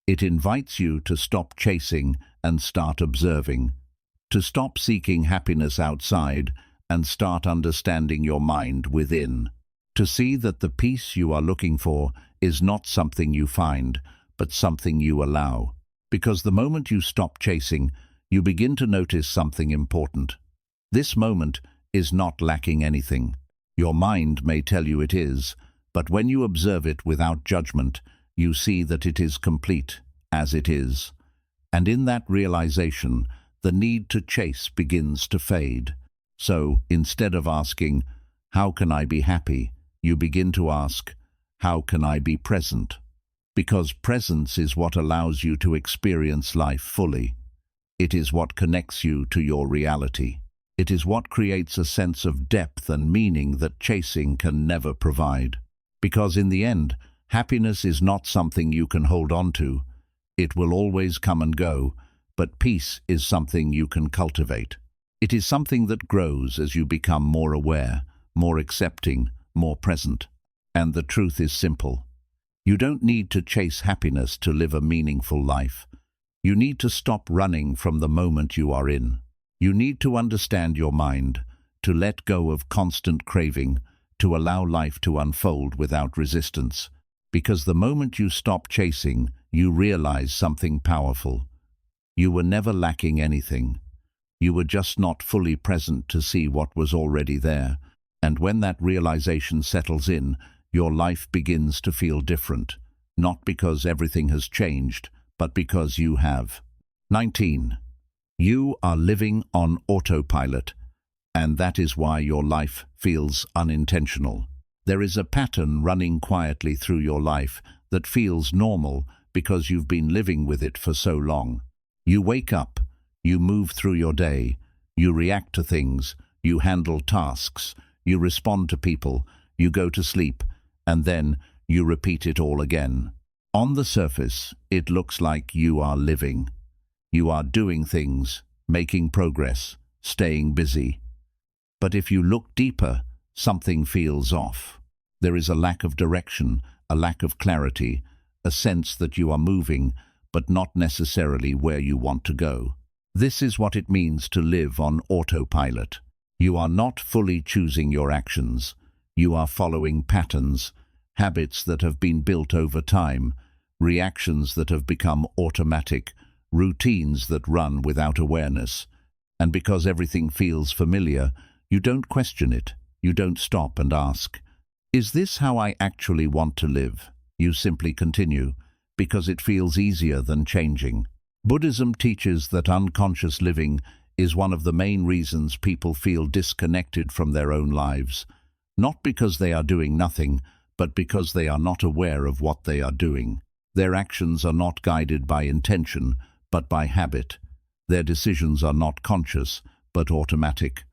It invites you to stop chasing and start observing, to stop seeking happiness outside and start understanding your mind within, to see that the peace you are looking for is not something you find, but something you allow. Because the moment you stop chasing, you begin to notice something important. This moment is not lacking anything. Your mind may tell you it is, but when you observe it without judgment, you see that it is complete as it is. And in that realization, the need to chase begins to fade. So, instead of asking, "How can I be happy?" you begin to ask, "How can I be present?" Because presence is what allows you to experience life fully. It is what connects you to your reality. It is what creates a sense of depth and meaning that chasing can never provide. Because in the end, happiness is not something you can hold on to. It will always come and go, but peace is something you can cultivate. It is something that grows as you become more aware, more accepting, more present. And the truth is simple. You don't need to chase happiness to live a meaningful life. You need to stop running from the moment you are in. You need to understand your mind, to let go of constant craving, to allow life to unfold without resistance. Because the moment you stop chasing, you realize something powerful. You were never lacking anything. You were just not fully present to see what was already there. And when that realization settles in, your life begins to feel different. Not because everything has changed, but because you have. 19. You are living on autopilot, and that is why your life feels unintentional. There is a pattern running quietly through your life that feels normal because you've been living with it for so long. You wake up, you move through your day, you react to things, you handle tasks, you respond to people, you go to sleep, and then you repeat it all again. On the surface, it looks like you are living. You are doing things, making progress, staying busy. But if you look deeper, something feels off. There is a lack of direction, a lack of clarity, a sense that you are moving, but not necessarily where you want to go. This is what it means to live on autopilot. You are not fully choosing your actions. You are following patterns, habits that have been built over time, reactions that have become automatic, routines that run without awareness. And because everything feels familiar, you don't question it. You don't stop and ask, "Is this how I actually want to live?" You simply continue, because it feels easier than changing. Buddhism teaches that unconscious living is one of the main reasons people feel disconnected from their own lives, not because they are doing nothing, but because they are not aware of what they are doing. Their actions are not guided by intention, but by habit. Their decisions are not conscious, but automatic.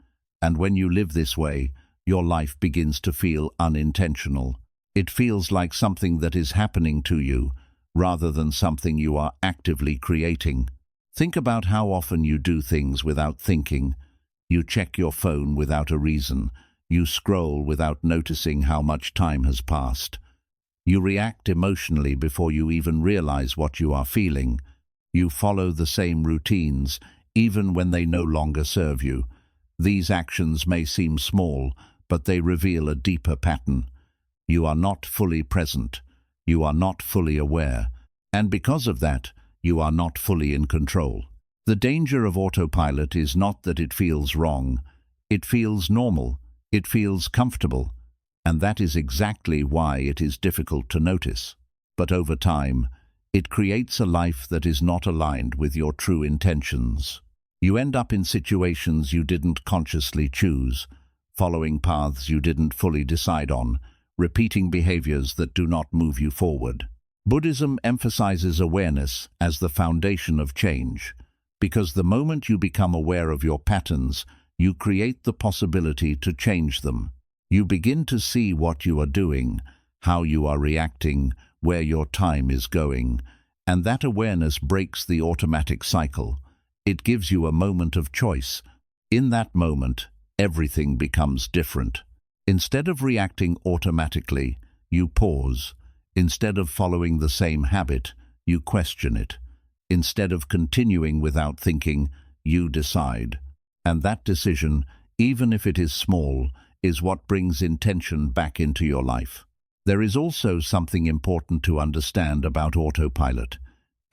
And when you live this way, your life begins to feel unintentional. It feels like something that is happening to you, rather than something you are actively creating. Think about how often you do things without thinking. You check your phone without a reason. You scroll without noticing how much time has passed. You react emotionally before you even realize what you are feeling. You follow the same routines, even when they no longer serve you. These actions may seem small, but they reveal a deeper pattern. You are not fully present. You are not fully aware, and because of that, you are not fully in control. The danger of autopilot is not that it feels wrong. It feels normal. It feels comfortable. And that is exactly why it is difficult to notice. But over time, it creates a life that is not aligned with your true intentions. You end up in situations you didn't consciously choose, following paths you didn't fully decide on, repeating behaviors that do not move you forward. Buddhism emphasizes awareness as the foundation of change, because the moment you become aware of your patterns, you create the possibility to change them. You begin to see what you are doing, how you are reacting, where your time is going, and that awareness breaks the automatic cycle. It gives you a moment of choice. In that moment, everything becomes different. Instead of reacting automatically, you pause. Instead of following the same habit, you question it. Instead of continuing without thinking, you decide. And that decision, even if it is small, is what brings intention back into your life. There is also something important to understand about autopilot.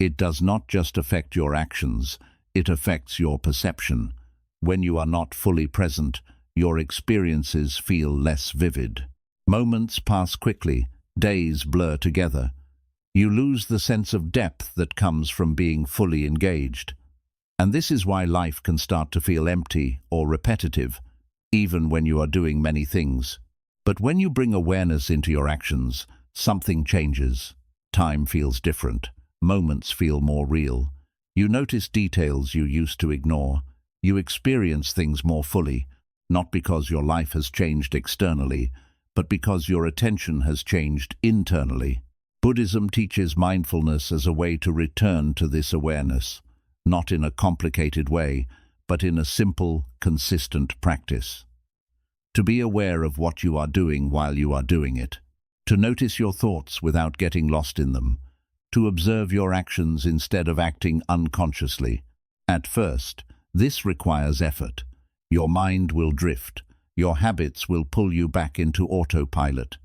It does not just affect your actions, it affects your perception. When you are not fully present, your experiences feel less vivid. Moments pass quickly, days blur together. You lose the sense of depth that comes from being fully engaged. And this is why life can start to feel empty or repetitive, even when you are doing many things. But when you bring awareness into your actions, something changes. Time feels different. Moments feel more real. You notice details you used to ignore. You experience things more fully, not because your life has changed externally, but because your attention has changed internally. Buddhism teaches mindfulness as a way to return to this awareness, not in a complicated way, but in a simple, consistent practice. To be aware of what you are doing while you are doing it. To notice your thoughts without getting lost in them. To observe your actions instead of acting unconsciously. At first, this requires effort. Your mind will drift. Your habits will pull you back into autopilot.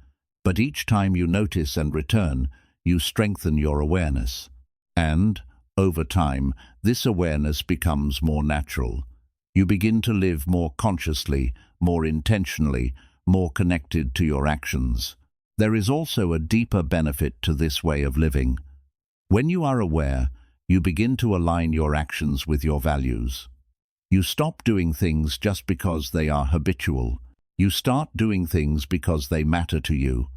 But each time you notice and return, you strengthen your awareness. And, over time, this awareness becomes more natural. You begin to live more consciously, more intentionally, more connected to your actions. There is also a deeper benefit to this way of living. When you are aware, you begin to align your actions with your values. You stop doing things just because they are habitual. You start doing things because they matter to you.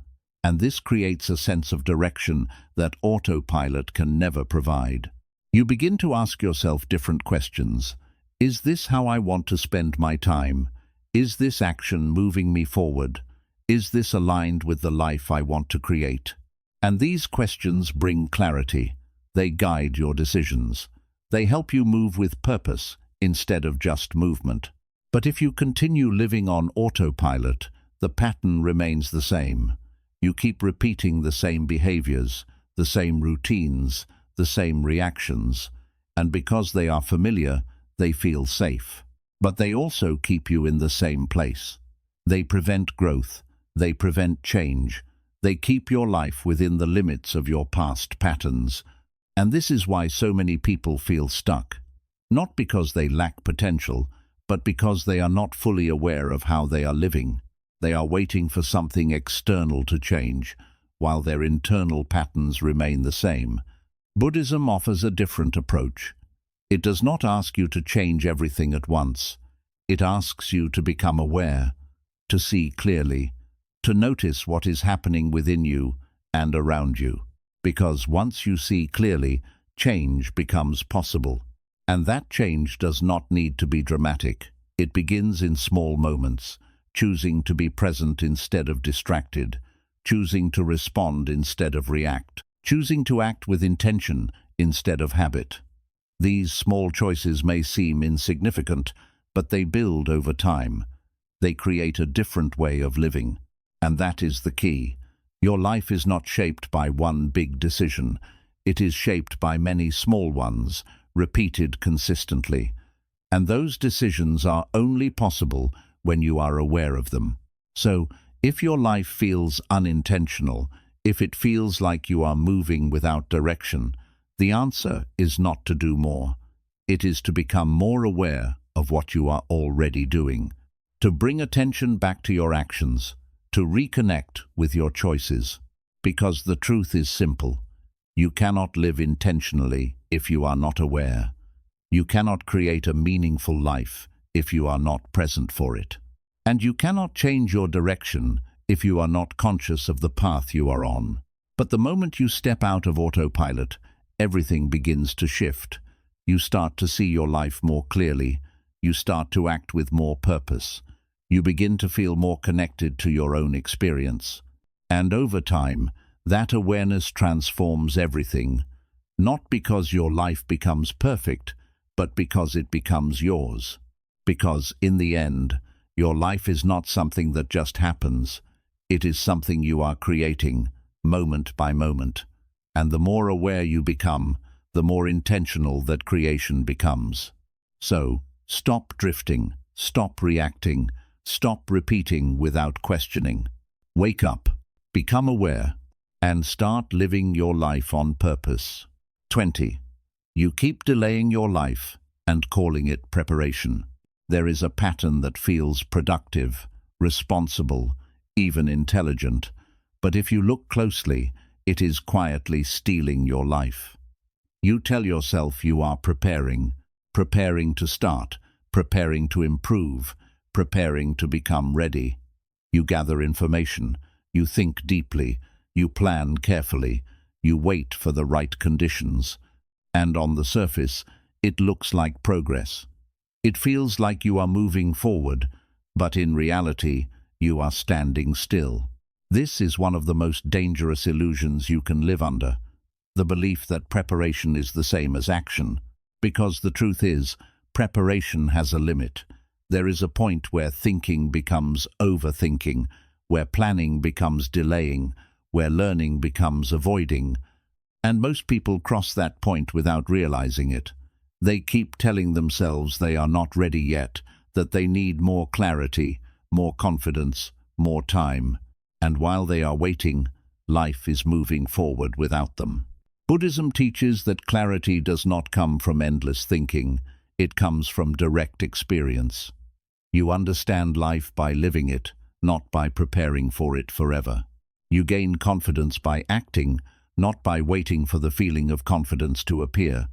And this creates a sense of direction that autopilot can never provide. You begin to ask yourself different questions. Is this how I want to spend my time? Is this action moving me forward? Is this aligned with the life I want to create? And these questions bring clarity. They guide your decisions. They help you move with purpose instead of just movement. But if you continue living on autopilot, the pattern remains the same. You keep repeating the same behaviors, the same routines, the same reactions, and because they are familiar, they feel safe. But they also keep you in the same place. They prevent growth, they prevent change, they keep your life within the limits of your past patterns. And this is why so many people feel stuck. Not because they lack potential, but because they are not fully aware of how they are living. They are waiting for something external to change, while their internal patterns remain the same. Buddhism offers a different approach. It does not ask you to change everything at once. It asks you to become aware, to see clearly, to notice what is happening within you and around you. Because once you see clearly, change becomes possible. And that change does not need to be dramatic. It begins in small moments, choosing to be present instead of distracted, choosing to respond instead of react, choosing to act with intention instead of habit. These small choices may seem insignificant, but they build over time. They create a different way of living. And that is the key. Your life is not shaped by one big decision. It is shaped by many small ones, repeated consistently. And those decisions are only possible when you are aware of them. So, if your life feels unintentional, if it feels like you are moving without direction, the answer is not to do more. It is to become more aware of what you are already doing, to bring attention back to your actions, to reconnect with your choices. Because the truth is simple. You cannot live intentionally if you are not aware. You cannot create a meaningful life if you are not present for it. And you cannot change your direction if you are not conscious of the path you are on. But the moment you step out of autopilot, everything begins to shift. You start to see your life more clearly. You start to act with more purpose. You begin to feel more connected to your own experience. And over time, that awareness transforms everything, not because your life becomes perfect, but because it becomes yours. Because, in the end, your life is not something that just happens. It is something you are creating, moment by moment. And the more aware you become, the more intentional that creation becomes. So, stop drifting, stop reacting, stop repeating without questioning. Wake up, become aware, and start living your life on purpose. 20. You keep delaying your life and calling it preparation. There is a pattern that feels productive, responsible, even intelligent, but if you look closely, it is quietly stealing your life. You tell yourself you are preparing to start, preparing to improve, preparing to become ready. You gather information, you think deeply, you plan carefully, you wait for the right conditions, and on the surface, it looks like progress. It feels like you are moving forward, but in reality, you are standing still. This is one of the most dangerous illusions you can live under, the belief that preparation is the same as action. Because the truth is, preparation has a limit. There is a point where thinking becomes overthinking, where planning becomes delaying, where learning becomes avoiding. And most people cross that point without realizing it. They keep telling themselves they are not ready yet, that they need more clarity, more confidence, more time. And while they are waiting, life is moving forward without them. Buddhism teaches that clarity does not come from endless thinking, it comes from direct experience. You understand life by living it, not by preparing for it forever. You gain confidence by acting, not by waiting for the feeling of confidence to appear.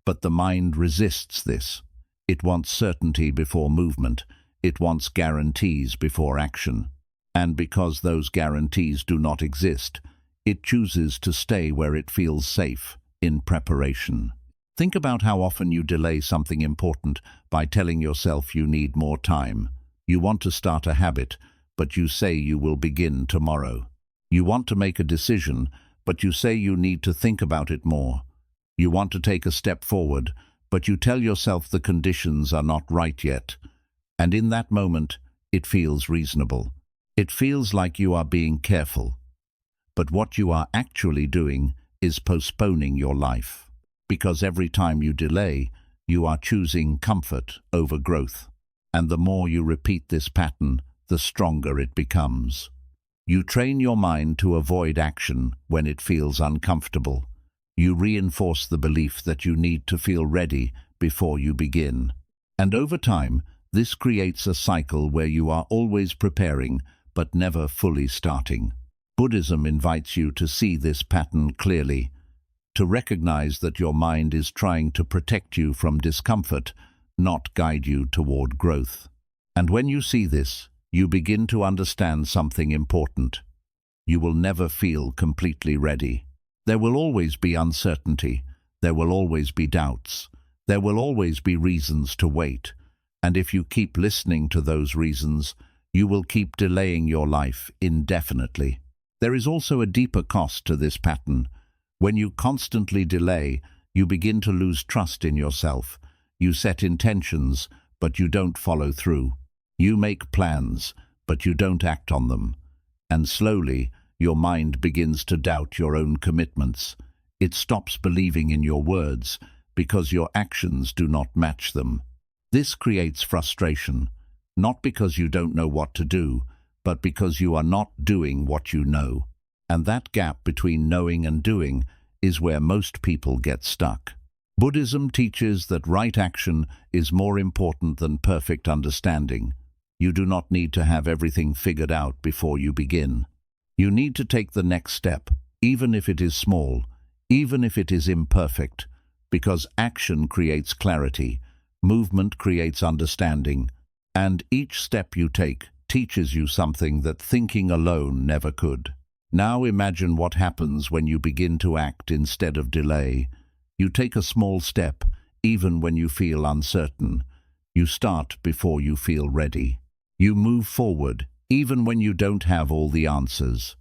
But the mind resists this. It wants certainty before movement. It wants guarantees before action. And because those guarantees do not exist, it chooses to stay where it feels safe, in preparation. Think about how often you delay something important by telling yourself you need more time. You want to start a habit, but you say you will begin tomorrow. You want to make a decision, but you say you need to think about it more. You want to take a step forward, but you tell yourself the conditions are not right yet, and in that moment, it feels reasonable. It feels like you are being careful. But what you are actually doing is postponing your life, because every time you delay, you are choosing comfort over growth. And the more you repeat this pattern, the stronger it becomes. You train your mind to avoid action when it feels uncomfortable. You reinforce the belief that you need to feel ready before you begin. And over time, this creates a cycle where you are always preparing but never fully starting. Buddhism invites you to see this pattern clearly, to recognize that your mind is trying to protect you from discomfort, not guide you toward growth. And when you see this, you begin to understand something important. You will never feel completely ready. There will always be uncertainty. There will always be doubts. There will always be reasons to wait. And if you keep listening to those reasons, you will keep delaying your life indefinitely. There is also a deeper cost to this pattern. When you constantly delay, you begin to lose trust in yourself. You set intentions, but you don't follow through. You make plans, but you don't act on them. And slowly, your mind begins to doubt your own commitments. It stops believing in your words because your actions do not match them. This creates frustration, not because you don't know what to do, but because you are not doing what you know. And that gap between knowing and doing is where most people get stuck. Buddhism teaches that right action is more important than perfect understanding. You do not need to have everything figured out before you begin. You need to take the next step, even if it is small, even if it is imperfect, because action creates clarity, movement creates understanding, and each step you take teaches you something that thinking alone never could. Now imagine what happens when you begin to act instead of delay. You take a small step, even when you feel uncertain. You start before you feel ready. You move forward, even when you don't have all the answers.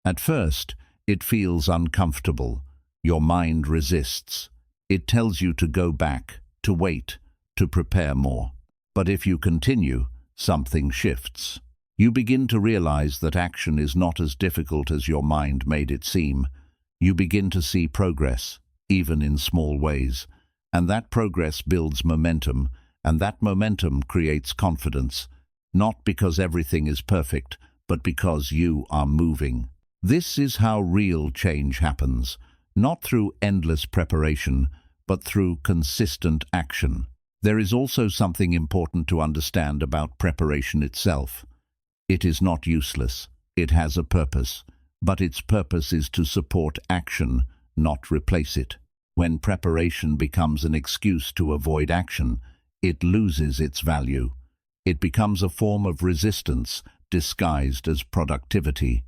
At first, it feels uncomfortable. Your mind resists. It tells you to go back, to wait, to prepare more. But if you continue, something shifts. You begin to realize that action is not as difficult as your mind made it seem. You begin to see progress, even in small ways. And that progress builds momentum, and that momentum creates confidence. Not because everything is perfect, but because you are moving. This is how real change happens, not through endless preparation, but through consistent action. There is also something important to understand about preparation itself. It is not useless. It has a purpose, but its purpose is to support action, not replace it. When preparation becomes an excuse to avoid action, it loses its value. It becomes a form of resistance disguised as productivity.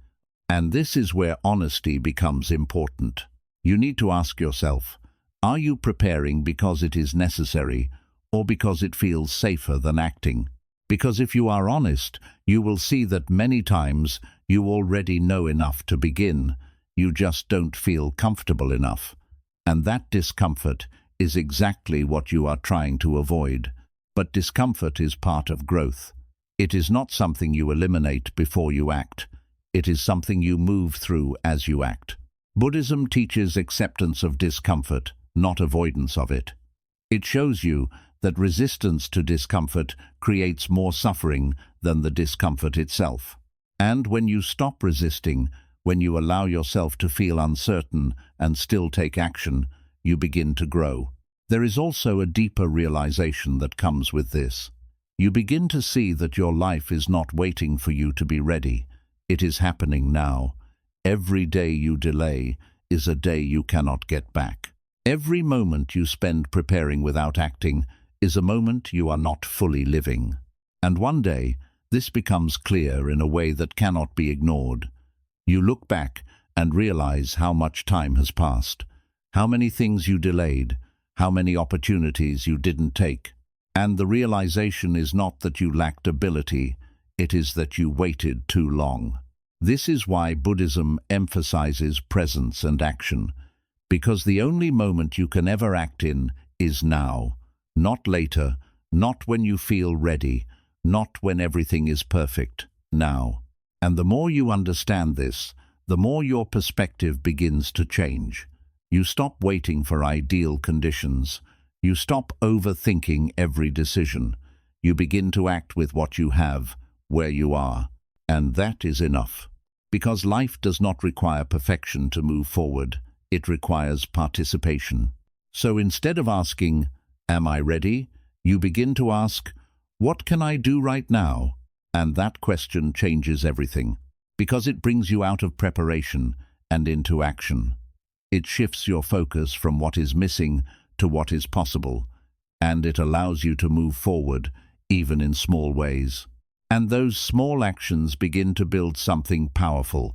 And this is where honesty becomes important. You need to ask yourself, are you preparing because it is necessary or because it feels safer than acting? Because if you are honest, you will see that many times you already know enough to begin. You just don't feel comfortable enough. And that discomfort is exactly what you are trying to avoid. But discomfort is part of growth. It is not something you eliminate before you act. It is something you move through as you act. Buddhism teaches acceptance of discomfort, not avoidance of it. It shows you that resistance to discomfort creates more suffering than the discomfort itself. And when you stop resisting, when you allow yourself to feel uncertain and still take action, you begin to grow. There is also a deeper realization that comes with this. You begin to see that your life is not waiting for you to be ready. It is happening now. Every day you delay is a day you cannot get back. Every moment you spend preparing without acting is a moment you are not fully living. And one day, this becomes clear in a way that cannot be ignored. You look back and realize how much time has passed, how many things you delayed, how many opportunities you didn't take. And the realization is not that you lacked ability, it is that you waited too long. This is why Buddhism emphasizes presence and action, because the only moment you can ever act in is now. Not later, not when you feel ready, not when everything is perfect, now. And the more you understand this, the more your perspective begins to change. You stop waiting for ideal conditions. You stop overthinking every decision. You begin to act with what you have, where you are. And that is enough. Because life does not require perfection to move forward. It requires participation. So instead of asking, "Am I ready?" you begin to ask, "What can I do right now?" And that question changes everything, because it brings you out of preparation and into action. It shifts your focus from what is missing to what is possible, and it allows you to move forward, even in small ways. And those small actions begin to build something powerful.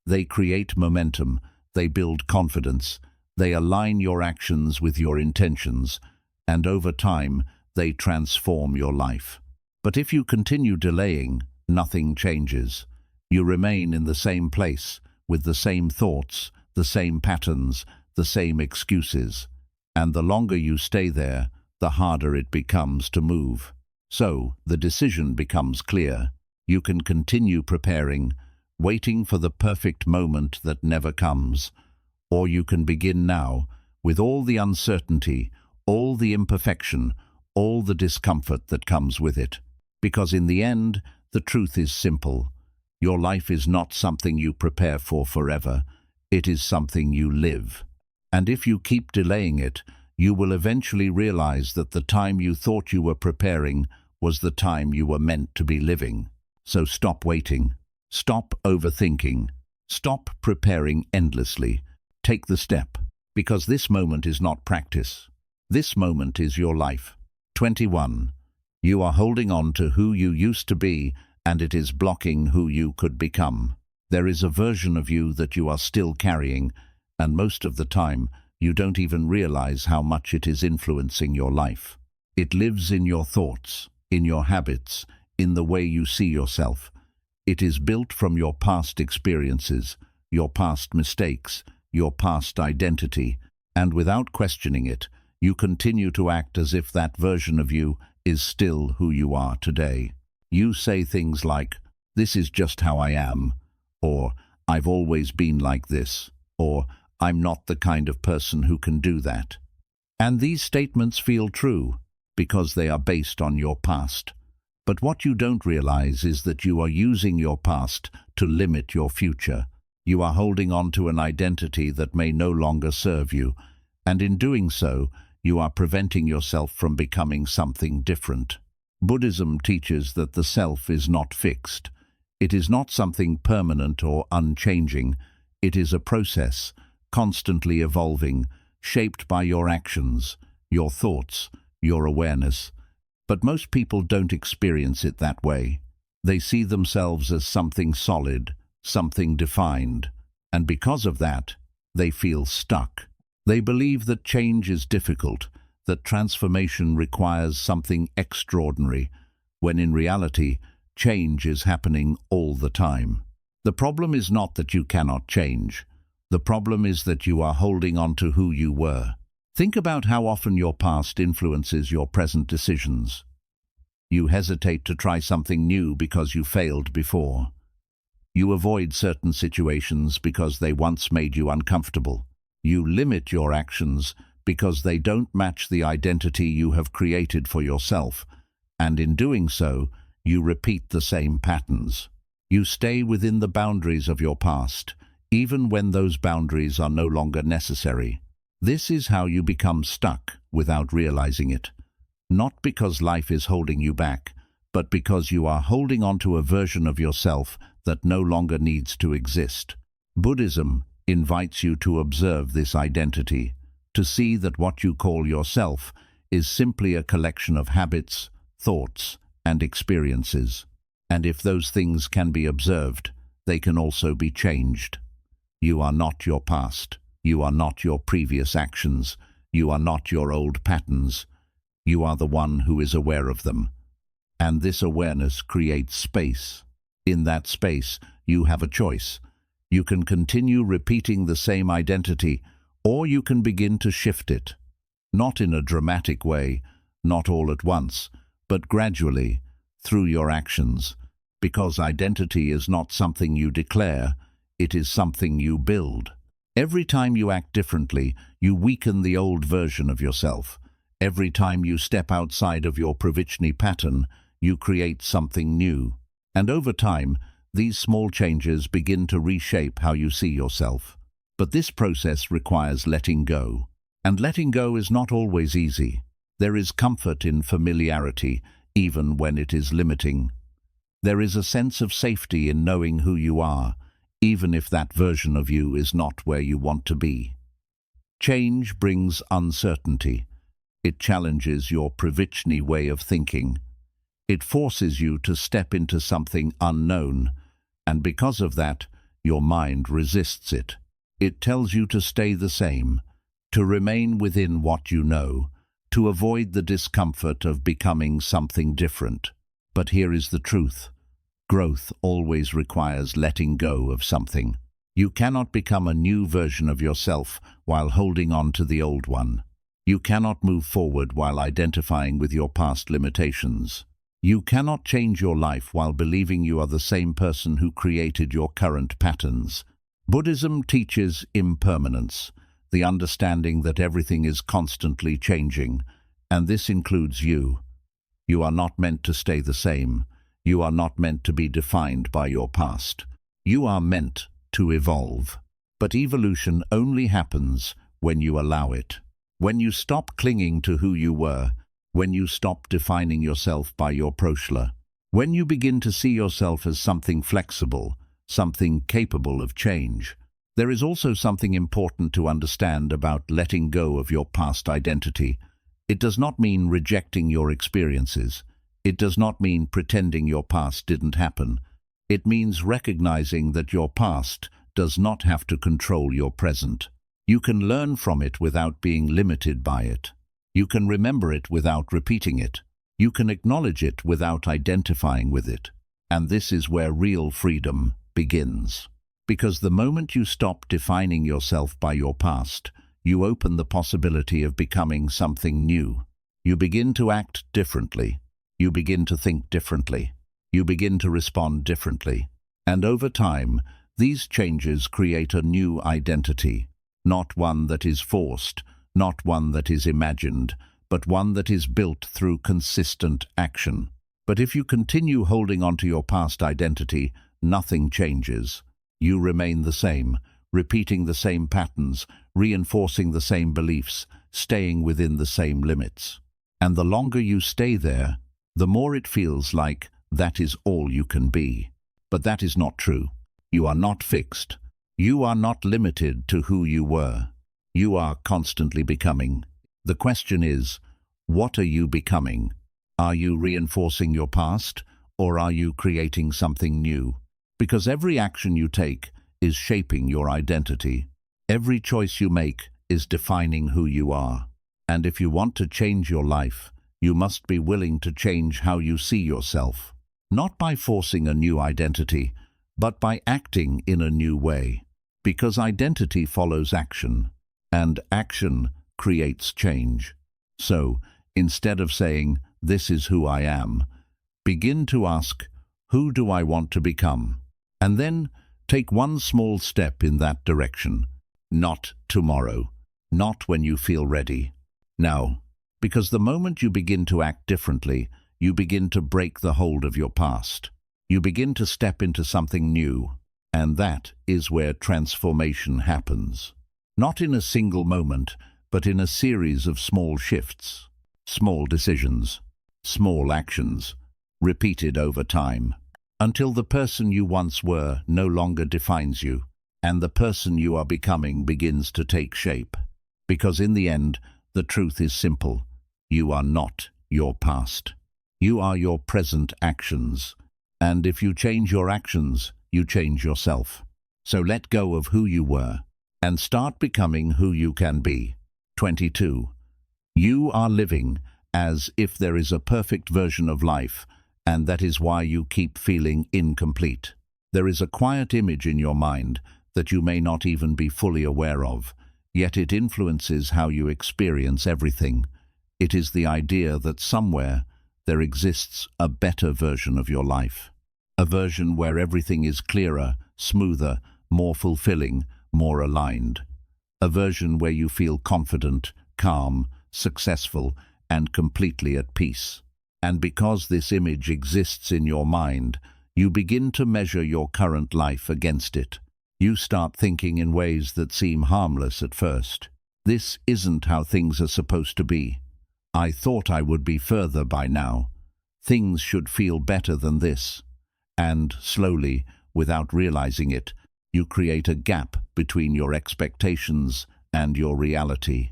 They create momentum, they build confidence, they align your actions with your intentions, and over time, they transform your life. But if you continue delaying, nothing changes. You remain in the same place, with the same thoughts, the same patterns, the same excuses. And the longer you stay there, the harder it becomes to move. So, the decision becomes clear. You can continue preparing, waiting for the perfect moment that never comes. Or you can begin now, with all the uncertainty, all the imperfection, all the discomfort that comes with it. Because in the end, the truth is simple. Your life is not something you prepare for forever. It is something you live. And if you keep delaying it, you will eventually realize that the time you thought you were preparing was the time you were meant to be living. So stop waiting. Stop overthinking. Stop preparing endlessly. Take the step, because this moment is not practice. This moment is your life. 21. You are holding on to who you used to be, and it is blocking who you could become. There is a version of you that you are still carrying, and most of the time, you don't even realize how much it is influencing your life. It lives in your thoughts, in your habits, in the way you see yourself. It is built from your past experiences, your past mistakes, your past identity, and without questioning it, you continue to act as if that version of you is still who you are today. You say things like, "This is just how I am," or "I've always been like this," or "I'm not the kind of person who can do that." And these statements feel true because they are based on your past. But what you don't realize is that you are using your past to limit your future. You are holding on to an identity that may no longer serve you, and in doing so, you are preventing yourself from becoming something different. Buddhism teaches that the self is not fixed. It is not something permanent or unchanging. It is a process, constantly evolving, shaped by your actions, your thoughts, your awareness. But most people don't experience it that way. They see themselves as something solid, something defined, and because of that, they feel stuck. They believe that change is difficult, that transformation requires something extraordinary, when in reality, change is happening all the time. The problem is not that you cannot change. The problem is that you are holding on to who you were. Think about how often your past influences your present decisions. You hesitate to try something new because you failed before. You avoid certain situations because they once made you uncomfortable. You limit your actions because they don't match the identity you have created for yourself, and in doing so, you repeat the same patterns. You stay within the boundaries of your past, even when those boundaries are no longer necessary. This is how you become stuck without realizing it. Not because life is holding you back, but because you are holding on to a version of yourself that no longer needs to exist. Buddhism invites you to observe this identity, to see that what you call yourself is simply a collection of habits, thoughts, and experiences. And if those things can be observed, they can also be changed. You are not your past. You are not your previous actions. You are not your old patterns. You are the one who is aware of them. And this awareness creates space. In that space, you have a choice. You can continue repeating the same identity, or you can begin to shift it. Not in a dramatic way, not all at once, but gradually, through your actions. Because identity is not something you declare, it is something you build. Every time you act differently, you weaken the old version of yourself. Every time you step outside of your Pravichnī pattern, you create something new. And over time, these small changes begin to reshape how you see yourself. But this process requires letting go. And letting go is not always easy. There is comfort in familiarity, even when it is limiting. There is a sense of safety in knowing who you are, even if that version of you is not where you want to be. Change brings uncertainty. It challenges your Pravichnī way of thinking. It forces you to step into something unknown, and because of that, your mind resists it. It tells you to stay the same, to remain within what you know, to avoid the discomfort of becoming something different. But here is the truth. Growth always requires letting go of something. You cannot become a new version of yourself while holding on to the old one. You cannot move forward while identifying with your past limitations. You cannot change your life while believing you are the same person who created your current patterns. Buddhism teaches impermanence, the understanding that everything is constantly changing, and this includes you. You are not meant to stay the same. You are not meant to be defined by your past. You are meant to evolve. But evolution only happens when you allow it. When you stop clinging to who you were, when you stop defining yourself by your prashla, when you begin to see yourself as something flexible, something capable of change. There is also something important to understand about letting go of your past identity. It does not mean rejecting your experiences. It does not mean pretending your past didn't happen. It means recognizing that your past does not have to control your present. You can learn from it without being limited by it. You can remember it without repeating it. You can acknowledge it without identifying with it. And this is where real freedom begins. Because the moment you stop defining yourself by your past, you open the possibility of becoming something new. You begin to act differently. You begin to think differently. You begin to respond differently. And over time, these changes create a new identity. Not one that is forced, not one that is imagined, but one that is built through consistent action. But if you continue holding on to your past identity, nothing changes. You remain the same, repeating the same patterns, reinforcing the same beliefs, staying within the same limits. And the longer you stay there, the more it feels like that is all you can be. But that is not true. You are not fixed. You are not limited to who you were. You are constantly becoming. The question is, what are you becoming? Are you reinforcing your past, or are you creating something new? Because every action you take is shaping your identity. Every choice you make is defining who you are. And if you want to change your life, you must be willing to change how you see yourself. Not by forcing a new identity, but by acting in a new way. Because identity follows action, and action creates change. So, instead of saying, "This is who I am," begin to ask, "Who do I want to become?" And then take one small step in that direction. Not tomorrow, not when you feel ready. Now, because the moment you begin to act differently, you begin to break the hold of your past. You begin to step into something new, and that is where transformation happens. Not in a single moment, but in a series of small shifts, small decisions, small actions, repeated over time, until the person you once were no longer defines you, and the person you are becoming begins to take shape. Because in the end, the truth is simple. You are not your past. You are your present actions. And if you change your actions, you change yourself. So let go of who you were and start becoming who you can be. 22. You are living as if there is a perfect version of life, and that is why you keep feeling incomplete. There is a quiet image in your mind that you may not even be fully aware of. yet it influences how you experience everything. It is the idea that somewhere there exists a better version of your life. A version where everything is clearer, smoother, more fulfilling, more aligned. A version where you feel confident, calm, successful, and completely at peace. And because this image exists in your mind, you begin to measure your current life against it. You start thinking in ways that seem harmless at first. This isn't how things are supposed to be. I thought I would be further by now. Things should feel better than this. And slowly, without realizing it, you create a gap between your expectations and your reality.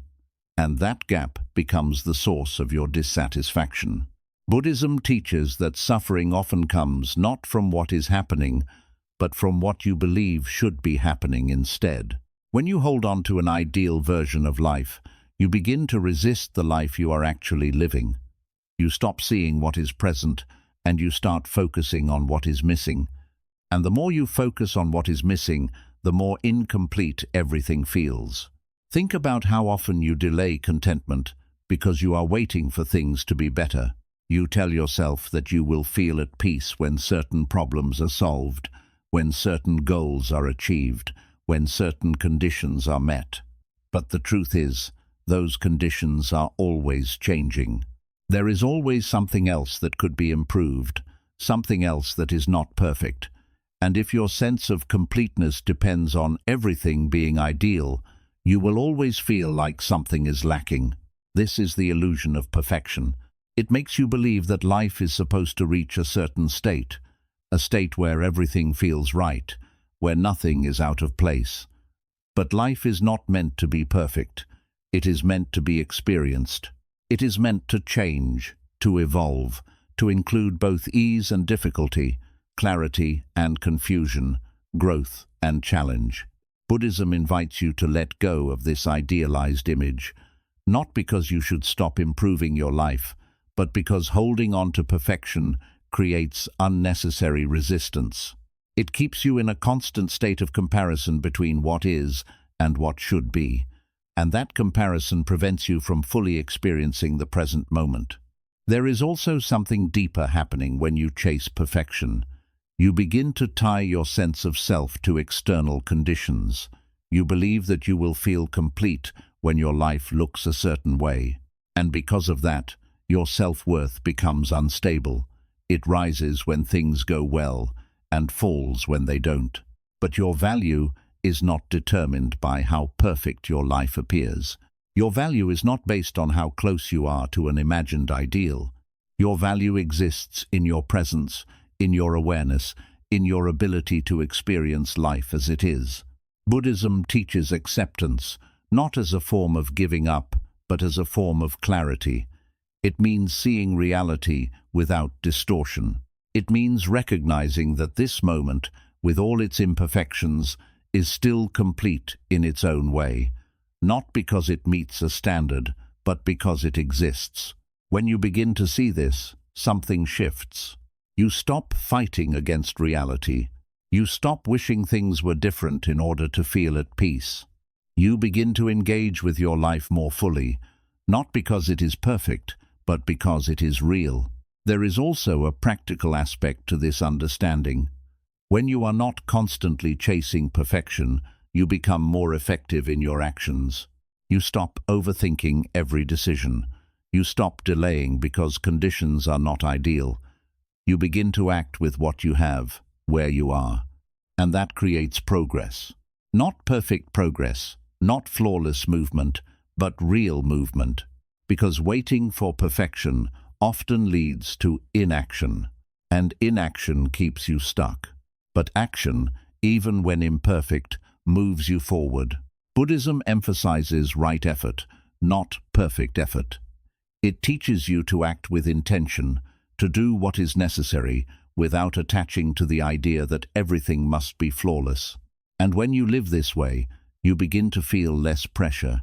And that gap becomes the source of your dissatisfaction. Buddhism teaches that suffering often comes not from what is happening, but from what you believe should be happening instead. When you hold on to an ideal version of life, you begin to resist the life you are actually living. You stop seeing what is present, and you start focusing on what is missing. And the more you focus on what is missing, the more incomplete everything feels. Think about how often you delay contentment because you are waiting for things to be better. You tell yourself that you will feel at peace when certain problems are solved, when certain goals are achieved, when certain conditions are met. But the truth is, those conditions are always changing. There is always something else that could be improved, something else that is not perfect. And if your sense of completeness depends on everything being ideal, you will always feel like something is lacking. This is the illusion of perfection. It makes you believe that life is supposed to reach a certain state, a state where everything feels right, where nothing is out of place. But life is not meant to be perfect. It is meant to be experienced. It is meant to change, to evolve, to include both ease and difficulty, clarity and confusion, growth and challenge. Buddhism invites you to let go of this idealized image, not because you should stop improving your life, but because holding on to perfection creates unnecessary resistance. It keeps you in a constant state of comparison between what is and what should be, and that comparison prevents you from fully experiencing the present moment. There is also something deeper happening when you chase perfection. You begin to tie your sense of self to external conditions. You believe that you will feel complete when your life looks a certain way, and because of that, your self-worth becomes unstable. It rises when things go well and falls when they don't. But your value is not determined by how perfect your life appears. Your value is not based on how close you are to an imagined ideal. Your value exists in your presence, in your awareness, in your ability to experience life as it is. Buddhism teaches acceptance, not as a form of giving up, but as a form of clarity. It means seeing reality without distortion. It means recognizing that this moment, with all its imperfections, is still complete in its own way, not because it meets a standard, but because it exists. When you begin to see this, something shifts. You stop fighting against reality. You stop wishing things were different in order to feel at peace. You begin to engage with your life more fully, not because it is perfect, but because it is real. There is also a practical aspect to this understanding. When you are not constantly chasing perfection, you become more effective in your actions. You stop overthinking every decision. You stop delaying because conditions are not ideal. You begin to act with what you have, where you are. And that creates progress. Not perfect progress, not flawless movement, but real movement. Because waiting for perfection often leads to inaction, and inaction keeps you stuck. But action, even when imperfect, moves you forward. Buddhism emphasizes right effort, not perfect effort. It teaches you to act with intention, to do what is necessary without attaching to the idea that everything must be flawless. And when you live this way, you begin to feel less pressure.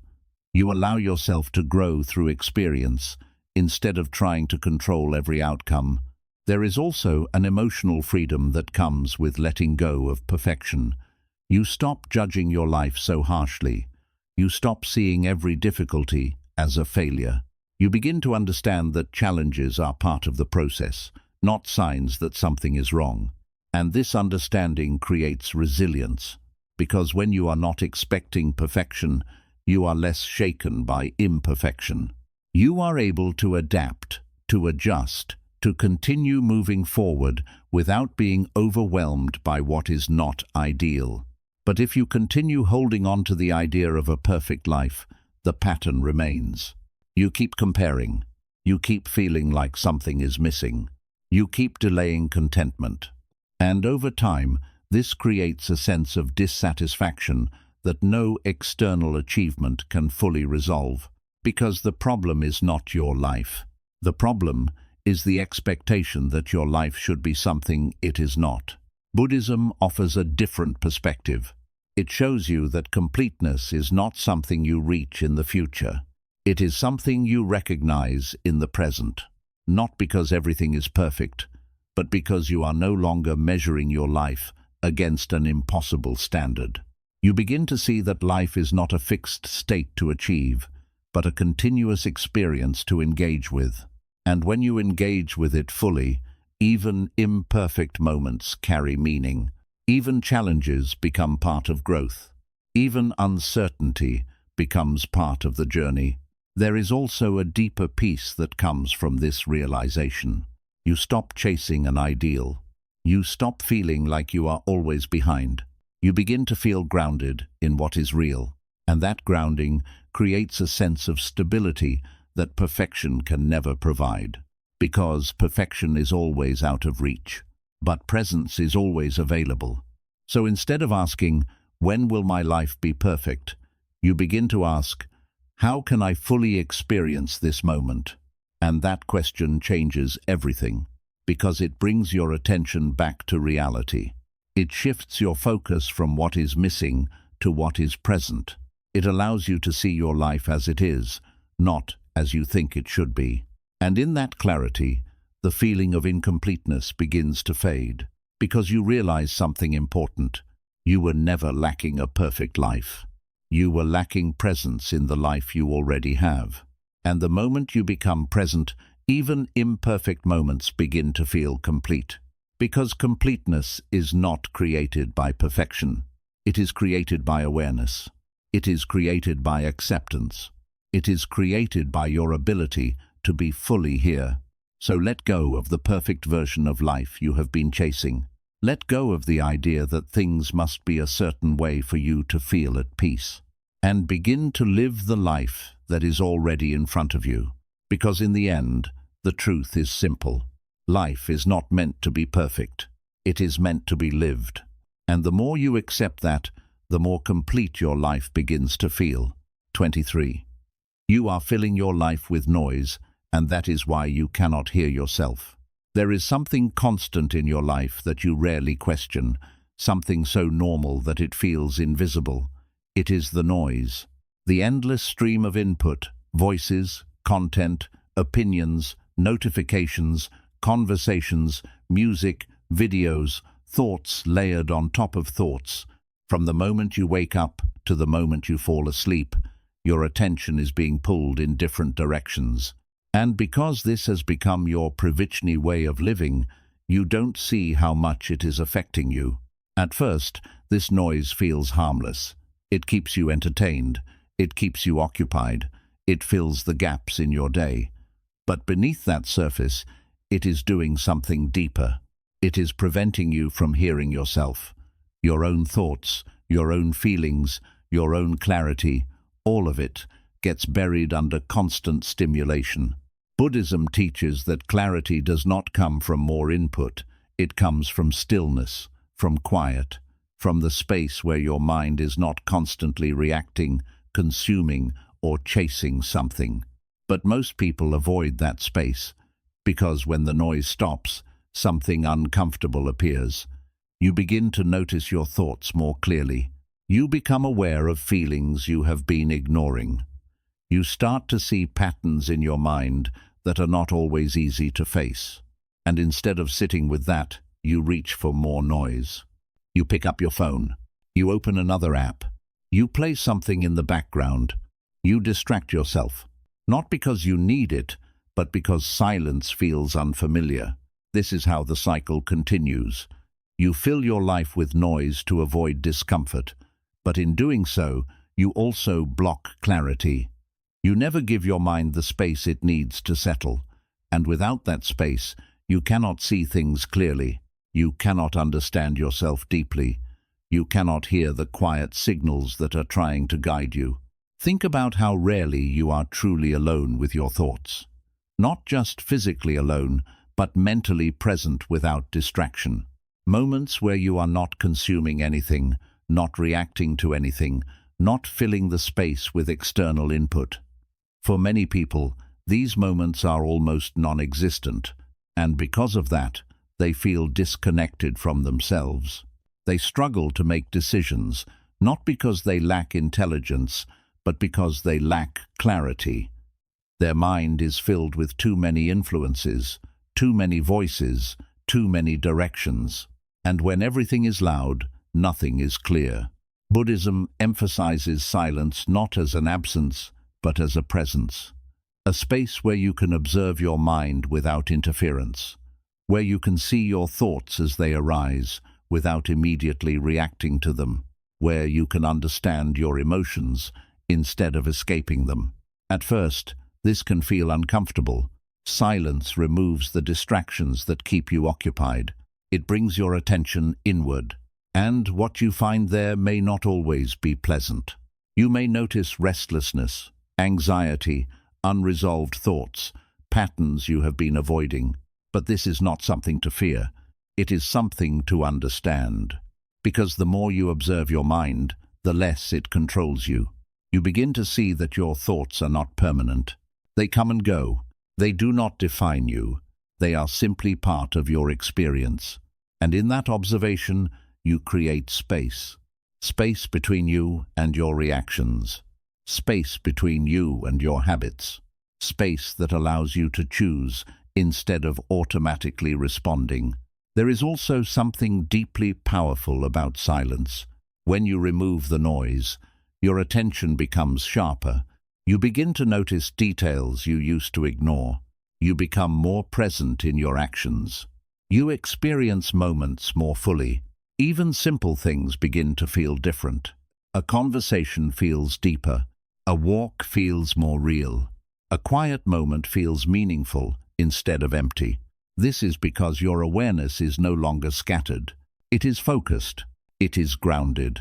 You allow yourself to grow through experience, instead of trying to control every outcome. There is also an emotional freedom that comes with letting go of perfection. You stop judging your life so harshly. You stop seeing every difficulty as a failure. You begin to understand that challenges are part of the process, not signs that something is wrong. And this understanding creates resilience, because when you are not expecting perfection, you are less shaken by imperfection. You are able to adapt, to adjust, to continue moving forward without being overwhelmed by what is not ideal. But if you continue holding on to the idea of a perfect life, the pattern remains. You keep comparing. You keep feeling like something is missing. You keep delaying contentment. And over time, this creates a sense of dissatisfaction that no external achievement can fully resolve. Because the problem is not your life. The problem is the expectation that your life should be something it is not. Buddhism offers a different perspective. It shows you that completeness is not something you reach in the future. It is something you recognize in the present, not because everything is perfect, but because you are no longer measuring your life against an impossible standard. You begin to see that life is not a fixed state to achieve, but a continuous experience to engage with. And when you engage with it fully, even imperfect moments carry meaning. Even challenges become part of growth. Even uncertainty becomes part of the journey. There is also a deeper peace that comes from this realization. You stop chasing an ideal. You stop feeling like you are always behind. You begin to feel grounded in what is real. And that grounding creates a sense of stability that perfection can never provide. Because perfection is always out of reach, but presence is always available. So instead of asking, "When will my life be perfect?" you begin to ask, "How can I fully experience this moment?" And that question changes everything, because it brings your attention back to reality. It shifts your focus from what is missing to what is present. It allows you to see your life as it is, not as you think it should be. And in that clarity, the feeling of incompleteness begins to fade, because you realize something important. You were never lacking a perfect life. You were lacking presence in the life you already have. And the moment you become present, even imperfect moments begin to feel complete. Because completeness is not created by perfection. It is created by awareness. It is created by acceptance. It is created by your ability to be fully here. So let go of the perfect version of life you have been chasing. Let go of the idea that things must be a certain way for you to feel at peace. And begin to live the life that is already in front of you. Because in the end, the truth is simple. Life is not meant to be perfect. It is meant to be lived. And the more you accept that, the more complete your life begins to feel. 23. You are filling your life with noise, and that is why you cannot hear yourself. There is something constant in your life that you rarely question, something so normal that it feels invisible. It is the noise, the endless stream of input, voices, content, opinions, notifications, conversations, music, videos, thoughts layered on top of thoughts. From the moment you wake up to the moment you fall asleep, your attention is being pulled in different directions. And because this has become your provisional way of living, you don't see how much it is affecting you. At first, this noise feels harmless. It keeps you entertained. It keeps you occupied. It fills the gaps in your day. But beneath that surface, it is doing something deeper. It is preventing you from hearing yourself. Your own thoughts, your own feelings, your own clarity, all of it gets buried under constant stimulation. Buddhism teaches that clarity does not come from more input. It comes from stillness, from quiet, from the space where your mind is not constantly reacting, consuming, or chasing something. But most people avoid that space, because when the noise stops, something uncomfortable appears. You begin to notice your thoughts more clearly. You become aware of feelings you have been ignoring. You start to see patterns in your mind that are not always easy to face. And instead of sitting with that, you reach for more noise. You pick up your phone. You open another app. You play something in the background. You distract yourself, not because you need it, but because silence feels unfamiliar. This is how the cycle continues. You fill your life with noise to avoid discomfort, but in doing so, you also block clarity. You never give your mind the space it needs to settle, and without that space, you cannot see things clearly. You cannot understand yourself deeply. You cannot hear the quiet signals that are trying to guide you. Think about how rarely you are truly alone with your thoughts. Not just physically alone, but mentally present without distraction. Moments where you are not consuming anything, not reacting to anything, not filling the space with external input. For many people, these moments are almost non-existent, and because of that, they feel disconnected from themselves. They struggle to make decisions, not because they lack intelligence, but because they lack clarity. Their mind is filled with too many influences, too many voices, too many directions. And when everything is loud, nothing is clear. Buddhism emphasizes silence not as an absence, but as a presence. A space where you can observe your mind without interference, where you can see your thoughts as they arise, without immediately reacting to them, where you can understand your emotions instead of escaping them. At first, this can feel uncomfortable. Silence removes the distractions that keep you occupied. It brings your attention inward, and what you find there may not always be pleasant. You may notice restlessness, anxiety, unresolved thoughts, patterns you have been avoiding. But this is not something to fear. It is something to understand. Because the more you observe your mind, the less it controls you. You begin to see that your thoughts are not permanent. They come and go. They do not define you. They are simply part of your experience. And in that observation, you create space. Space between you and your reactions. Space between you and your habits. Space that allows you to choose instead of automatically responding. There is also something deeply powerful about silence. When you remove the noise, your attention becomes sharper. You begin to notice details you used to ignore. You become more present in your actions. You experience moments more fully. Even simple things begin to feel different. A conversation feels deeper. A walk feels more real. A quiet moment feels meaningful instead of empty. This is because your awareness is no longer scattered. It is focused. It is grounded.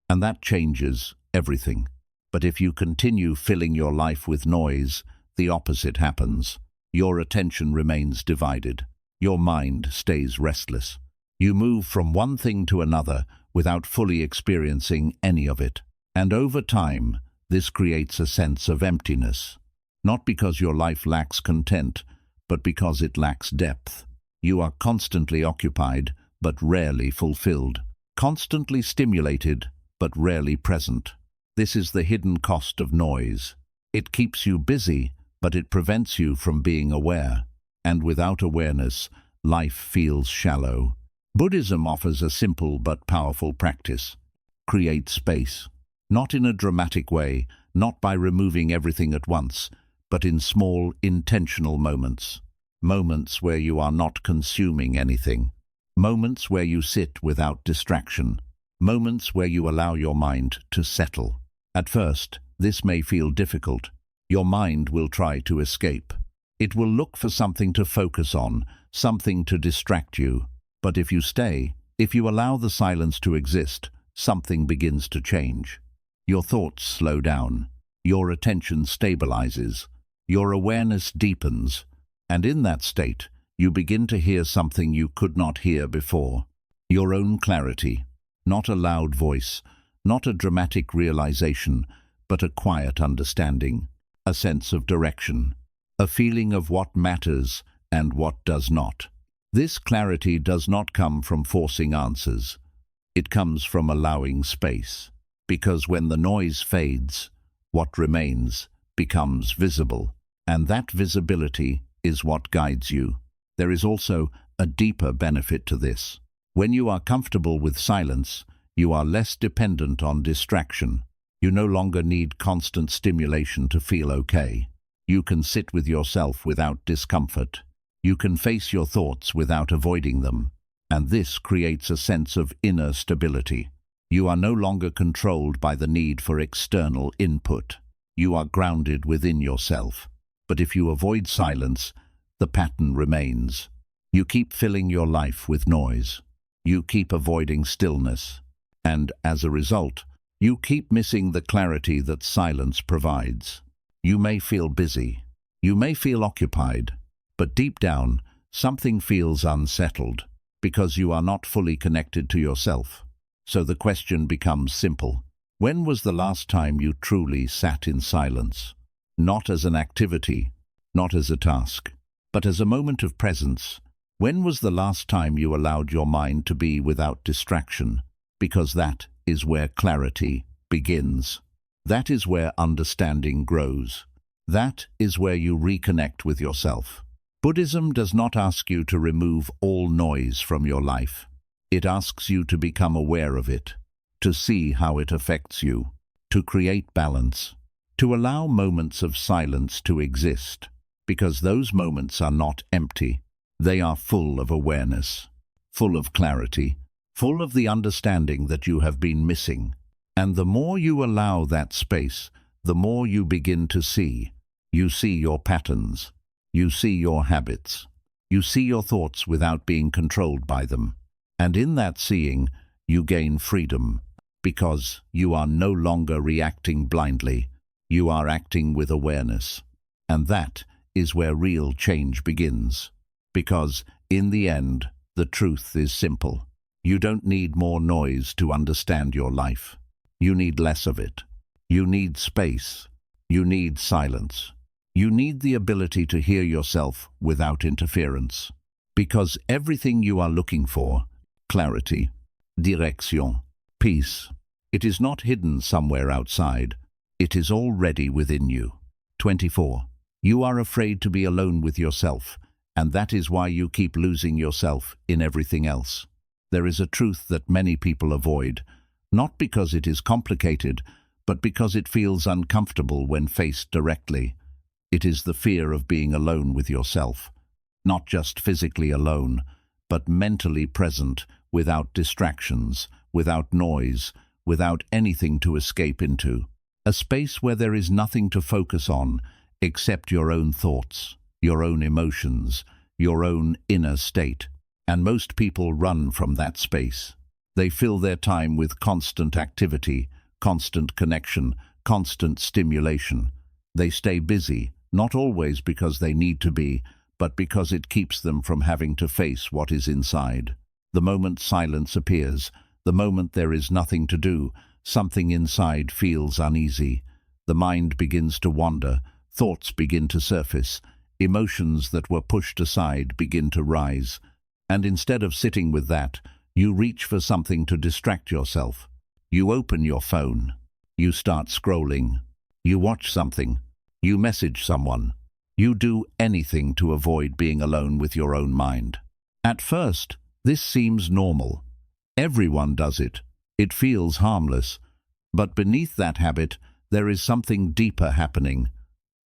And that changes everything. But if you continue filling your life with noise, the opposite happens. Your attention remains divided. Your mind stays restless. You move from one thing to another without fully experiencing any of it. And over time, this creates a sense of emptiness. Not because your life lacks content, but because it lacks depth. You are constantly occupied, but rarely fulfilled. Constantly stimulated, but rarely present. This is the hidden cost of noise. It keeps you busy, but it prevents you from being aware. And without awareness, life feels shallow. Buddhism offers a simple but powerful practice. Create space. Not in a dramatic way, not by removing everything at once, but in small, intentional moments. Moments where you are not consuming anything. Moments where you sit without distraction. Moments where you allow your mind to settle. At first, this may feel difficult. Your mind will try to escape. It will look for something to focus on, something to distract you. But if you stay, if you allow the silence to exist, something begins to change. Your thoughts slow down. Your attention stabilizes. Your awareness deepens. And in that state, you begin to hear something you could not hear before. Your own clarity. Not a loud voice, not a dramatic realization, but a quiet understanding. A sense of direction. A feeling of what matters and what does not. This clarity does not come from forcing answers. It comes from allowing space. Because when the noise fades, what remains becomes visible. And that visibility is what guides you. There is also a deeper benefit to this. When you are comfortable with silence, you are less dependent on distraction. You no longer need constant stimulation to feel okay. You can sit with yourself without discomfort. You can face your thoughts without avoiding them. And this creates a sense of inner stability. You are no longer controlled by the need for external input. You are grounded within yourself. But if you avoid silence, the pattern remains. You keep filling your life with noise. You keep avoiding stillness. And as a result, you keep missing the clarity that silence provides. You may feel busy. You may feel occupied. But deep down, something feels unsettled because you are not fully connected to yourself. So the question becomes simple. When was the last time you truly sat in silence? Not as an activity, not as a task, but as a moment of presence. When was the last time you allowed your mind to be without distraction? Because that is where clarity begins. That is where understanding grows. That is where you reconnect with yourself. Buddhism does not ask you to remove all noise from your life. It asks you to become aware of it, to see how it affects you, to create balance, to allow moments of silence to exist, because those moments are not empty. They are full of awareness, full of clarity, full of the understanding that you have been missing. And the more you allow that space, the more you begin to see. You see your patterns. You see your habits. You see your thoughts without being controlled by them. And in that seeing, you gain freedom, because you are no longer reacting blindly. You are acting with awareness. And that is where real change begins. Because, in the end, the truth is simple. You don't need more noise to understand your life. You need less of it. You need space. You need silence. You need the ability to hear yourself without interference. Because everything you are looking for, clarity, direction, peace, it is not hidden somewhere outside. It is already within you. 24. You are afraid to be alone with yourself, and that is why you keep losing yourself in everything else. There is a truth that many people avoid, not because it is complicated, but because it feels uncomfortable when faced directly. It is the fear of being alone with yourself, not just physically alone, but mentally present, without distractions, without noise, without anything to escape into. A space where there is nothing to focus on except your own thoughts, your own emotions, your own inner state. And most people run from that space. They fill their time with constant activity, constant connection, constant stimulation. They stay busy, not always because they need to be, but because it keeps them from having to face what is inside. The moment silence appears, the moment there is nothing to do, something inside feels uneasy. The mind begins to wander, thoughts begin to surface, emotions that were pushed aside begin to rise. And instead of sitting with that, you reach for something to distract yourself. You open your phone. You start scrolling. You watch something. You message someone. You do anything to avoid being alone with your own mind. At first, this seems normal. Everyone does it. It feels harmless. But beneath that habit, there is something deeper happening.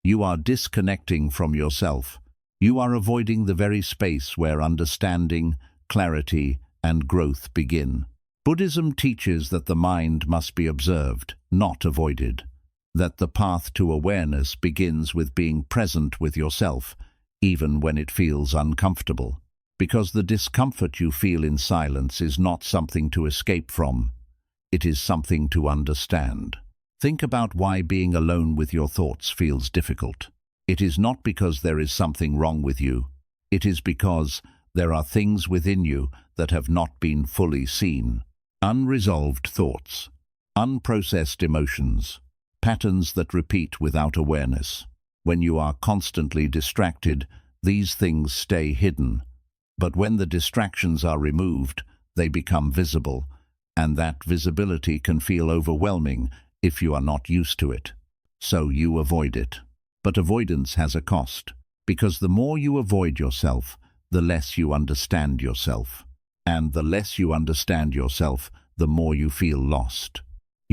You are disconnecting from yourself. You are avoiding the very space where understanding, clarity, and growth begin. Buddhism teaches that the mind must be observed, not avoided. That the path to awareness begins with being present with yourself, even when it feels uncomfortable. Because the discomfort you feel in silence is not something to escape from. It is something to understand. Think about why being alone with your thoughts feels difficult. It is not because there is something wrong with you. It is because there are things within you that have not been fully seen. Unresolved thoughts, unprocessed emotions, patterns that repeat without awareness. When you are constantly distracted, these things stay hidden. But when the distractions are removed, they become visible, and that visibility can feel overwhelming if you are not used to it. So you avoid it. But avoidance has a cost, because the more you avoid yourself, the less you understand yourself. And the less you understand yourself, the more you feel lost.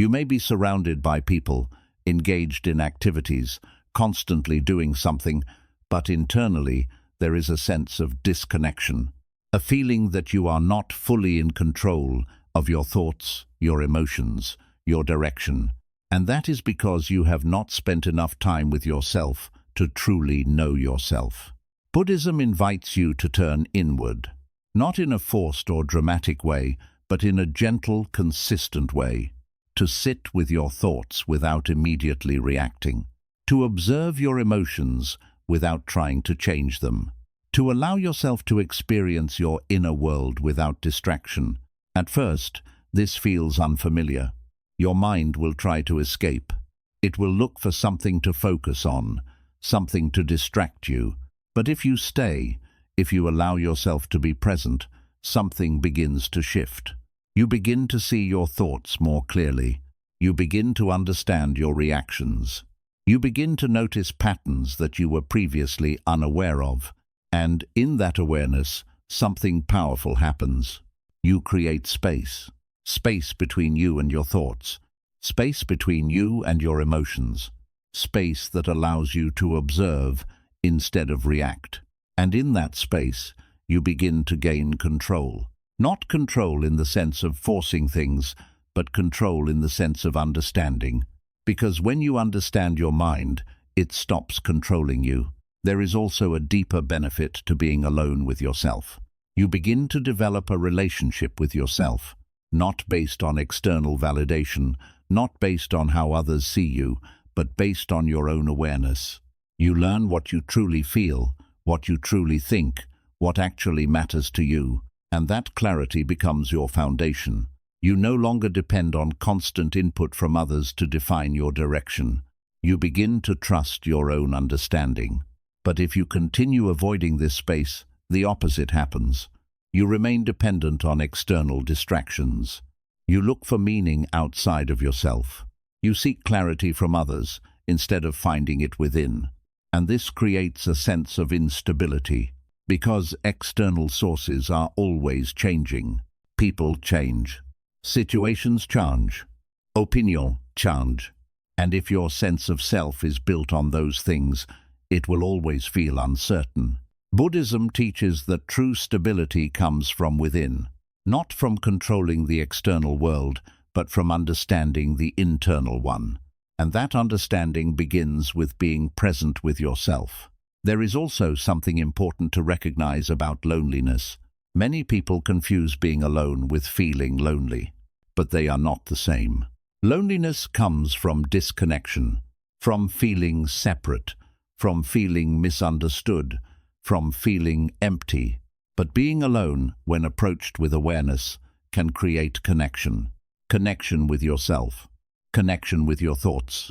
You may be surrounded by people, engaged in activities, constantly doing something, but internally there is a sense of disconnection, a feeling that you are not fully in control of your thoughts, your emotions, your direction, and that is because you have not spent enough time with yourself to truly know yourself. Buddhism invites you to turn inward, not in a forced or dramatic way, but in a gentle, consistent way, to sit with your thoughts without immediately reacting, to observe your emotions without trying to change them, to allow yourself to experience your inner world without distraction. At first, this feels unfamiliar. Your mind will try to escape. It will look for something to focus on, something to distract you. But if you stay, if you allow yourself to be present, something begins to shift. You begin to see your thoughts more clearly. You begin to understand your reactions. You begin to notice patterns that you were previously unaware of. And in that awareness, something powerful happens. You create space. Space between you and your thoughts. Space between you and your emotions. Space that allows you to observe instead of react. And in that space, you begin to gain control. Not control in the sense of forcing things, but control in the sense of understanding. Because when you understand your mind, it stops controlling you. There is also a deeper benefit to being alone with yourself. You begin to develop a relationship with yourself, not based on external validation, not based on how others see you, but based on your own awareness. You learn what you truly feel, what you truly think, what actually matters to you, and that clarity becomes your foundation. You no longer depend on constant input from others to define your direction. You begin to trust your own understanding. But if you continue avoiding this space, the opposite happens. You remain dependent on external distractions. You look for meaning outside of yourself. You seek clarity from others instead of finding it within. And this creates a sense of instability, because external sources are always changing. People change. Situations change. Opinions change. And if your sense of self is built on those things, it will always feel uncertain. Buddhism teaches that true stability comes from within, not from controlling the external world, but from understanding the internal one. And that understanding begins with being present with yourself. There is also something important to recognize about loneliness. Many people confuse being alone with feeling lonely, but they are not the same. Loneliness comes from disconnection, from feeling separate, from feeling misunderstood, from feeling empty. But being alone, when approached with awareness, can create connection. Connection with yourself. Connection with your thoughts.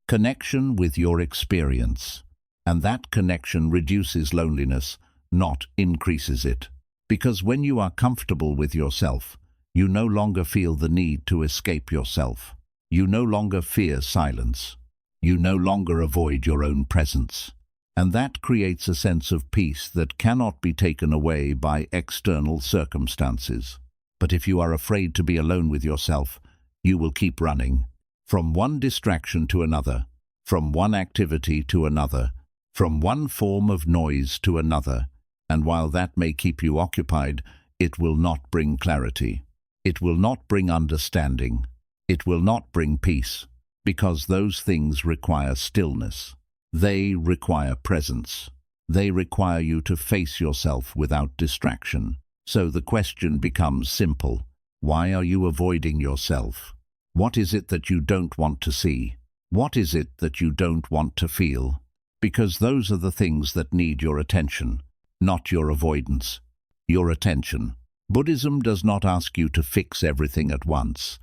Connection with your experience. And that connection reduces loneliness, not increases it. Because when you are comfortable with yourself, you no longer feel the need to escape yourself. You no longer fear silence. You no longer avoid your own presence. And that creates a sense of peace that cannot be taken away by external circumstances. But if you are afraid to be alone with yourself, you will keep running. From one distraction to another, from one activity to another, from one form of noise to another, and while that may keep you occupied, it will not bring clarity. It will not bring understanding. It will not bring peace, because those things require stillness. They require presence. They require you to face yourself without distraction. So the question becomes simple. Why are you avoiding yourself? What is it that you don't want to see? What is it that you don't want to feel? Because those are the things that need your attention, not your avoidance. Your attention. Buddhism does not ask you to fix everything at once.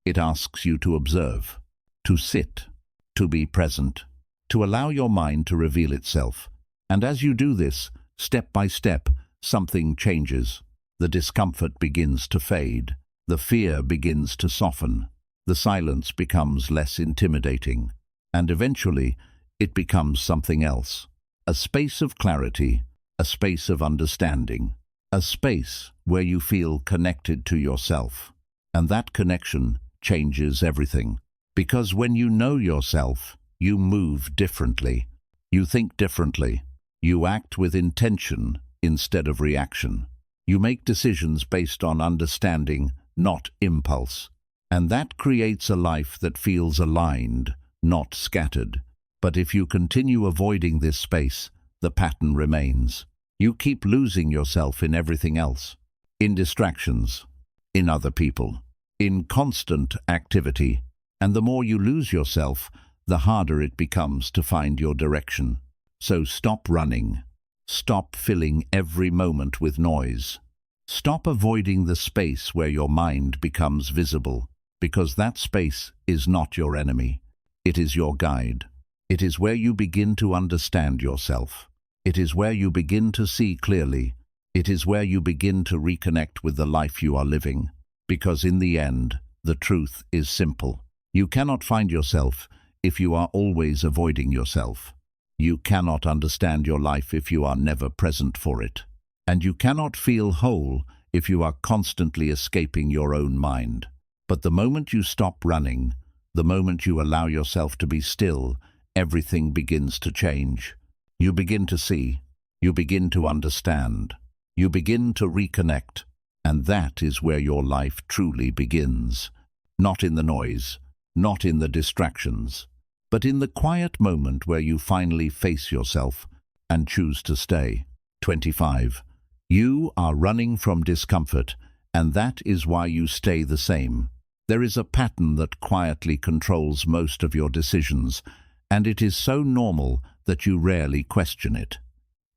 It asks you to observe, to sit, to be present, to allow your mind to reveal itself. And as you do this, step by step, something changes. The discomfort begins to fade. The fear begins to soften. The silence becomes less intimidating. And eventually, it becomes something else. A space of clarity, a space of understanding, a space where you feel connected to yourself. And that connection changes everything. Because when you know yourself, you move differently. You think differently. You act with intention instead of reaction. You make decisions based on understanding, not impulse. And that creates a life that feels aligned, not scattered. But if you continue avoiding this space, the pattern remains. You keep losing yourself in everything else. In distractions, in other people, in constant activity. And the more you lose yourself, the harder it becomes to find your direction. So stop running. Stop filling every moment with noise. Stop avoiding the space where your mind becomes visible, because that space is not your enemy. It is your guide. It is where you begin to understand yourself. It is where you begin to see clearly. It is where you begin to reconnect with the life you are living. Because in the end, the truth is simple. You cannot find yourself if you are always avoiding yourself. You cannot understand your life if you are never present for it. And you cannot feel whole if you are constantly escaping your own mind. But the moment you stop running, the moment you allow yourself to be still, everything begins to change. You begin to see, you begin to understand, you begin to reconnect, and that is where your life truly begins. Not in the noise, not in the distractions, but in the quiet moment where you finally face yourself and choose to stay. 25. You are running from discomfort, and that is why you stay the same. There is a pattern that quietly controls most of your decisions, and it is so normal that you rarely question it.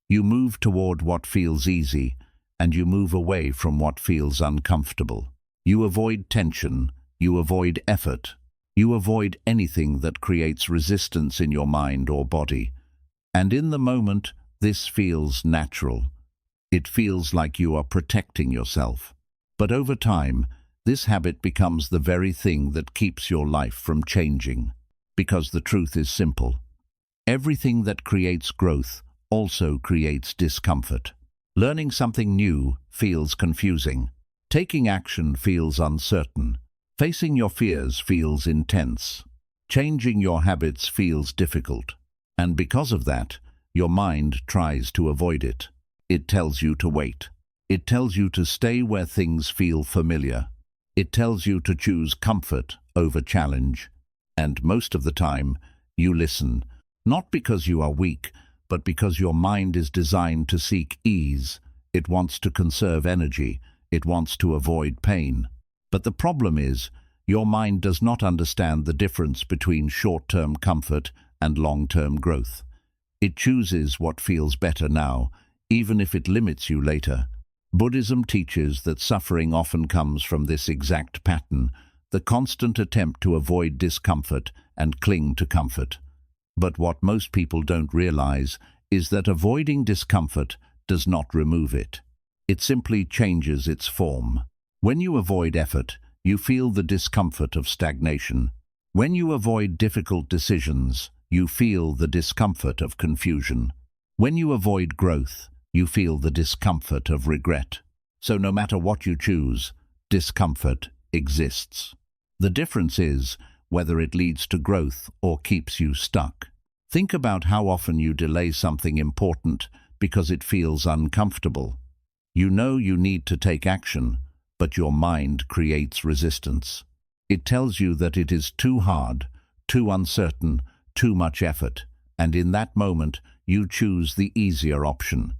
You move toward what feels easy, and you move away from what feels uncomfortable. You avoid tension, you avoid effort, you avoid anything that creates resistance in your mind or body. And in the moment, this feels natural. It feels like you are protecting yourself. But over time, this habit becomes the very thing that keeps your life from changing. Because the truth is simple. Everything that creates growth also creates discomfort. Learning something new feels confusing. Taking action feels uncertain. Facing your fears feels intense. Changing your habits feels difficult. And because of that, your mind tries to avoid it. It tells you to wait. It tells you to stay where things feel familiar. It tells you to choose comfort over challenge. And most of the time, you listen, not because you are weak, but because your mind is designed to seek ease. It wants to conserve energy. It wants to avoid pain. But the problem is, your mind does not understand the difference between short-term comfort and long-term growth. It chooses what feels better now, even if it limits you later. Buddhism teaches that suffering often comes from this exact pattern, the constant attempt to avoid discomfort and cling to comfort. But what most people don't realize is that avoiding discomfort does not remove it. It simply changes its form. When you avoid effort, you feel the discomfort of stagnation. When you avoid difficult decisions, you feel the discomfort of confusion. When you avoid growth, you feel the discomfort of regret. So no matter what you choose, discomfort exists. The difference is whether it leads to growth or keeps you stuck. Think about how often you delay something important because it feels uncomfortable. You know you need to take action, but your mind creates resistance. It tells you that it is too hard, too uncertain, too much effort, and in that moment you choose the easier option.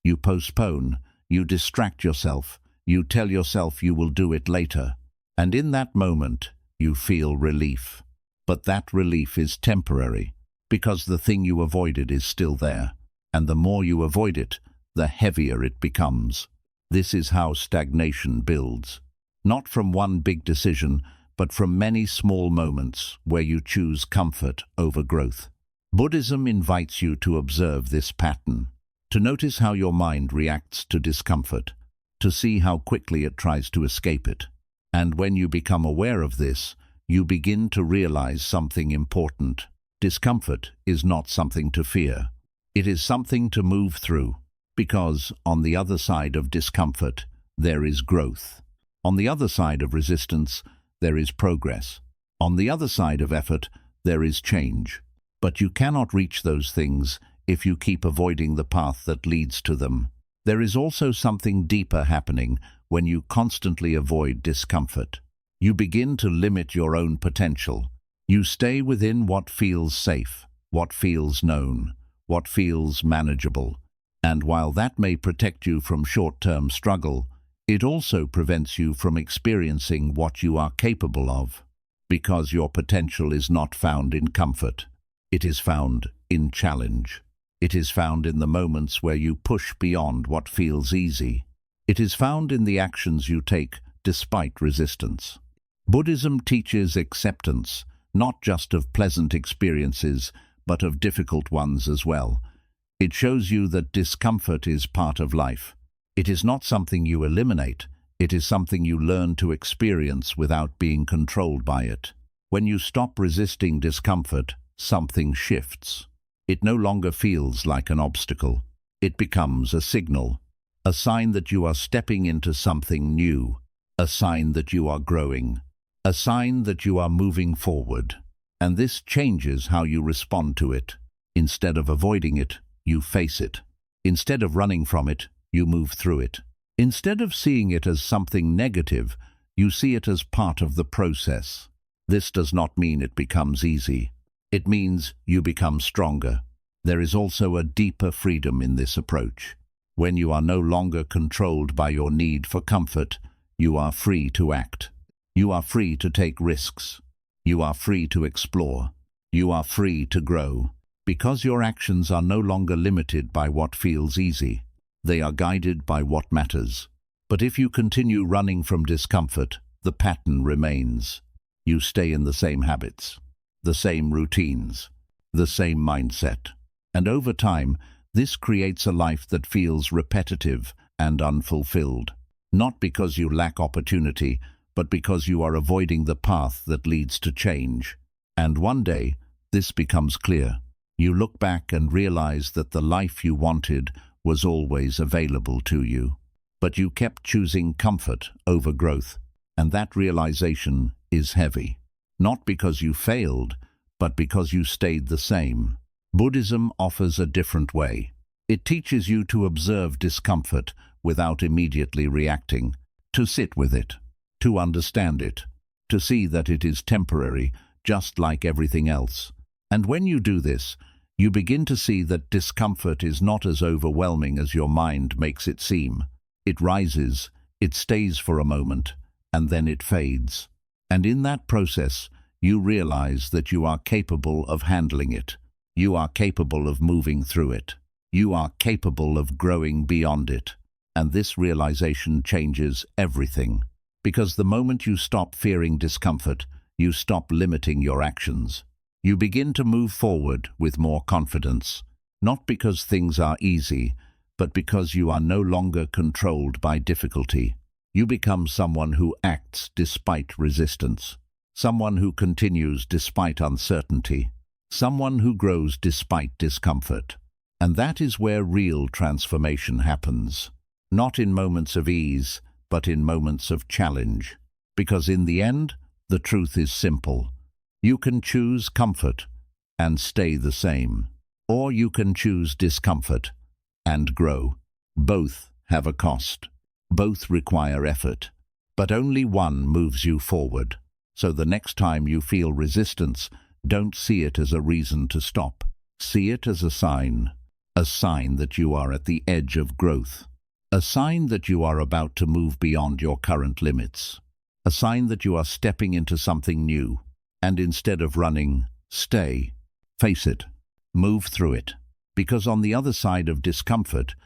You postpone, you distract yourself, you tell yourself you will do it later, and in that moment you feel relief. But that relief is temporary, because the thing you avoided is still there, and the more you avoid it, the heavier it becomes. This is how stagnation builds, not from one big decision, but from many small moments where you choose comfort over growth. Buddhism invites you to observe this pattern, to notice how your mind reacts to discomfort, to see how quickly it tries to escape it. And when you become aware of this, you begin to realize something important. Discomfort is not something to fear. It is something to move through, because on the other side of discomfort, there is growth. On the other side of resistance, there is progress. On the other side of effort, there is change. But you cannot reach those things if you keep avoiding the path that leads to them. There is also something deeper happening when you constantly avoid discomfort. You begin to limit your own potential. You stay within what feels safe, what feels known, what feels manageable. And while that may protect you from short-term struggle, it also prevents you from experiencing what you are capable of. Because your potential is not found in comfort. It is found in challenge. It is found in the moments where you push beyond what feels easy. It is found in the actions you take despite resistance. Buddhism teaches acceptance, not just of pleasant experiences, but of difficult ones as well. It shows you that discomfort is part of life. It is not something you eliminate. It is something you learn to experience without being controlled by it. When you stop resisting discomfort, something shifts. It no longer feels like an obstacle. It becomes a signal, a sign that you are stepping into something new, a sign that you are growing, a sign that you are moving forward. And this changes how you respond to it. Instead of avoiding it, you face it. Instead of running from it, you move through it. Instead of seeing it as something negative, you see it as part of the process. This does not mean it becomes easy. It means you become stronger. There is also a deeper freedom in this approach. When you are no longer controlled by your need for comfort, you are free to act. You are free to take risks. You are free to explore. You are free to grow. Because your actions are no longer limited by what feels easy. They are guided by what matters. But if you continue running from discomfort, the pattern remains. You stay in the same habits, the same routines, the same mindset. And over time, this creates a life that feels repetitive and unfulfilled. Not because you lack opportunity, but because you are avoiding the path that leads to change. And one day, this becomes clear. You look back and realize that the life you wanted was always available to you. But you kept choosing comfort over growth, and that realization is heavy. Not because you failed, but because you stayed the same. Buddhism offers a different way. It teaches you to observe discomfort without immediately reacting, to sit with it, to understand it, to see that it is temporary, just like everything else. And when you do this, you begin to see that discomfort is not as overwhelming as your mind makes it seem. It rises, it stays for a moment, and then it fades. And in that process, you realize that you are capable of handling it. You are capable of moving through it. You are capable of growing beyond it. And this realization changes everything. Because the moment you stop fearing discomfort, you stop limiting your actions. You begin to move forward with more confidence, not because things are easy, but because you are no longer controlled by difficulty. You become someone who acts despite resistance, someone who continues despite uncertainty, someone who grows despite discomfort. And that is where real transformation happens, not in moments of ease, but in moments of challenge. Because in the end, the truth is simple. You can choose comfort and stay the same, or you can choose discomfort and grow. Both have a cost. Both require effort, but only one moves you forward. So the next time you feel resistance, don't see it as a reason to stop. See it as a sign that you are at the edge of growth, a sign that you are about to move beyond your current limits, a sign that you are stepping into something new. And instead of running, stay, face it, move through it. Because on the other side of discomfort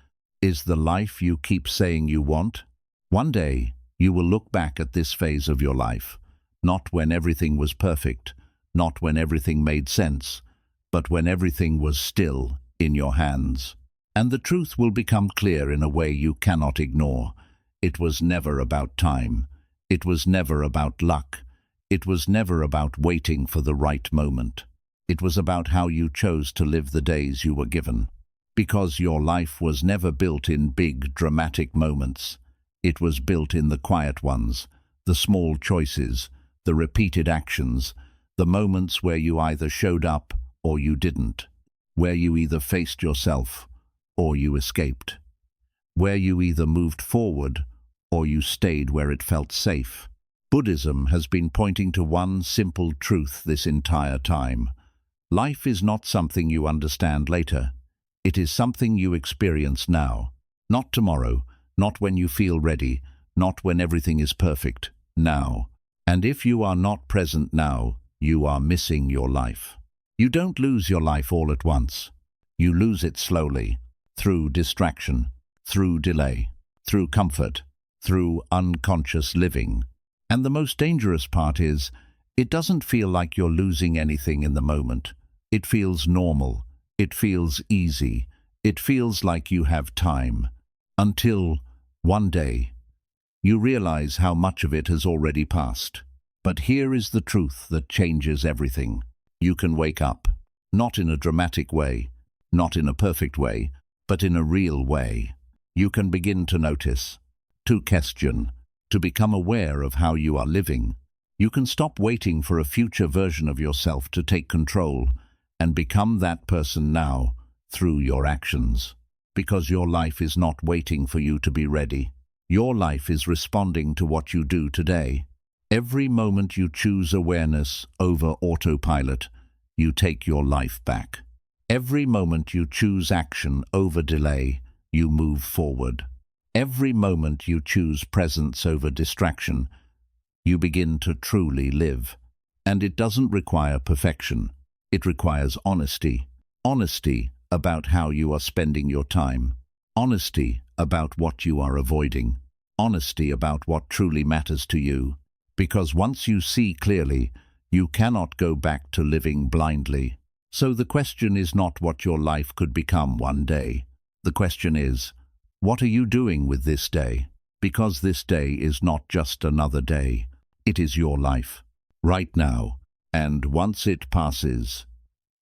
is the life you keep saying you want. One day, you will look back at this phase of your life, not when everything was perfect, not when everything made sense, but when everything was still in your hands. And the truth will become clear in a way you cannot ignore. It was never about time. It was never about luck. It was never about waiting for the right moment. It was about how you chose to live the days you were given. Because your life was never built in big, dramatic moments. It was built in the quiet ones, the small choices, the repeated actions, the moments where you either showed up or you didn't, where you either faced yourself or you escaped, where you either moved forward or you stayed where it felt safe. Buddhism has been pointing to one simple truth this entire time. Life is not something you understand later. It is something you experience now. Not tomorrow, not when you feel ready, not when everything is perfect. Now. And if you are not present now, you are missing your life. You don't lose your life all at once. You lose it slowly, through distraction, through delay, through comfort, through unconscious living. And the most dangerous part is, it doesn't feel like you're losing anything in the moment. It feels normal. It feels easy. It feels like you have time. Until, one day, you realize how much of it has already passed. But here is the truth that changes everything. You can wake up, not in a dramatic way, not in a perfect way, but in a real way. You can begin to notice, to question, to become aware of how you are living. You can stop waiting for a future version of yourself to take control and become that person now through your actions. Because your life is not waiting for you to be ready. Your life is responding to what you do today. Every moment you choose awareness over autopilot, you take your life back. Every moment you choose action over delay, you move forward. Every moment you choose presence over distraction, you begin to truly live. And it doesn't require perfection. It requires honesty. Honesty about how you are spending your time. Honesty about what you are avoiding. Honesty about what truly matters to you. Because once you see clearly, you cannot go back to living blindly. So the question is not what your life could become one day. The question is, what are you doing with this day? Because this day is not just another day. It is your life, right now. And once it passes,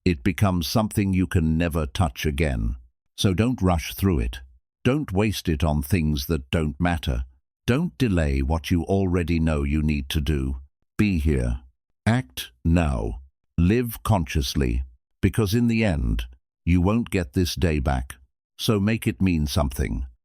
it becomes something you can never touch again. So don't rush through it. Don't waste it on things that don't matter. Don't delay what you already know you need to do. Be here. Act now. Live consciously. Because in the end, you won't get this day back. So make it mean something.